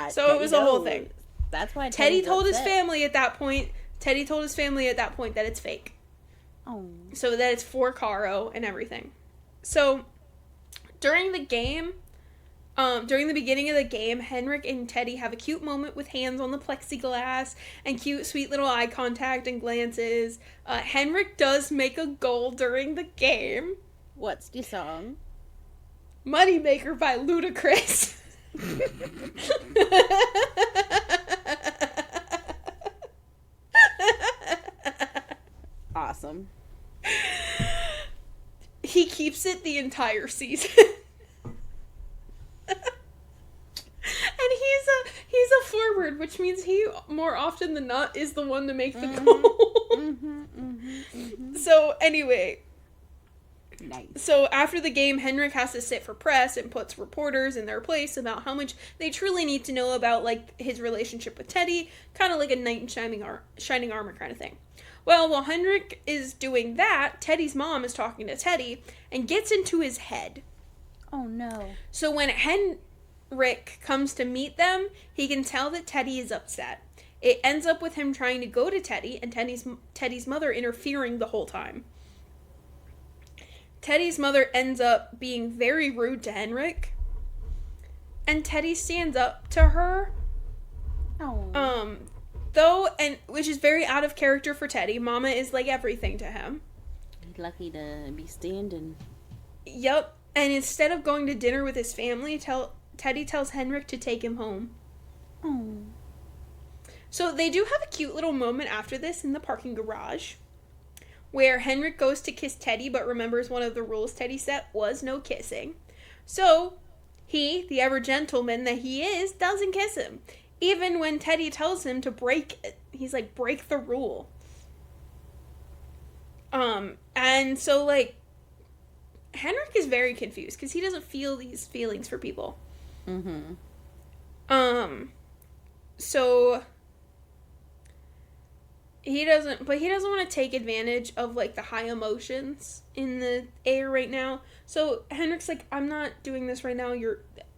So it was a whole thing. That's why Teddy told his family at that point that it's fake. Oh. So that it's for Caro and everything. So during the game, during the beginning of the game, Henrik and Teddy have a cute moment with hands on the plexiglass and cute, sweet little eye contact and glances. Henrik does make a goal during the game. What's the song? Moneymaker by Ludacris. Awesome. He keeps it the entire season. And he's a forward, which means he more often than not is the one to make the goal. So anyway, nice. So after the game, Henrik has to sit for press and puts reporters in their place about how much they truly need to know about, like, his relationship with Teddy, kind of like a knight in shining armor kind of thing. Well, while Henrik is doing that, Teddy's mom is talking to Teddy and gets into his head. Oh no. So when Henrik comes to meet them, he can tell that Teddy is upset. It ends up with him trying to go to Teddy and Teddy's mother interfering the whole time. Teddy's mother ends up being very rude to Henrik, and Teddy stands up to her. Oh. Which is very out of character for Teddy. Mama is like everything to him. He's lucky to be standing. Yep. And instead of going to dinner with his family, Teddy tells Henrik to take him home. Oh. So they do have a cute little moment after this in the parking garage, where Henrik goes to kiss Teddy, but remembers one of the rules Teddy set was no kissing. So he, the ever gentleman that he is, doesn't kiss him. Even when Teddy tells him to break it, he's like, break the rule. And so, like, Henrik is very confused because he doesn't feel these feelings for people. Mm-hmm. So he doesn't want to take advantage of, like, the high emotions in the air right now. So Henrik's like, I'm not doing this right now.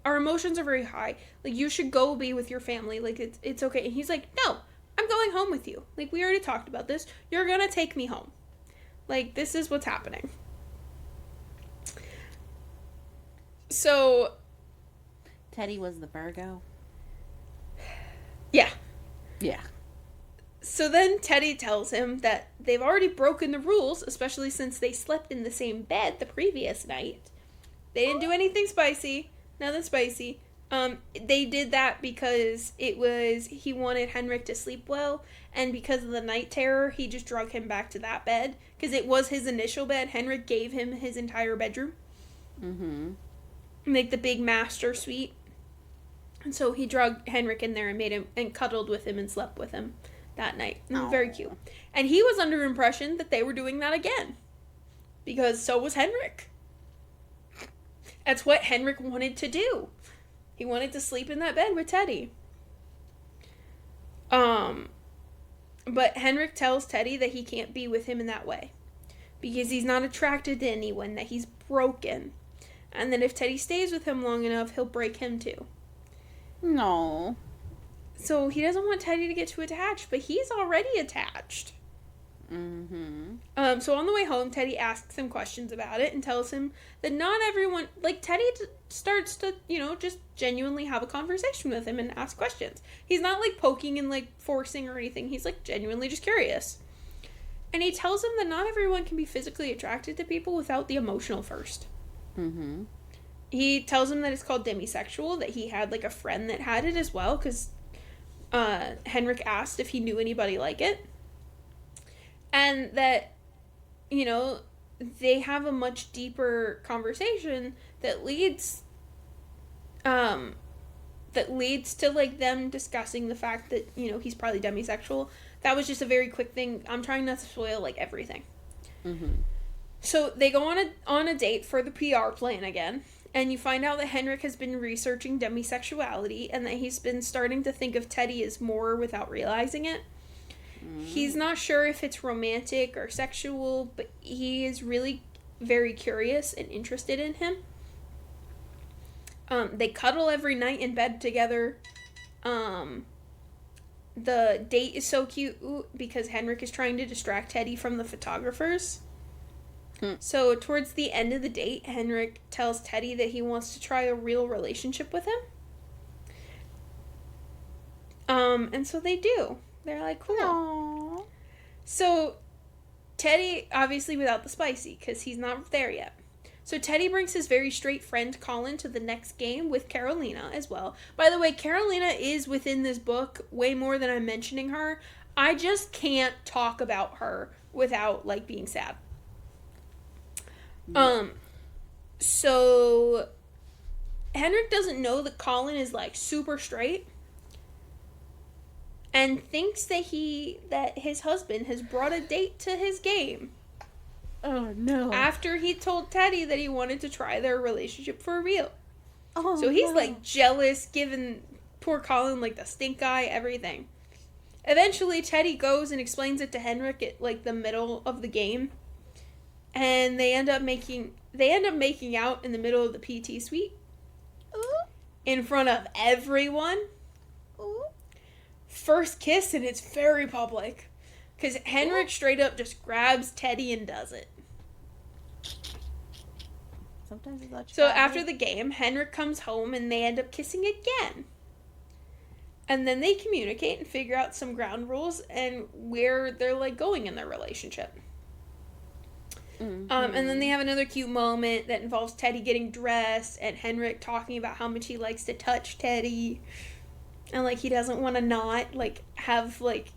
Our emotions are very high. Like, you should go be with your family. Like, it's okay. And he's like, no, I'm going home with you. Like, we already talked about this. You're gonna take me home. Like, this is what's happening. So Teddy was the Virgo? Yeah. Yeah. So then Teddy tells him that they've already broken the rules, especially since they slept in the same bed the previous night. They didn't do anything spicy. Nothing spicy. They did that because he wanted Henrik to sleep well, and because of the night terror, he just drug him back to that bed, because it was his initial bed. Henrik gave him his entire bedroom. Mm-hmm. Like the big master suite. And so he drugged Henrik in there and made him, and cuddled with him and slept with him that night. And it was very cute. And he was under impression that they were doing that again, because so was Henrik. That's what Henrik wanted to do. He wanted to sleep in that bed with Teddy. But Henrik tells Teddy that he can't be with him in that way, because he's not attracted to anyone, that he's broken. And that if Teddy stays with him long enough, he'll break him too. No. So he doesn't want Teddy to get too attached, but he's already attached. Mm-hmm. So on the way home, Teddy asks him questions about it and tells him that not everyone, like, Teddy starts to, just genuinely have a conversation with him and ask questions. He's not, like, poking and, like, forcing or anything. He's, like, genuinely just curious. And he tells him that not everyone can be physically attracted to people without the emotional first. Mm-hmm. He tells him that it's called demisexual, that he had, like, a friend that had it as well, because Henrik asked if he knew anybody like it. And that, you know, they have a much deeper conversation that leads to, like, them discussing the fact that, you know, he's probably demisexual. That was just a very quick thing. I'm trying not to spoil, like, everything. Mm-hmm. So they go on a date for the PR plan again, and you find out that Henrik has been researching demisexuality and that he's been starting to think of Teddy as more without realizing it. Mm. He's not sure if it's romantic or sexual, but he is really very curious and interested in him. They cuddle every night in bed together. The date is so cute because Henrik is trying to distract Teddy from the photographers. So towards the end of the date, Henrik tells Teddy that he wants to try a real relationship with him. And so they do. They're like, cool. Aww. So Teddy, obviously without the spicy, because he's not there yet. So Teddy brings his very straight friend Colin to the next game with Carolina as well. By the way, Carolina is within this book way more than I'm mentioning her. I just can't talk about her without, like, being sad. Yeah. So Henrik doesn't know that Colin is, like, super straight and thinks that his husband has brought a date to his game. Oh, no. After he told Teddy that he wanted to try their relationship for real. Oh, so he's, like, jealous, giving poor Colin, like, the stink eye, everything. Eventually, Teddy goes and explains it to Henrik at, like, the middle of the game. And they end up making out in the middle of the PT suite. Ooh. In front of everyone. Ooh. First kiss, and it's very public. Because Henrik straight up just grabs Teddy and does it. Sometimes it's not. So after the game, Henrik comes home and they end up kissing again. And then they communicate and figure out some ground rules and where they're, like, going in their relationship. Mm-hmm. And then they have another cute moment that involves Teddy getting dressed and Henrik talking about how much he likes to touch Teddy. And, like, he doesn't want to not, like, have, like,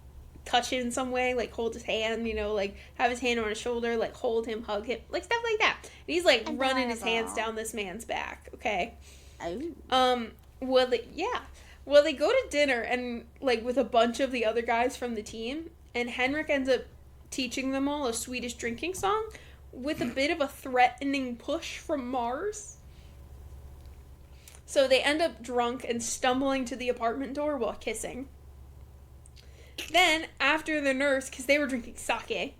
touch it in some way, like, hold his hand, you know, like, have his hand on his shoulder, like, hold him, hug him, like, stuff like that. And he's, like, running his hands down this man's back, okay? Oh. Well, they go to dinner and, like, with a bunch of the other guys from the team, and Henrik ends up teaching them all a Swedish drinking song with a bit of a threatening push from Mars. So they end up drunk and stumbling to the apartment door while kissing. Then, after the nurse, because they were drinking sake,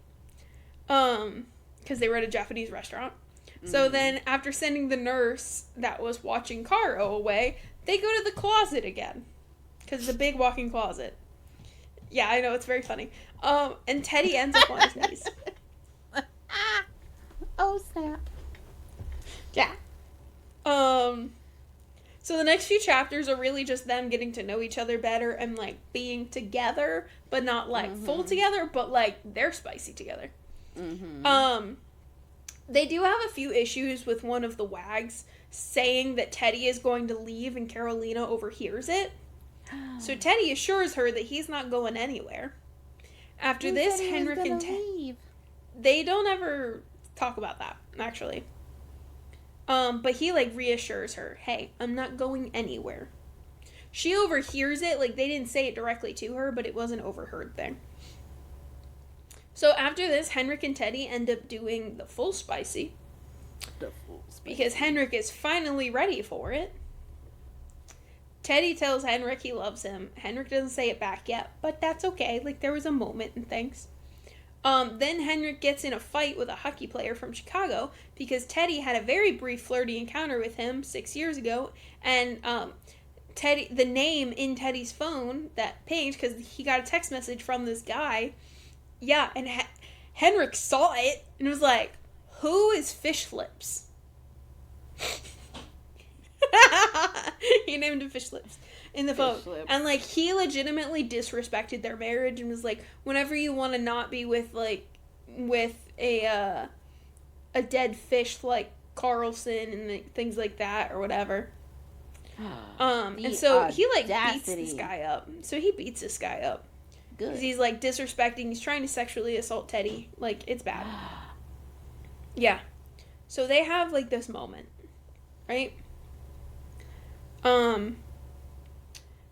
because they were at a Japanese restaurant. Mm-hmm. So then, after sending the nurse that was watching Caro away, they go to the closet again. Because it's a big walk-in closet. Yeah, I know, it's very funny. And Teddy ends up on his knees. Oh, snap. Yeah. So the next few chapters are really just them getting to know each other better and, like, being together, but not, like, mm-hmm. full together, but, like, they're spicy together. Mm-hmm. They do have a few issues with one of the wags saying that Teddy is going to leave and Carolina overhears it. So Teddy assures her that he's not going anywhere. After this, Henrik and Teddy... They don't ever talk about that, actually. But he, like, reassures her, hey, I'm not going anywhere. She overhears it, like, they didn't say it directly to her, but it was an overheard thing. So after this, Henrik and Teddy end up doing the full spicy. Because Henrik is finally ready for it. Teddy tells Henrik he loves him. Henrik doesn't say it back yet, but that's okay. Like, there was a moment and things. Then Henrik gets in a fight with a hockey player from Chicago because Teddy had a very brief flirty encounter with him 6 years ago, and Teddy, the name in Teddy's phone that pinged because he got a text message from this guy. Yeah, and Henrik saw it and was like, "Who is Fish Flips?" He named him Fish Lips in the phone. And, like, he legitimately disrespected their marriage and was like, whenever you want to not be with a dead fish like Carlson and things like that or whatever. And so he, like, beats this guy up. So he beats this guy up. Good. Because he's, like, disrespecting. He's trying to sexually assault Teddy. Like, it's bad. Yeah. So they have, like, this moment. Right?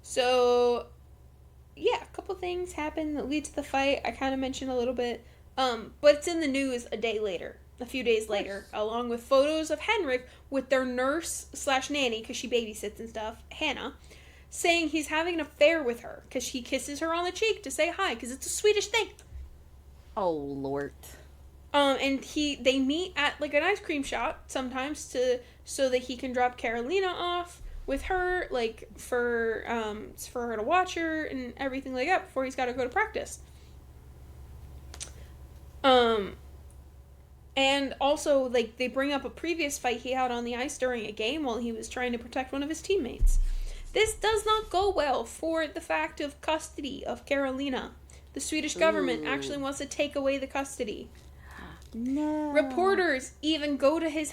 So, yeah, a couple things happen that lead to the fight. I kind of mentioned a little bit. But it's in the news a few days later, along with photos of Henrik with their nurse/nanny, because she babysits and stuff, Hannah, saying he's having an affair with her because he kisses her on the cheek to say hi, because it's a Swedish thing. Oh, Lord. And they meet at, like, an ice cream shop sometimes so that he can drop Carolina off with her, like, for her to watch her and everything like that before he's got to go to practice. And also, like, they bring up a previous fight he had on the ice during a game while he was trying to protect one of his teammates. This does not go well for the fact of custody of Carolina. The Swedish government actually wants to take away the custody. No. Reporters even go to his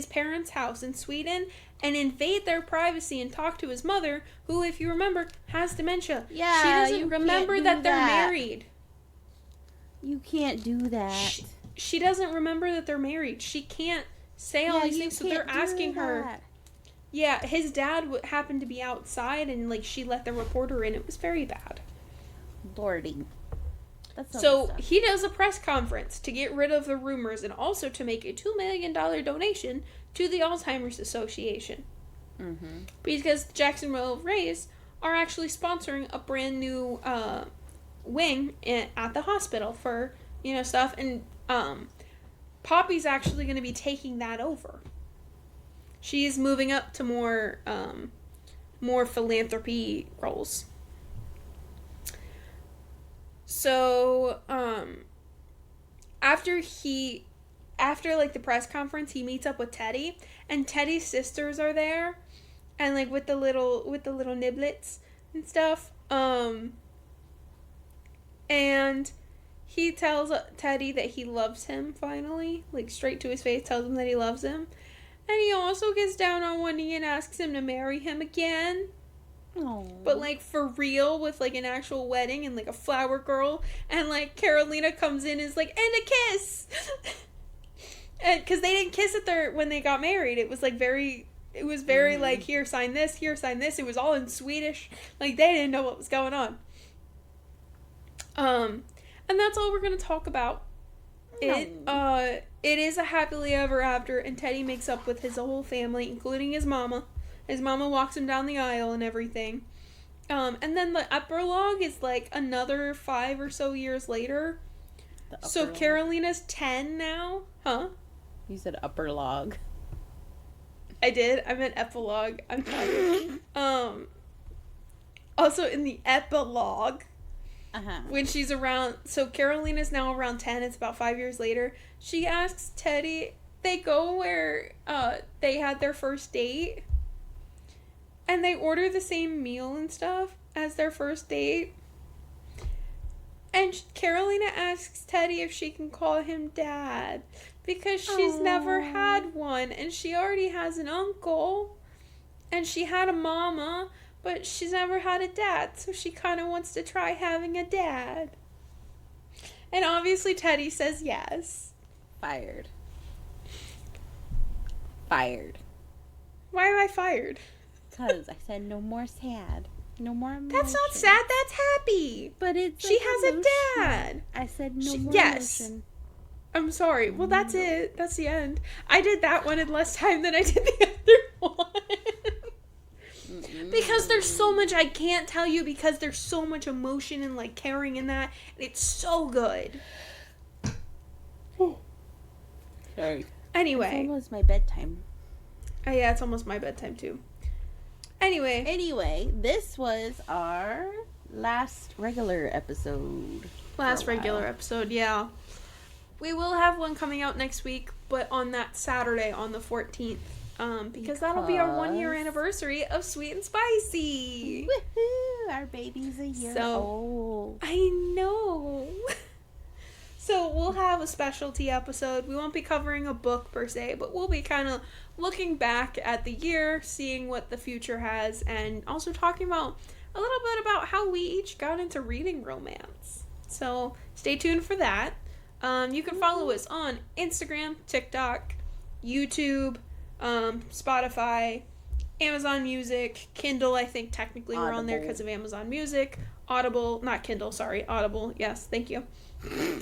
parents' house in Sweden and invade their privacy and talk to his mother, who, if you remember, has dementia. Yeah, she doesn't remember that they're married. You can't do that. She doesn't remember that they're married. She can't say all these things, so they're asking her. Yeah, his dad happened to be outside, and, like, she let the reporter in. It was very bad. Lordy. So he does a press conference to get rid of the rumors and also to make a $2 million donation to the Alzheimer's Association. Mm-hmm. Because the Jacksonville Rays are actually sponsoring a brand new wing at the hospital for, stuff. And Poppy's actually going to be taking that over. She's moving up to more philanthropy roles. So, after like the press conference, he meets up with Teddy, and Teddy's sisters are there, and, like, with the little niblets and stuff. And he tells Teddy that he loves him finally, like, straight to his face, tells him that he loves him, and he also gets down on one knee and asks him to marry him again. Aww. But, like, for real, with, like, an actual wedding and, like, a flower girl. And, like, Carolina comes in and is like, and a kiss! And because they didn't kiss when they got married. It was, like, very, like, here, sign this, here, sign this. It was all in Swedish. Like, they didn't know what was going on. And that's all we're going to talk about. No. It is a happily ever after, and Teddy makes up with his whole family, including his mama. His mama walks him down the aisle and everything. And then the epilogue is, like, another 5 or so years later. So Carolina's 10 now. Huh? You said upper log. I did. I meant epilogue. I'm tired. Also, in the epilogue, when she's around... So Carolina's now around 10. It's about 5 years later. She asks Teddy... They go where they had their first date. And they order the same meal and stuff as their first date. And Carolina asks Teddy if she can call him Dad. Because she's never had one. And she already has an uncle. And she had a mama. But she's never had a dad. So she kind of wants to try having a dad. And obviously Teddy says yes. Fired. Why am I fired? Because I said no more sad. No more emotion. That's not sad, that's happy. But it's she has a dad. I said no more emotion. I'm sorry. Well, that's it. That's the end. I did that one in less time than I did the other one. Because there's so much I can't tell you because there's so much emotion and, like, caring in that. It's so good. Sorry. Anyway. It's almost my bedtime. Oh, yeah, it's almost my bedtime, too. Anyway, this was our last regular episode. Yeah. We will have one coming out next week, but on that Saturday, on the 14th. Because that'll be our 1-year anniversary of Sweet and Spicy. Woohoo! Our baby's a year old. I know. So we'll have a specialty episode. We won't be covering a book per se, but we'll be kind of looking back at the year, seeing what the future has, and also talking about a little bit about how we each got into reading romance. So stay tuned for that. You can follow us on Instagram, TikTok, YouTube, Spotify, Amazon Music, Kindle. I think technically we're on there because of Amazon Music. Audible, not Kindle, sorry, Audible. Yes, thank you.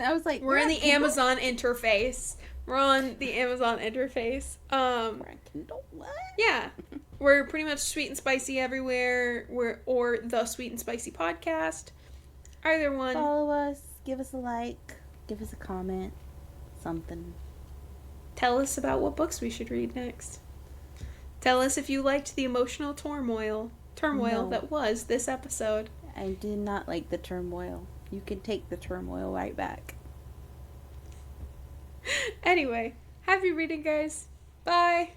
I was like, we're in the Amazon interface. We're on the Amazon interface. We're on Kindle? What? Yeah. We're pretty much Sweet and Spicy everywhere. Or the Sweet and Spicy podcast. Either one. Follow us. Give us a like. Give us a comment. Something. Tell us about what books we should read next. Tell us if you liked the emotional turmoil that was this episode. I did not like the turmoil. You can take the turmoil right back. Anyway, happy reading, guys. Bye.